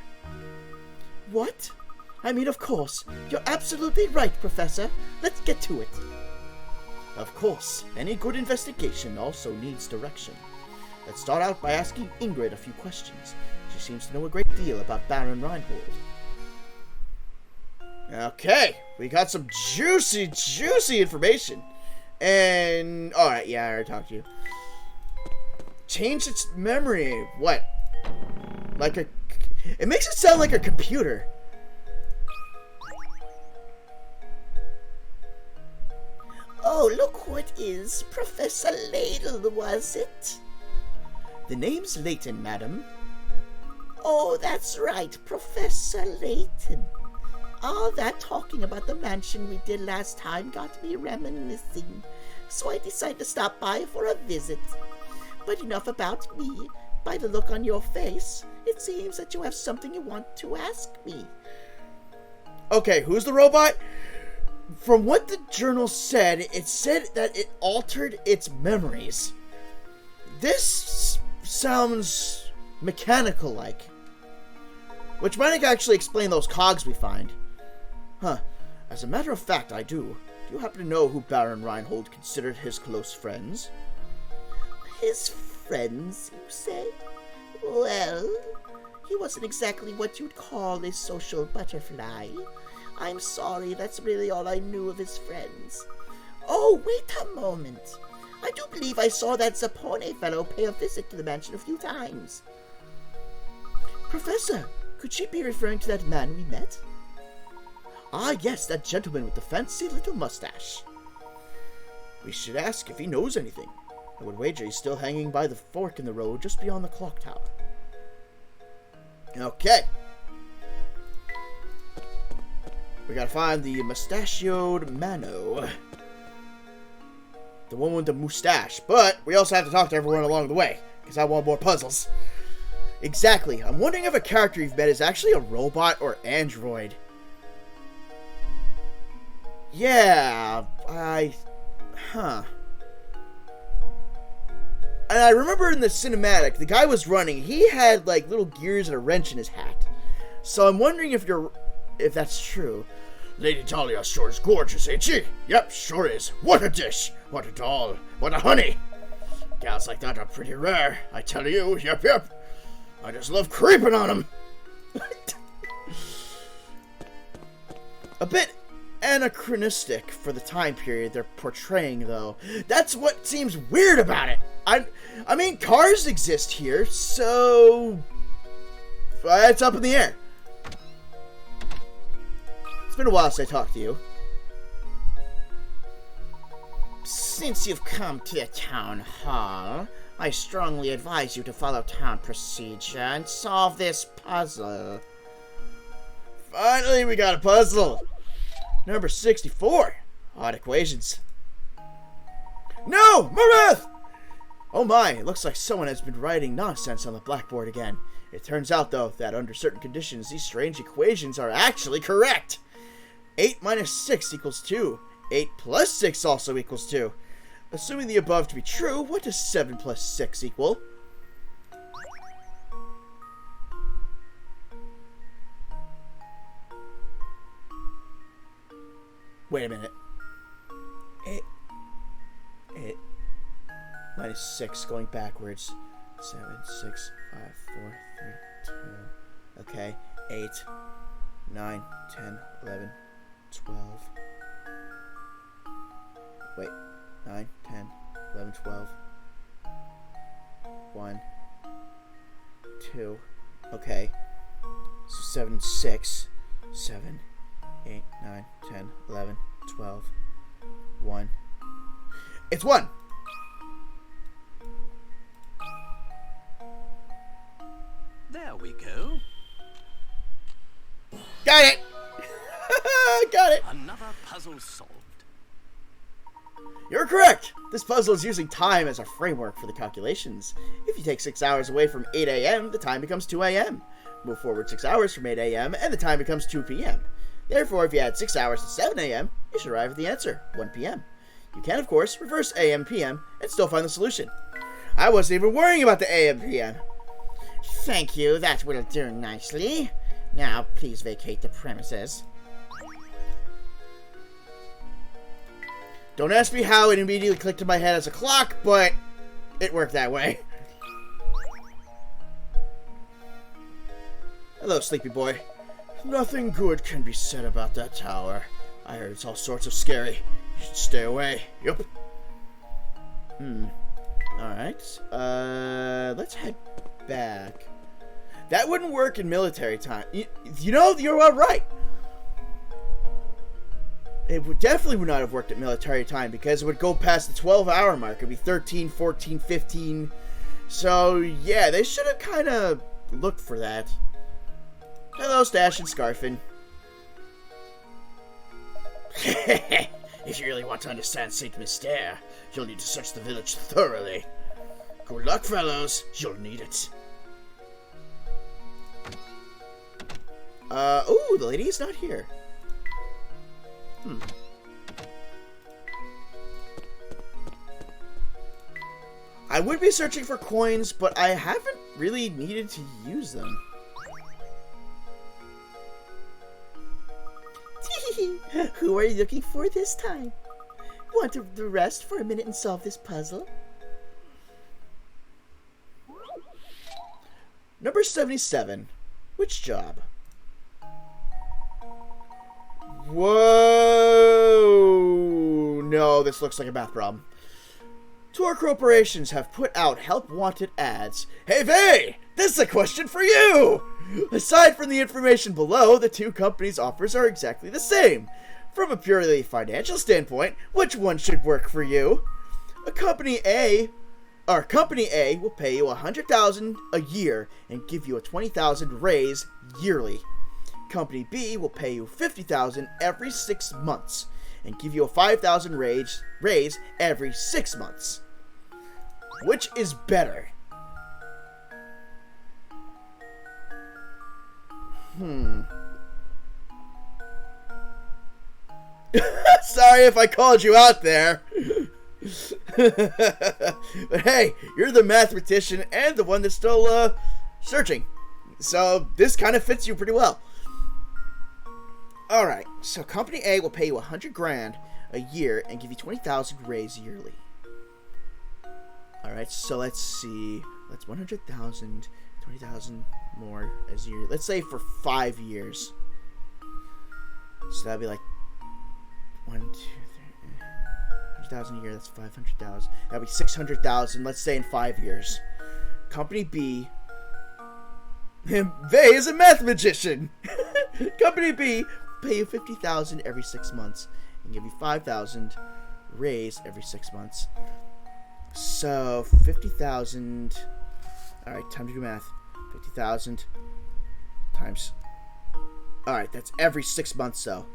[SPEAKER 5] What? I mean, of course. You're absolutely right, Professor. Let's get to it.
[SPEAKER 1] Of course, any good investigation also needs direction. Let's start out by asking Ingrid a few questions. She seems to know a great deal about Baron Reinhold. Okay, we got some juicy information. And, alright, yeah, I already talked to you. Change its memory. What? It makes it sound like a computer.
[SPEAKER 5] Oh, look who it is. Professor Ladle, was it?
[SPEAKER 1] The name's Layton, madam.
[SPEAKER 5] Oh, that's right, Professor Layton. All that talking about the mansion we did last time got me reminiscing, so I decided to stop by for a visit. But enough about me. By the look on your face, it seems that you have something you want to ask me.
[SPEAKER 1] Okay, who's the robot? From what the journal said, it said that it altered its memories. This sounds mechanical-like. Which might actually explain those cogs we find. Huh. As a matter of fact, I do. Do you happen to know who Baron Reinhold considered his close friends?
[SPEAKER 5] His friends, you say? Well, he wasn't exactly what you'd call a social butterfly. I'm sorry, that's really all I knew of his friends. Oh, wait a moment. I do believe I saw that Zappone fellow pay a visit to the mansion a few times.
[SPEAKER 1] Professor, could she be referring to that man we met? Ah, yes, that gentleman with the fancy little mustache. We should ask if he knows anything. I would wager he's still hanging by the fork in the road just beyond the clock tower. Okay. We gotta find the mustachioed Mano. The one with the mustache. But we also have to talk to everyone along the way, because I want more puzzles. Exactly. I'm wondering if a character you've met is actually a robot or android. Yeah, and I remember in the cinematic, the guy was running. He had like little gears and a wrench in his hat. So I'm wondering if that's true.
[SPEAKER 6] Lady Talia sure is gorgeous, ain't she? Yep, sure is. What a dish! What a doll! What a honey! Gals like that are pretty rare, I tell you. Yep, yep. I just love creeping on them.
[SPEAKER 1] A bit anachronistic for the time period they're portraying, though. That's what seems weird about it. I mean, cars exist here, so it's up in the air. It's been a while since I talked to you.
[SPEAKER 5] Since you've come to the town hall, I strongly advise you to follow town procedure and solve this puzzle.
[SPEAKER 1] Finally, we got a puzzle. Number 64. Odd equations. No! Marith! Oh my, it looks like someone has been writing nonsense on the blackboard again. It turns out, though, that under certain conditions, these strange equations are actually correct. 8 minus 6 equals 2. 8 plus 6 also equals 2. Assuming the above to be true, what does 7 plus 6 equal? Wait a minute. 8 minus 6 going backwards. 7, 6, 5, 4, 3, 2. Okay. 8, 9, 10, 11, 12. Wait. 9, 10, 11, 12. 1, 2. Okay. So 7, 6. 7, 8, 9, 10, 11, 12. 1. It's 1!
[SPEAKER 2] There we go.
[SPEAKER 1] Got it! Got it!
[SPEAKER 2] Another puzzle solved.
[SPEAKER 1] You're correct! This puzzle is using time as a framework for the calculations. If you take 6 hours away from 8 a.m., the time becomes 2 a.m. Move forward 6 hours from 8 a.m., and the time becomes 2 p.m. Therefore, if you add 6 hours to 7 a.m., you should arrive at the answer, 1 p.m. You can, of course, reverse a.m. p.m. and still find the solution. I wasn't even worrying about the a.m. p.m.
[SPEAKER 5] Thank you, that will do nicely. Now, please vacate the premises.
[SPEAKER 1] Don't ask me how it immediately clicked in my head as a clock, but it worked that way. Hello, sleepy boy. Nothing good can be said about that tower. I heard it's all sorts of scary. You should stay away. Yup. Alright. Let's head back. That wouldn't work in military time. You know, you're all right. It would definitely would not have worked at military time because it would go past the 12-hour mark. It would be 13, 14, 15. So, yeah, they should have kind of looked for that. Hello, Stash and Scarfin. If you really want to understand Saint Mystère, you'll need to search the village thoroughly. Good luck, fellows. You'll need it. Ooh, the lady is not here. I would be searching for coins, but I haven't really needed to use them.
[SPEAKER 5] Who are you looking for this time? Want to rest for a minute and solve this puzzle?
[SPEAKER 1] Number 77. Which job? Whoa! No, this looks like a math problem. Tour corporations have put out help wanted ads. Hey, Vay! This is a question for you! Aside from the information below, the two companies' offers are exactly the same. From a purely financial standpoint, which one should work for you? Company A will pay you $100,000 a year and give you a $20,000 raise yearly. Company B will pay you $50,000 every 6 months and give you a $5,000 raise every 6 months. Which is better? Sorry if I called you out there. But hey, you're the mathematician and the one that's still searching. So this kind of fits you pretty well. Alright, so Company A will pay you $100,000 a year and give you $20,000 raise yearly. Alright, so let's see. That's $100,000, $20,000 more as a year. Let's say for 5 years. So that'd be like 1, 2, 3, 100,000 a year. That's 500,000. That'd be 600,000. Let's say in 5 years. Company B. They is a math magician. Company B will pay you $50,000 every 6 months and give you $5,000 raise every 6 months. So 50,000. All right, time to do math. 50,000 times. All right, that's every 6 months, though.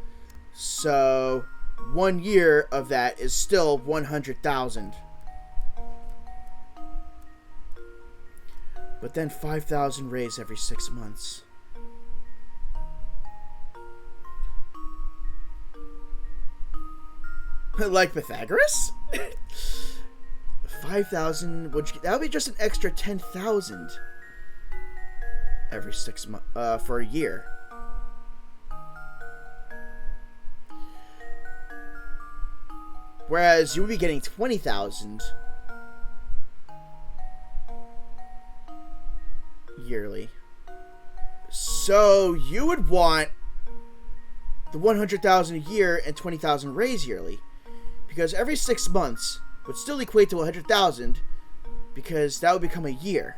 [SPEAKER 1] So 1 year of that is still 100,000. But then 5,000 raise every 6 months. Like Pythagoras? 5,000, that would be just an extra 10,000 every 6 months, for a year. Whereas you would be getting 20,000 yearly. So you would want the 100,000 a year and 20,000 raise yearly, because every 6 months would still equate to 100,000, because that would become a year,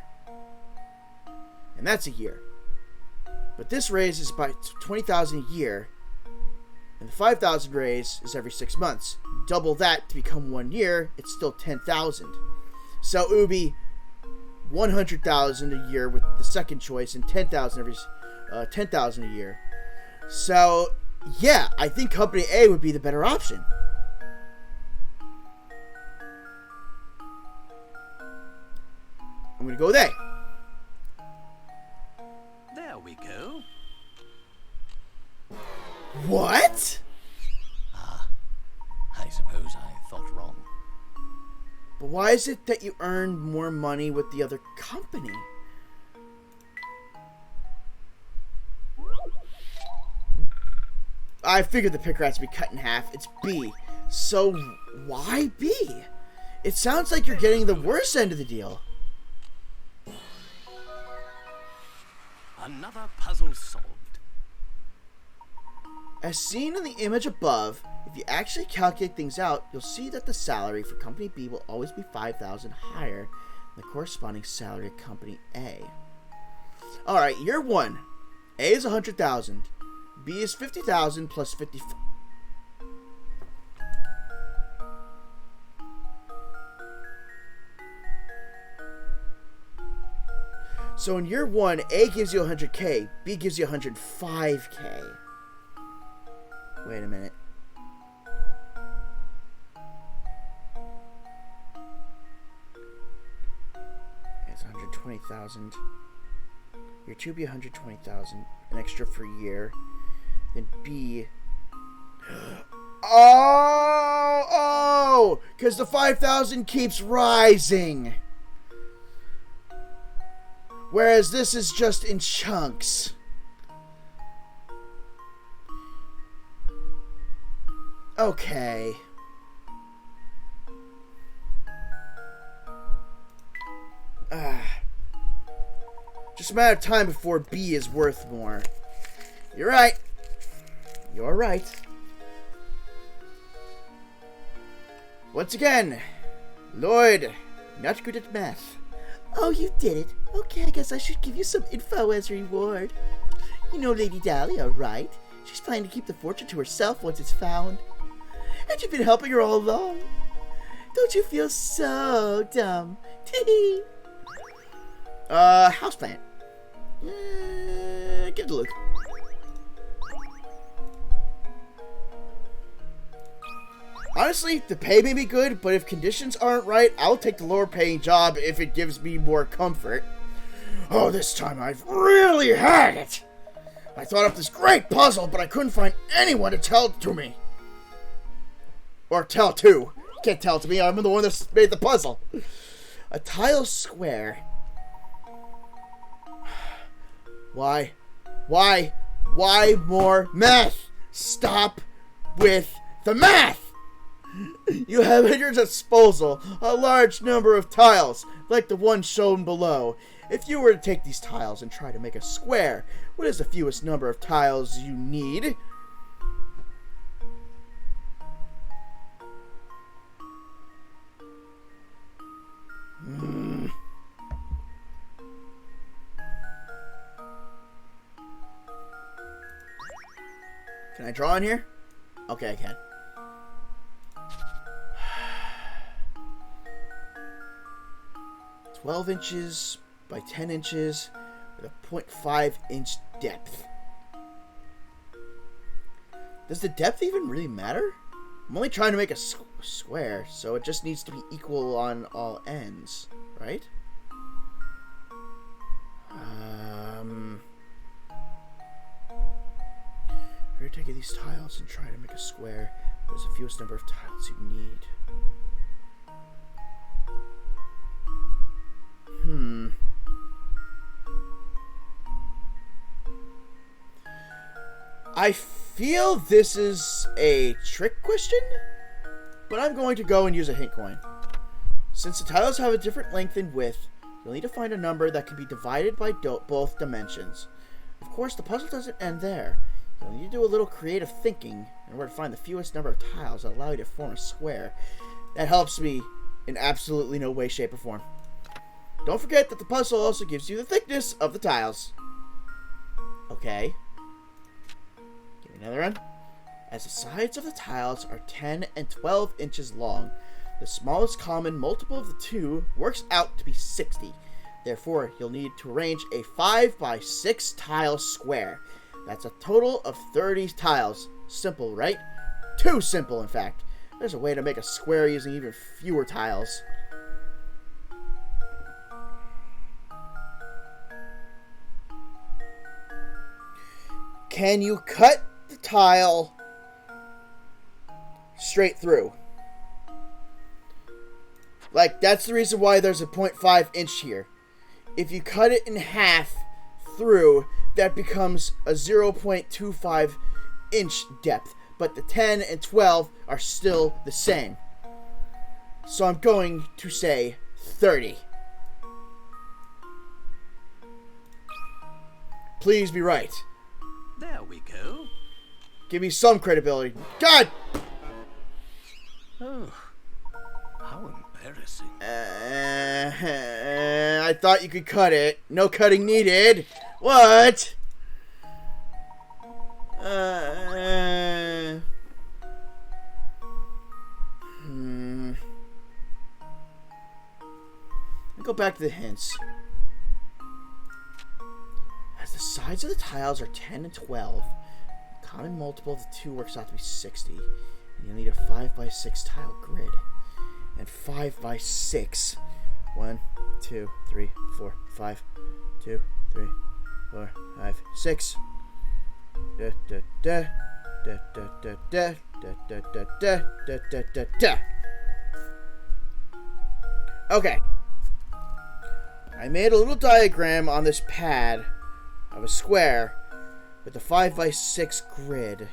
[SPEAKER 1] and that's a year. But this raise is by 20,000 a year, and the 5,000 raise is every 6 months. Double that to become 1 year, it's still 10,000. So it would be 100,000 a year with the second choice, and 10,000 a year. So yeah, I think Company A would be the better option. I'm gonna go with A.
[SPEAKER 2] There we go.
[SPEAKER 1] What?
[SPEAKER 2] I suppose I thought wrong.
[SPEAKER 1] But why is it that you earn more money with the other company? I figured the picker has to be cut in half. It's B. So why B? It sounds like you're getting the worst end of the deal.
[SPEAKER 2] Another puzzle solved.
[SPEAKER 1] As seen in the image above, if you actually calculate things out, you'll see that the salary for Company B will always be 5,000 higher than the corresponding salary of Company A. Alright, year 1. A is 100,000. B is 50,000 plus 50. So in year 1, A gives you 100K, B gives you 105K. Wait a minute. It's 120,000. Year 2 be 120,000, an extra for a year. Then B. Oh, because the 5,000 keeps rising. Whereas this is just in chunks. Okay. Just a matter of time before B is worth more. You're right. You're right. Once again, Lloyd, not good at math. Oh, you did it. Okay, I guess I should give you some info as a reward. You know Lady Dahlia, right? She's planning to keep the fortune to herself once it's found. And you've been helping her all along. Don't you feel so dumb? Tee. Houseplant. Give it a look. Honestly, the pay may be good, but if conditions aren't right, I'll take the lower paying job if it gives me more comfort. Oh, this time I've really had it! I thought up this great puzzle, but I couldn't find anyone to tell it to me. Or tell to. Can't tell it to me, I'm the one that made the puzzle. A tile square. Why? Why more math? Stop with the math! You have at your disposal a large number of tiles, like the one shown below. If you were to take these tiles and try to make a square, what is the fewest number of tiles you need? Can I draw in here? Okay, I can. 12 inches by 10 inches with a 0.5 inch depth. Does the depth even really matter? I'm only trying to make a square, so it just needs to be equal on all ends, right? We're taking these tiles and try to make a square. There's the fewest number of tiles you need. I feel this is a trick question, but I'm going to go and use a hint coin. Since the tiles have a different length and width, you'll need to find a number that can be divided by both dimensions. Of course, the puzzle doesn't end there. You'll need to do a little creative thinking in order to find the fewest number of tiles that allow you to form a square. That helps me in absolutely no way, shape, or form. Don't forget that the puzzle also gives you the thickness of the tiles. Okay. Give me another one. As the sides of the tiles are 10 and 12 inches long, the smallest common multiple of the two works out to be 60. Therefore, you'll need to arrange a 5 by 6 tile square. That's a total of 30 tiles. Simple, right? Too simple, in fact. There's a way to make a square using even fewer tiles. Can you cut the tile straight through? Like, that's the reason why there's a 0.5 inch here. If you cut it in half through, that becomes a 0.25 inch depth. But the 10 and 12 are still the same. So I'm going to say 30. Please be right.
[SPEAKER 2] There we go.
[SPEAKER 1] Give me some credibility. God!
[SPEAKER 2] Oh, how embarrassing.
[SPEAKER 1] I thought you could cut it. No cutting needed. What? Go back to the hints. As the sides of the tiles are 10 and 12, the common multiple of the two works out to be 60. And you'll need a 5 by 6 tile grid. And 5 by 6. 1, 2, 3, 4, 5. 2, 3, 4, 5, 6. Da da da da da da da da da da da da da da da. Okay. I made a little diagram on this pad of a square with a 5 by 6 grid.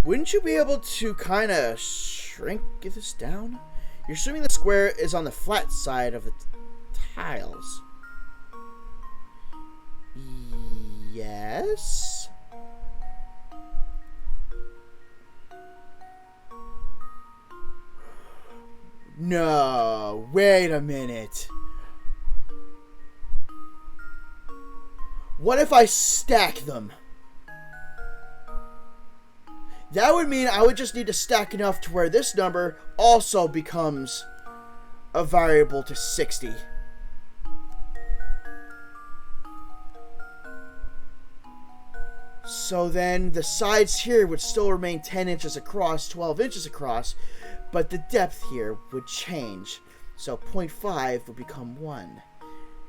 [SPEAKER 1] Wouldn't you be able to kind of shrink this down? You're assuming the square is on the flat side of the tiles. Yes? No, wait a minute. What if I stack them? That would mean I would just need to stack enough to where this number also becomes a variable to 60. So then the sides here would still remain 10 inches across, 12 inches across, but the depth here would change. So 0.5 would become 1.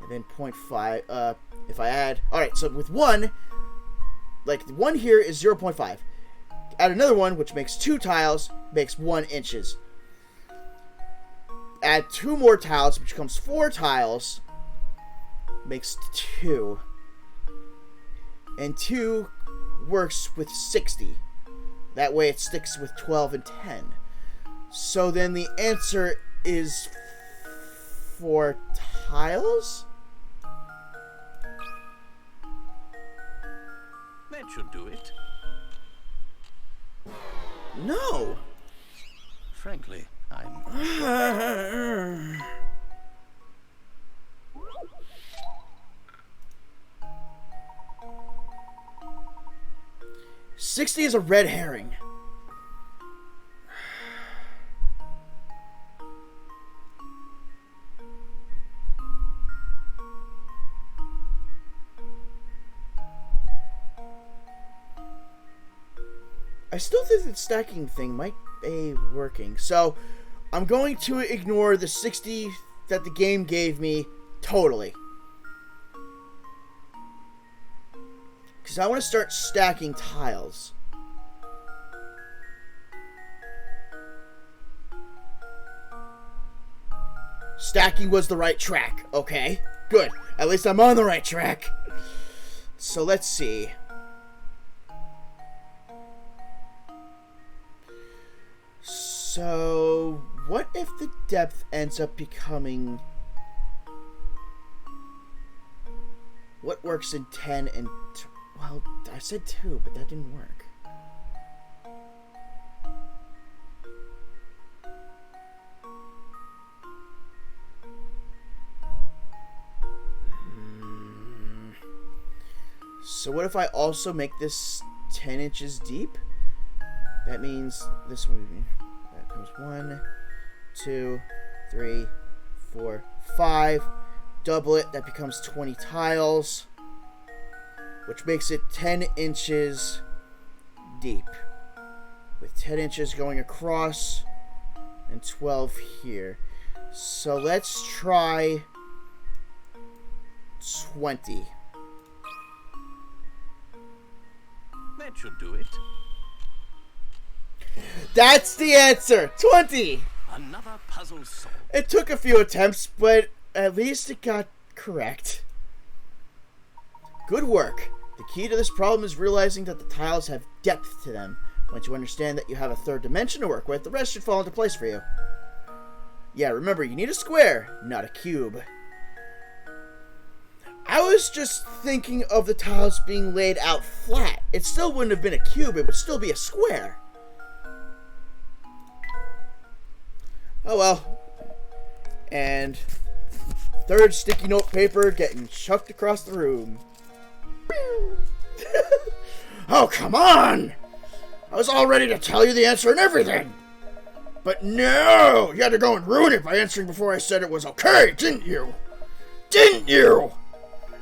[SPEAKER 1] And then 0.5, if I add... Alright, so with 1, like 1 here is 0.5. Add another one, which makes 2 tiles, makes 1 inches. Add 2 more tiles, which becomes 4 tiles, makes 2. And 2 works with 60. That way it sticks with 12 and 10. So then the answer is 4 tiles?
[SPEAKER 2] That should do it.
[SPEAKER 1] No.
[SPEAKER 2] Frankly, I'm...
[SPEAKER 1] 60 is a red herring. I still think the stacking thing might be working. So, I'm going to ignore the 60 that the game gave me totally. Because I want to start stacking tiles. Stacking was the right track. Okay, good. At least I'm on the right track. So let's see. So, what if the depth ends up becoming... What works in 10 and... Well, I said 2, but that didn't work. So what if I also make this 10 inches deep? That means this one... That comes 1, 2, 3, 4, 5. Double it, that becomes 20 tiles. Which makes it 10 inches deep. With 10 inches going across and 12 here. So let's try 20.
[SPEAKER 2] That should do it.
[SPEAKER 1] That's the answer! 20!
[SPEAKER 2] Another puzzle solved.
[SPEAKER 1] It took a few attempts, but at least it got correct. Good work. The key to this problem is realizing that the tiles have depth to them. Once you understand that you have a third dimension to work with, the rest should fall into place for you. Yeah, remember, you need a square, not a cube. I was just thinking of the tiles being laid out flat. It still wouldn't have been a cube, it would still be a square. Oh well. And third sticky note paper getting chucked across the room. Oh, come on! I was all ready to tell you the answer and everything. But no! You had to go and ruin it by answering before I said it was okay, didn't you? Didn't you?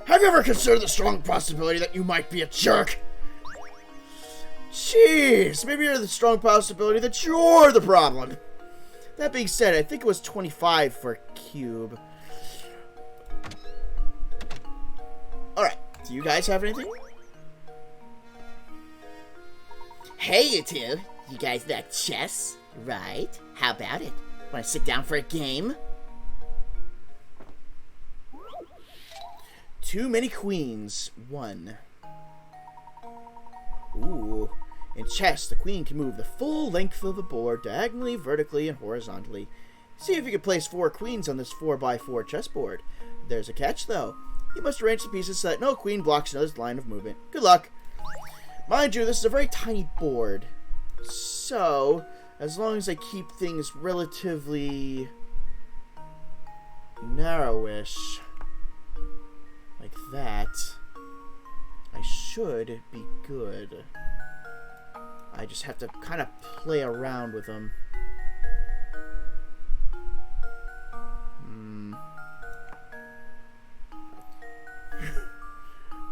[SPEAKER 1] Have you ever considered the strong possibility that you might be a jerk? Jeez, maybe there's the strong possibility that you're the problem. That being said, I think it was 25 for a cube. Alright, do you guys have anything?
[SPEAKER 5] Hey, you two. You guys like chess, right? How about it? Want to sit down for a game?
[SPEAKER 1] Too many queens. 1. Ooh. In chess, the queen can move the full length of the board, diagonally, vertically, and horizontally. See if you can place 4 queens on this 4x4 chessboard. There's a catch, though. You must arrange the pieces so that no queen blocks another's line of movement. Good luck. Mind you, this is a very tiny board. So, as long as I keep things relatively narrowish, like that, I should be good. I just have to kind of play around with them.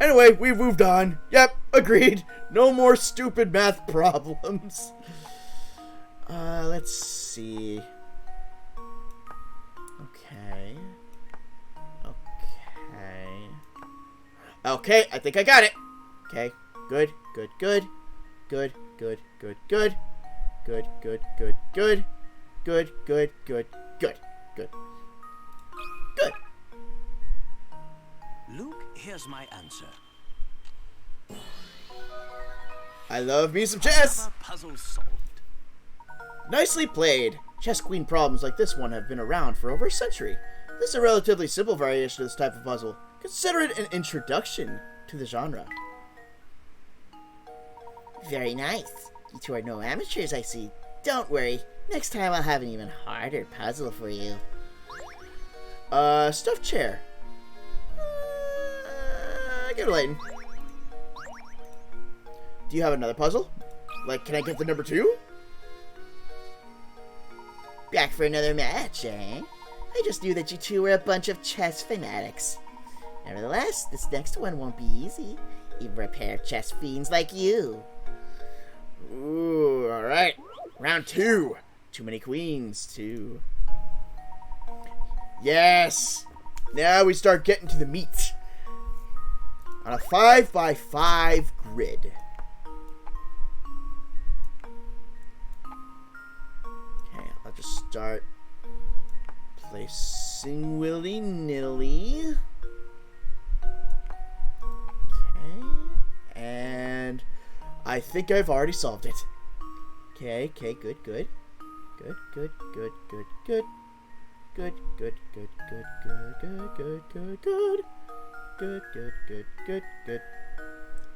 [SPEAKER 1] Anyway, we've moved on. Yep, agreed. No more stupid math problems. Let's see. Okay. Okay, I think I got it. Okay, good. Good. Good. Good.
[SPEAKER 2] Luke, here's my answer.
[SPEAKER 1] I love me some chess.
[SPEAKER 2] Another puzzle solved.
[SPEAKER 1] Nicely played. Chess queen problems like this one have been around for over a century. This is a relatively simple variation of this type of puzzle. Consider it an introduction to the genre.
[SPEAKER 5] Very nice. You two are no amateurs, I see. Don't worry. Next time I'll have an even harder puzzle for you.
[SPEAKER 1] Stuffed chair. Give it a Layton. Do you have another puzzle? Like, can I get the number 2?
[SPEAKER 5] Back for another match, eh? I just knew that you two were a bunch of chess fanatics. Nevertheless, this next one won't be easy, even for a pair of chess fiends like you.
[SPEAKER 1] Ooh, alright. Round 2. Too many queens, too. Yes! Now we start getting to the meat. On a 5x5 grid. Okay, I'll just start placing willy-nilly. Okay. And I think I've already solved it. Okay, good. Good.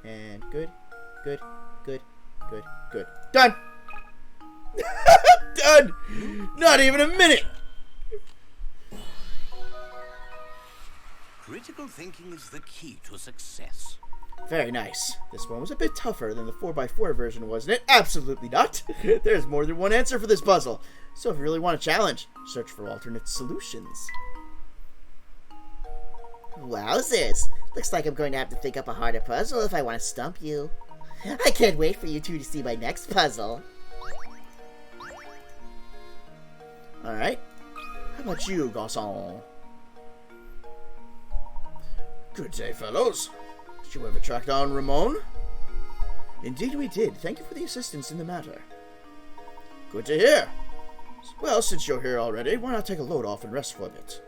[SPEAKER 1] And good. Done! Done! Not even a minute!
[SPEAKER 2] Critical thinking is the key to success.
[SPEAKER 1] Very nice. This one was a bit tougher than the 4x4 version, wasn't it? Absolutely not. There's more than one answer for this puzzle. So if you really want a challenge, search for alternate solutions.
[SPEAKER 5] Wowzers. Looks like I'm going to have to think up a harder puzzle if I want to stump you. I can't wait for you two to see my next puzzle.
[SPEAKER 1] Alright. How about you, garçon?
[SPEAKER 6] Good day, fellows.
[SPEAKER 1] Did you ever track down Ramon? Indeed we did. Thank you for the assistance in the matter. Good to hear. Well, since you're here already, why not take a load off and rest for a bit?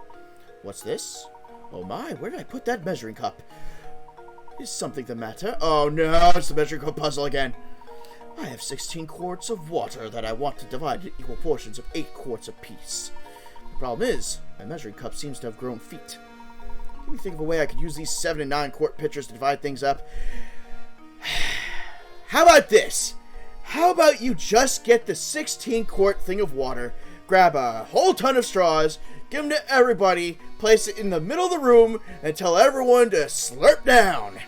[SPEAKER 1] What's this? Oh my, where did I put that measuring cup? Is something the matter? Oh no, it's the measuring cup puzzle again. I have 16 quarts of water that I want to divide into equal portions of 8 quarts apiece. The problem is, my measuring cup seems to have grown feet. Can you think of a way I could use these 7 and 9 quart pitchers to divide things up? How about this? How about you just get the 16 quart thing of water, grab a whole ton of straws, give them to everybody, place it in the middle of the room, and tell everyone to slurp down.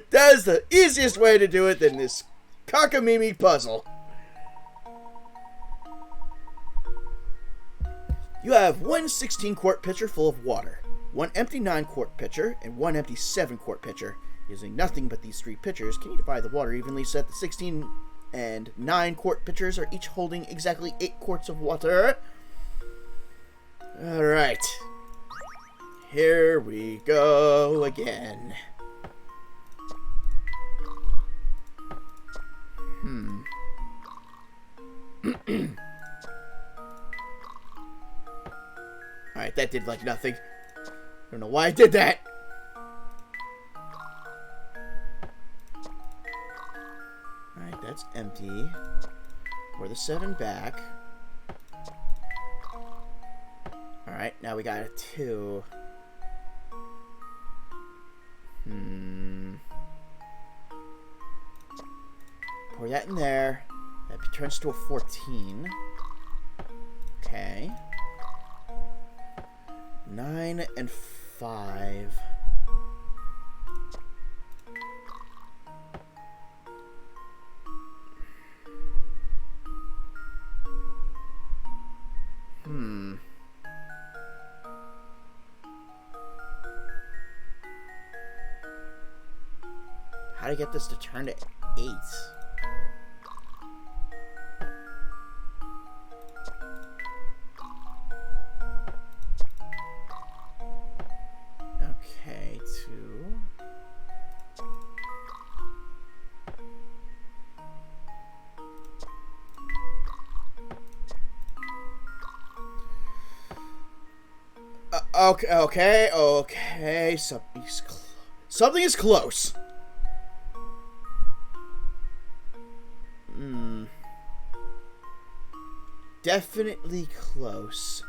[SPEAKER 1] That is the easiest way to do it than this cockamamie puzzle. You have one 16-quart pitcher full of water, one empty 9-quart pitcher, and one empty 7-quart pitcher. Using nothing but these 3 pitchers, can you divide the water evenly so that the 16 and 9-quart pitchers are each holding exactly 8 quarts of water? Alright. Here we go again. Alright, that did like nothing. I don't know why I did that. Alright, that's empty. Pour the 7 back. Alright, now we got a 2. Pour that in there. That turns to a 14. Okay. 9 and 5. How to get this to turn to 8? Okay, 2. Okay. Something is close. Definitely close.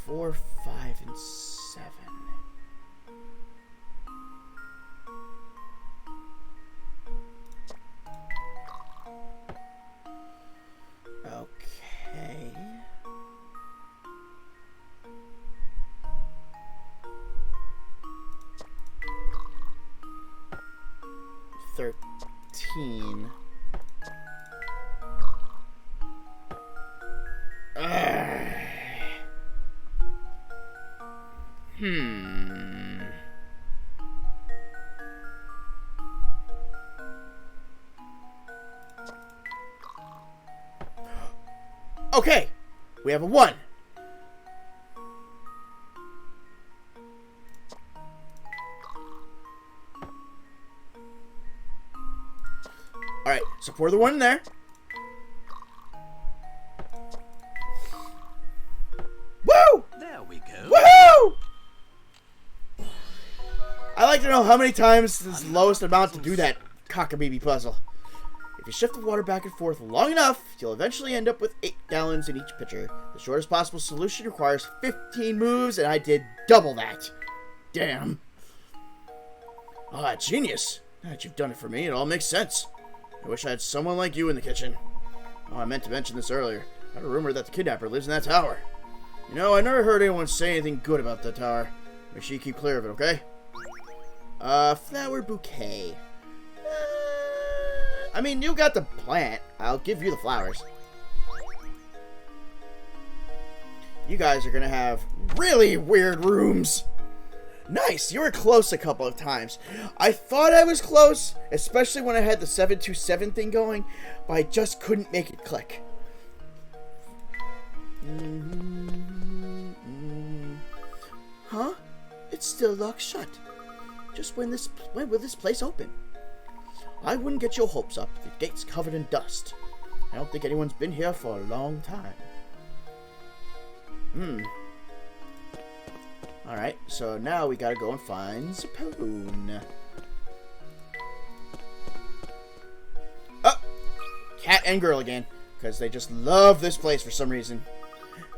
[SPEAKER 1] Four, 5, and 7. 13. Okay, we have a 1. Alright, so pour the 1 in there. Woo!
[SPEAKER 2] There we go.
[SPEAKER 1] Woohoo! I like to know how many times is the lowest amount to do that cockamamie puzzle. If you shift the water back and forth long enough, you'll eventually end up with 8 gallons in each pitcher. The shortest possible solution requires 15 moves, and I did double that. Damn. Ah, genius. Now that you've done it for me, it all makes sense. I wish I had someone like you in the kitchen. Oh, I meant to mention this earlier. I had a rumor that the kidnapper lives in that tower. You know, I never heard anyone say anything good about that tower. Make sure you keep clear of it, okay? Flower bouquet. I mean, you got the plant. I'll give you the flowers. You guys are gonna have really weird rooms. Nice, you were close a couple of times. I thought I was close, especially when I had the 727 thing going, but I just couldn't make it click. Huh? It's still locked shut. Just when will this place open? I wouldn't get your hopes up. The gate's covered in dust. I don't think anyone's been here for a long time. Alright, so now we gotta go and find Zapone. Oh! Cat and girl again. Because they just love this place for some reason.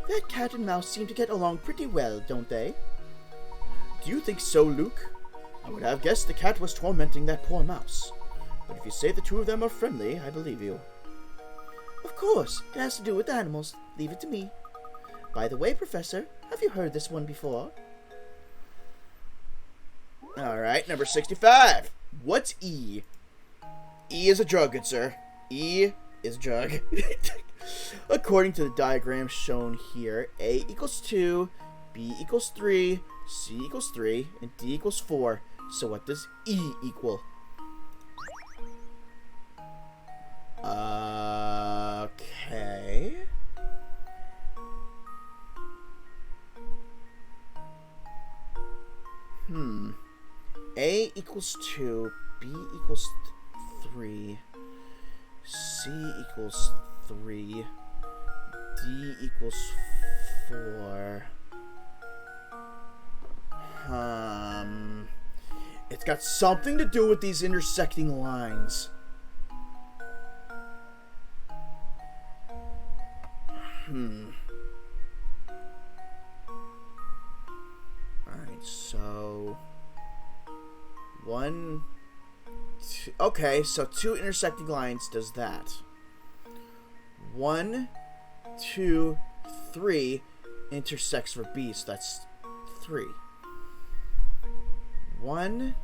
[SPEAKER 1] That cat and mouse seem to get along pretty well, don't they? Do you think so, Luke? I would have guessed the cat was tormenting that poor mouse. But if you say the two of them are friendly, I believe you. Of course, it has to do with animals. Leave it to me. By the way, Professor, have you heard this one before? Alright, number 65. What's E? E is a drug, good sir. E is a drug. According to the diagram shown here, A equals 2, B equals 3, C equals 3, and D equals 4. So what does E equal? Okay. A equals 2, B equals 3, C equals 3, D equals 4. It's got something to do with these intersecting lines. Alright, so 1, 2. Okay, so 2 intersecting lines does that. 1, 2, 3 intersects for B, so that's 3. 1,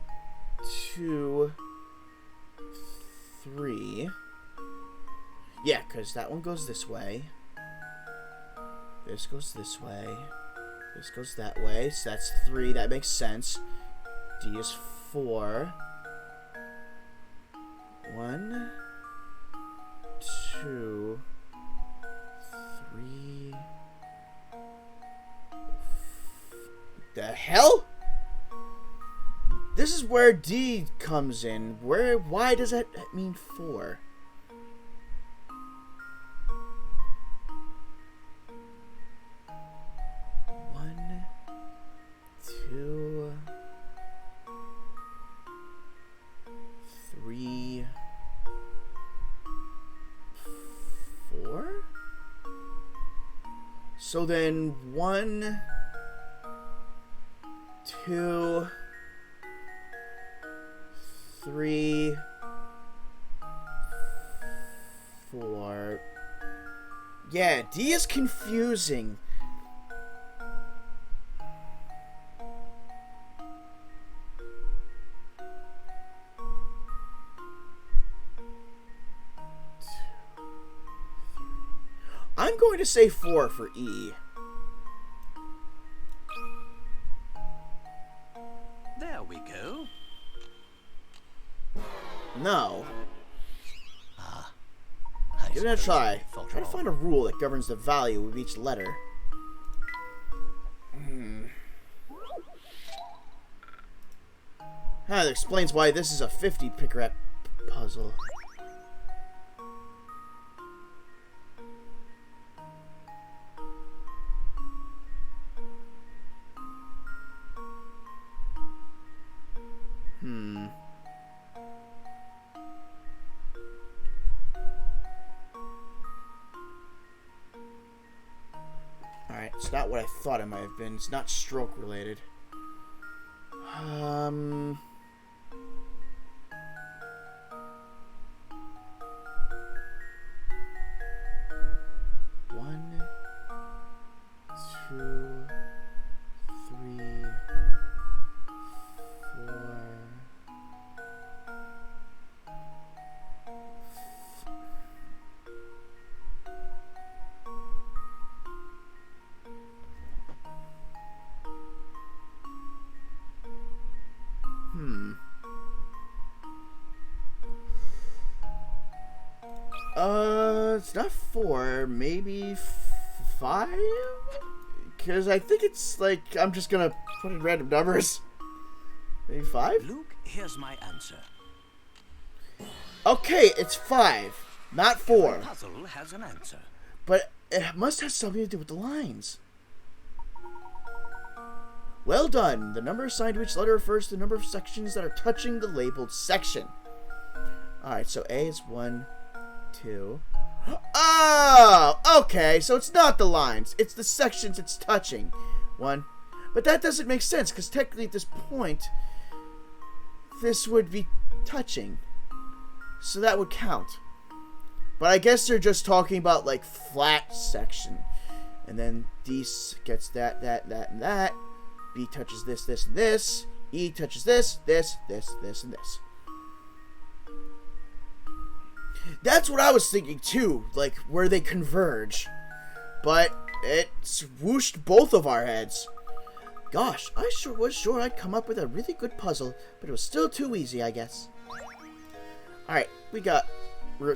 [SPEAKER 1] 2, 3. Yeah, because that one goes this way. This goes this way. This goes that way. So that's 3. That makes sense. D is 4. 1, 2, 3. The hell? This is where D comes in. Why does that mean 4? So then 1, 2, 3, 4. Yeah, D is confusing. I'm going to say 4 for E.
[SPEAKER 2] There we go.
[SPEAKER 1] No.
[SPEAKER 2] I
[SPEAKER 1] Give it a
[SPEAKER 2] suppose
[SPEAKER 1] try.
[SPEAKER 2] I thought
[SPEAKER 1] Try to
[SPEAKER 2] wrong.
[SPEAKER 1] find a rule that governs the value of each letter. That explains why this is a 50 picaret puzzle. Alright, it's not what I thought it might have been. It's not stroke related. One, two, three, four. It's not 4, maybe 5? Because I think it's like, I'm just gonna put in random numbers. Maybe 5?
[SPEAKER 2] Luke, here's my answer.
[SPEAKER 1] Okay, it's 5, not 4.
[SPEAKER 2] Puzzle has an answer.
[SPEAKER 1] But it must have something to do with the lines. Well done. The number assigned to each letter refers to the number of sections that are touching the labeled section. Alright, so A is 1, 2. Oh! Okay, so it's not the lines. It's the sections it's touching. 1. But that doesn't make sense, because technically at this point, this would be touching. So that would count. But I guess they're just talking about, like, flat section. And then D gets that, and that. B touches this, this, and this. E touches this, this, and this. That's what I was thinking, too. Like, where they converge. But it swooshed both of our heads. Gosh, I sure was sure I'd come up with a really good puzzle, but it was still too easy, I guess. Alright, we got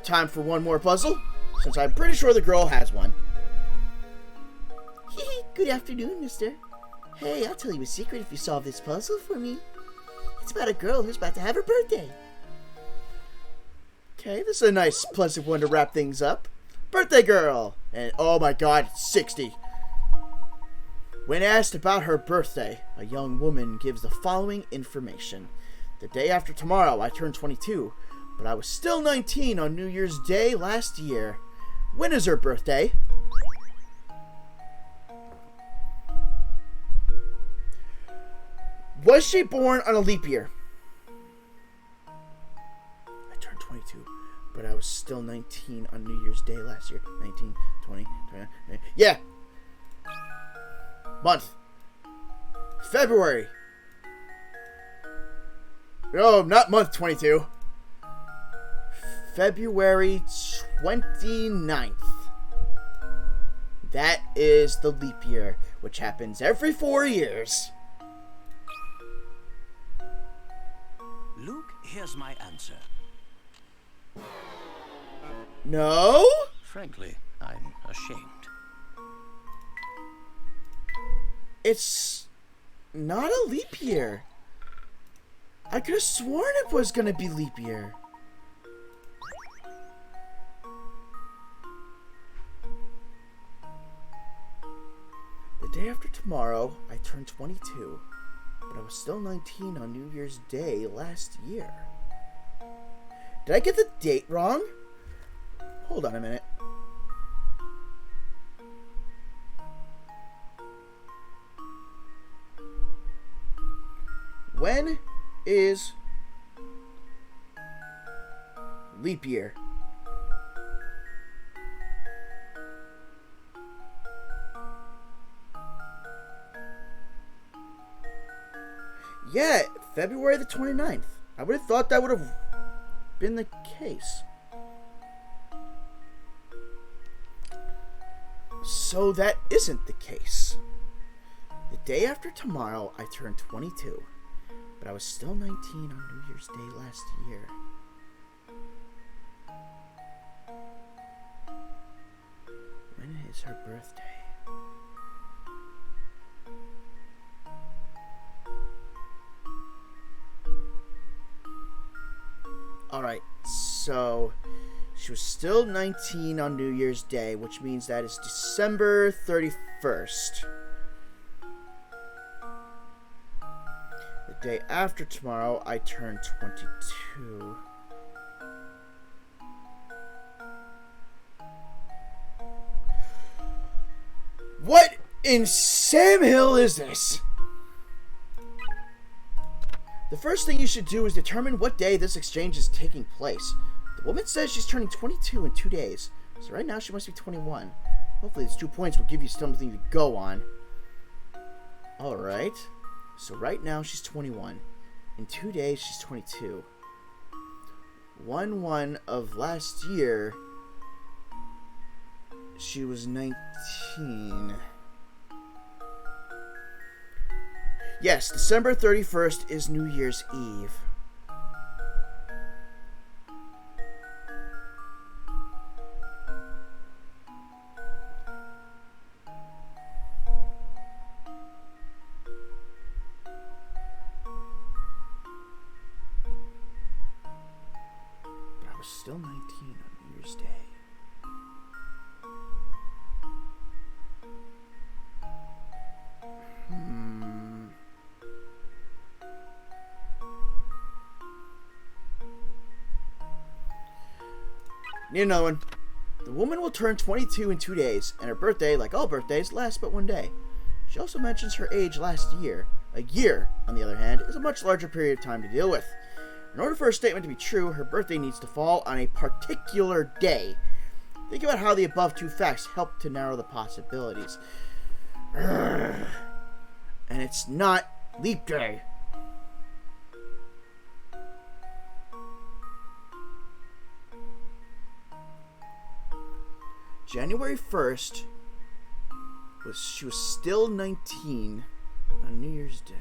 [SPEAKER 1] time for one more puzzle, since I'm pretty sure the girl has one. Good afternoon, mister. Hey, I'll tell you a secret if you solve this puzzle for me. It's about a girl who's about to have her birthday. Okay, this is a nice, pleasant one to wrap things up. Birthday girl! And oh my god, it's 60. When asked about her birthday, a young woman gives the following information. The day after tomorrow, I turn 22, but I was still 19 on New Year's Day last year. When is her birthday? Was she born on a leap year? I turned 22, but I was still 19 on New Year's Day last year. 19, 20, 21. Yeah! Month. February. Oh, not month 22. February 29th. That is the leap year, which happens every 4 years.
[SPEAKER 2] Luke, here's my answer.
[SPEAKER 1] No?
[SPEAKER 2] Frankly, I'm ashamed.
[SPEAKER 1] It's not a leap year. I could have sworn it was gonna be leap year. The day after tomorrow, I turn 22, but I was still 19 on New Year's Day last year. Did I get the date wrong? Hold on a minute. When is leap year? Yeah, February the 29th. I would have thought that would have been the case. So that isn't the case. The day after tomorrow, I turned 22, but I was still 19 on New Year's Day last year. When is her birthday? Alright, so she was still 19 on New Year's Day, which means that is December 31st. The day after tomorrow, I turn 22. What in Sam Hill is this? The first thing you should do is determine what day this exchange is taking place. The woman says she's turning 22 in 2 days, so right now she must be 21. Hopefully these 2 points will give you something to go on. Alright, so right now she's 21. In 2 days she's 22. 1/1 of last year, she was 19. Yes, December 31st is New Year's Eve. But I was still 19 on New Year's Day. Need another one. The woman will turn 22 in 2 days, and her birthday, like all birthdays, lasts but 1 day. She also mentions her age last year. A year, on the other hand, is a much larger period of time to deal with. In order for her statement to be true, her birthday needs to fall on a particular day. Think about how the above 2 facts help to narrow the possibilities. And it's not leap day. January 1st, she was still 19 on New Year's Day.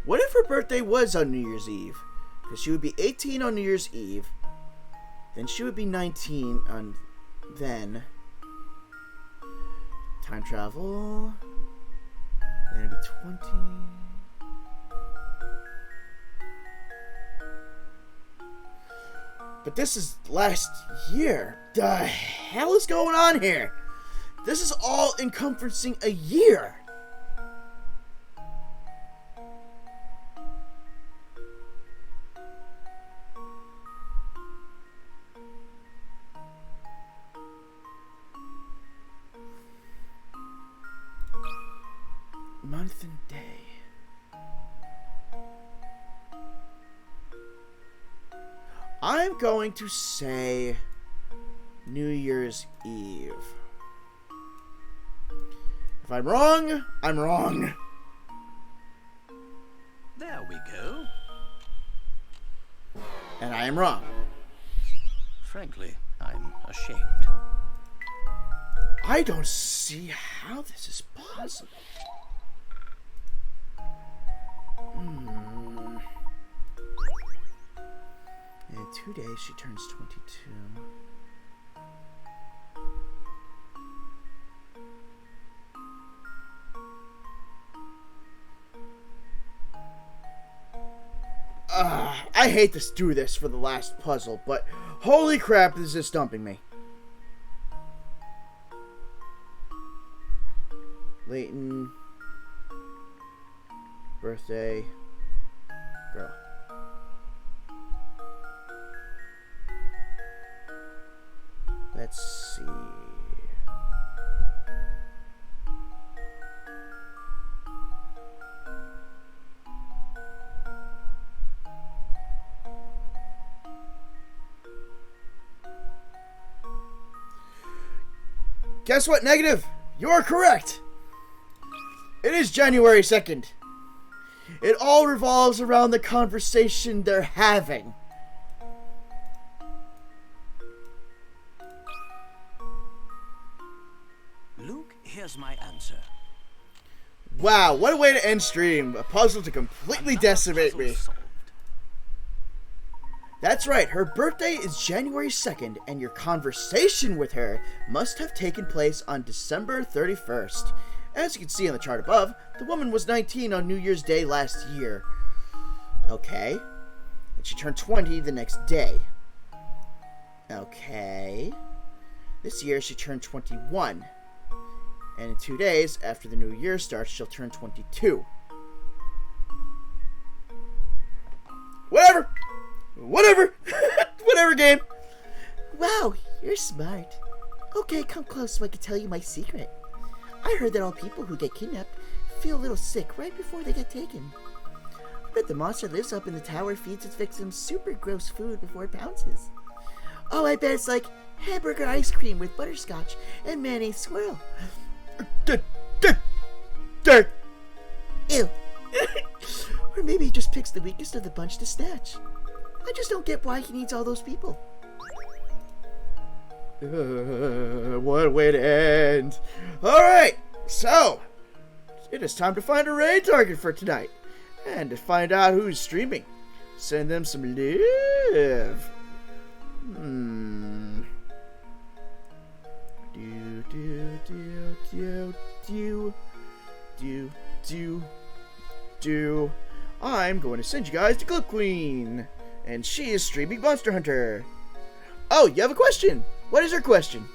[SPEAKER 1] What if her birthday was on New Year's Eve? Because she would be 18 on New Year's Eve. Then she would be 19 on then. Time travel. Then it'd be 20. But this is last year. The hell is going on here? This is all encompassing a year. Month and day. I'm going to say New Year's Eve. If I'm wrong, I'm wrong.
[SPEAKER 2] There we go.
[SPEAKER 1] And I am wrong.
[SPEAKER 2] Frankly, I'm ashamed.
[SPEAKER 1] I don't see how this is possible. In 2 days, she turns 22. I hate to do this for the last puzzle, but holy crap, this is stumping me. Leighton. Birthday. Girl. Let's see. Guess what, Negative? You're correct. It is January 2nd. It all revolves around the conversation they're having.
[SPEAKER 2] Here's my answer.
[SPEAKER 1] Wow, what a way to end stream. A puzzle to completely
[SPEAKER 2] Another
[SPEAKER 1] decimate
[SPEAKER 2] puzzle
[SPEAKER 1] me.
[SPEAKER 2] solved.
[SPEAKER 1] That's right, her birthday is January 2nd, and your conversation with her must have taken place on December 31st. As you can see on the chart above, the woman was 19 on New Year's Day last year. Okay. And she turned 20 the next day. Okay. This year she turned 21. And in 2 days, after the new year starts, she'll turn 22. Whatever! Whatever! Whatever, game!
[SPEAKER 5] Wow, you're smart. Okay, come close so I can tell you my secret. I heard that all people who get kidnapped feel a little sick right before they get taken. But the monster lives up in the tower, feeds its victims super gross food before it pounces. Oh, I bet it's like hamburger ice cream with butterscotch and mayonnaise swirl. Ew. Or maybe he just picks the weakest of the bunch to snatch. I just don't get why he needs all those people.
[SPEAKER 1] What a way to end. Alright, so it is time to find a raid target for tonight. And to find out who's streaming, send them some love. I'm going to send you guys to Clip Queen, and she is streaming Monster Hunter. Oh, you have a question? What is her question?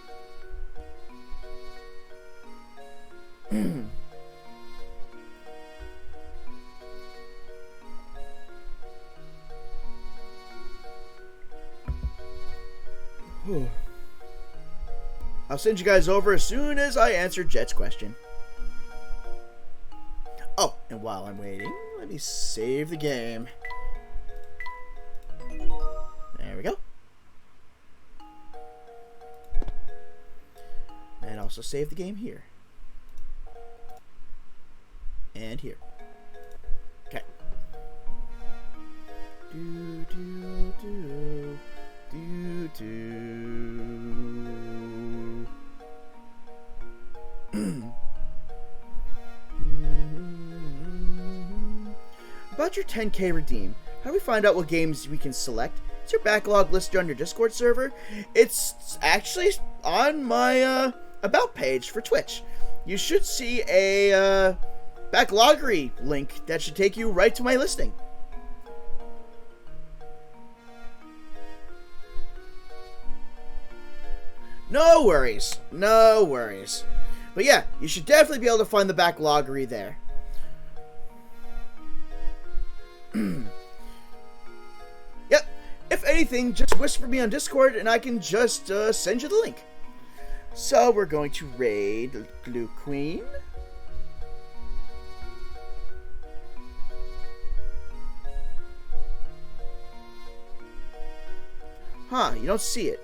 [SPEAKER 1] I'll send you guys over as soon as I answer Jet's question. Oh, and while I'm waiting, let me save the game. There we go. And also save the game here. And here. Okay. Do do do do do. About your 10K redeem, how do we find out what games we can select? Is your backlog listed on your Discord server? It's actually on my about page for Twitch. You should see a backloggery link that should take you right to my listing. No worries. No worries. But yeah, you should definitely be able to find the backloggery there. Yep. If anything, just whisper me on Discord and I can just send you the link. So we're going to raid Glue Queen. Huh, you don't see it.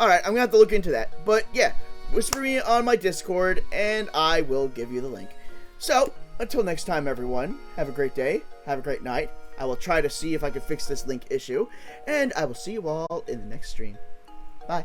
[SPEAKER 1] Alright, I'm going to have to look into that. But yeah, whisper me on my Discord and I will give you the link. So, until next time everyone, have a great day, have a great night. I will try to see if I can fix this link issue. And I will see you all in the next stream. Bye.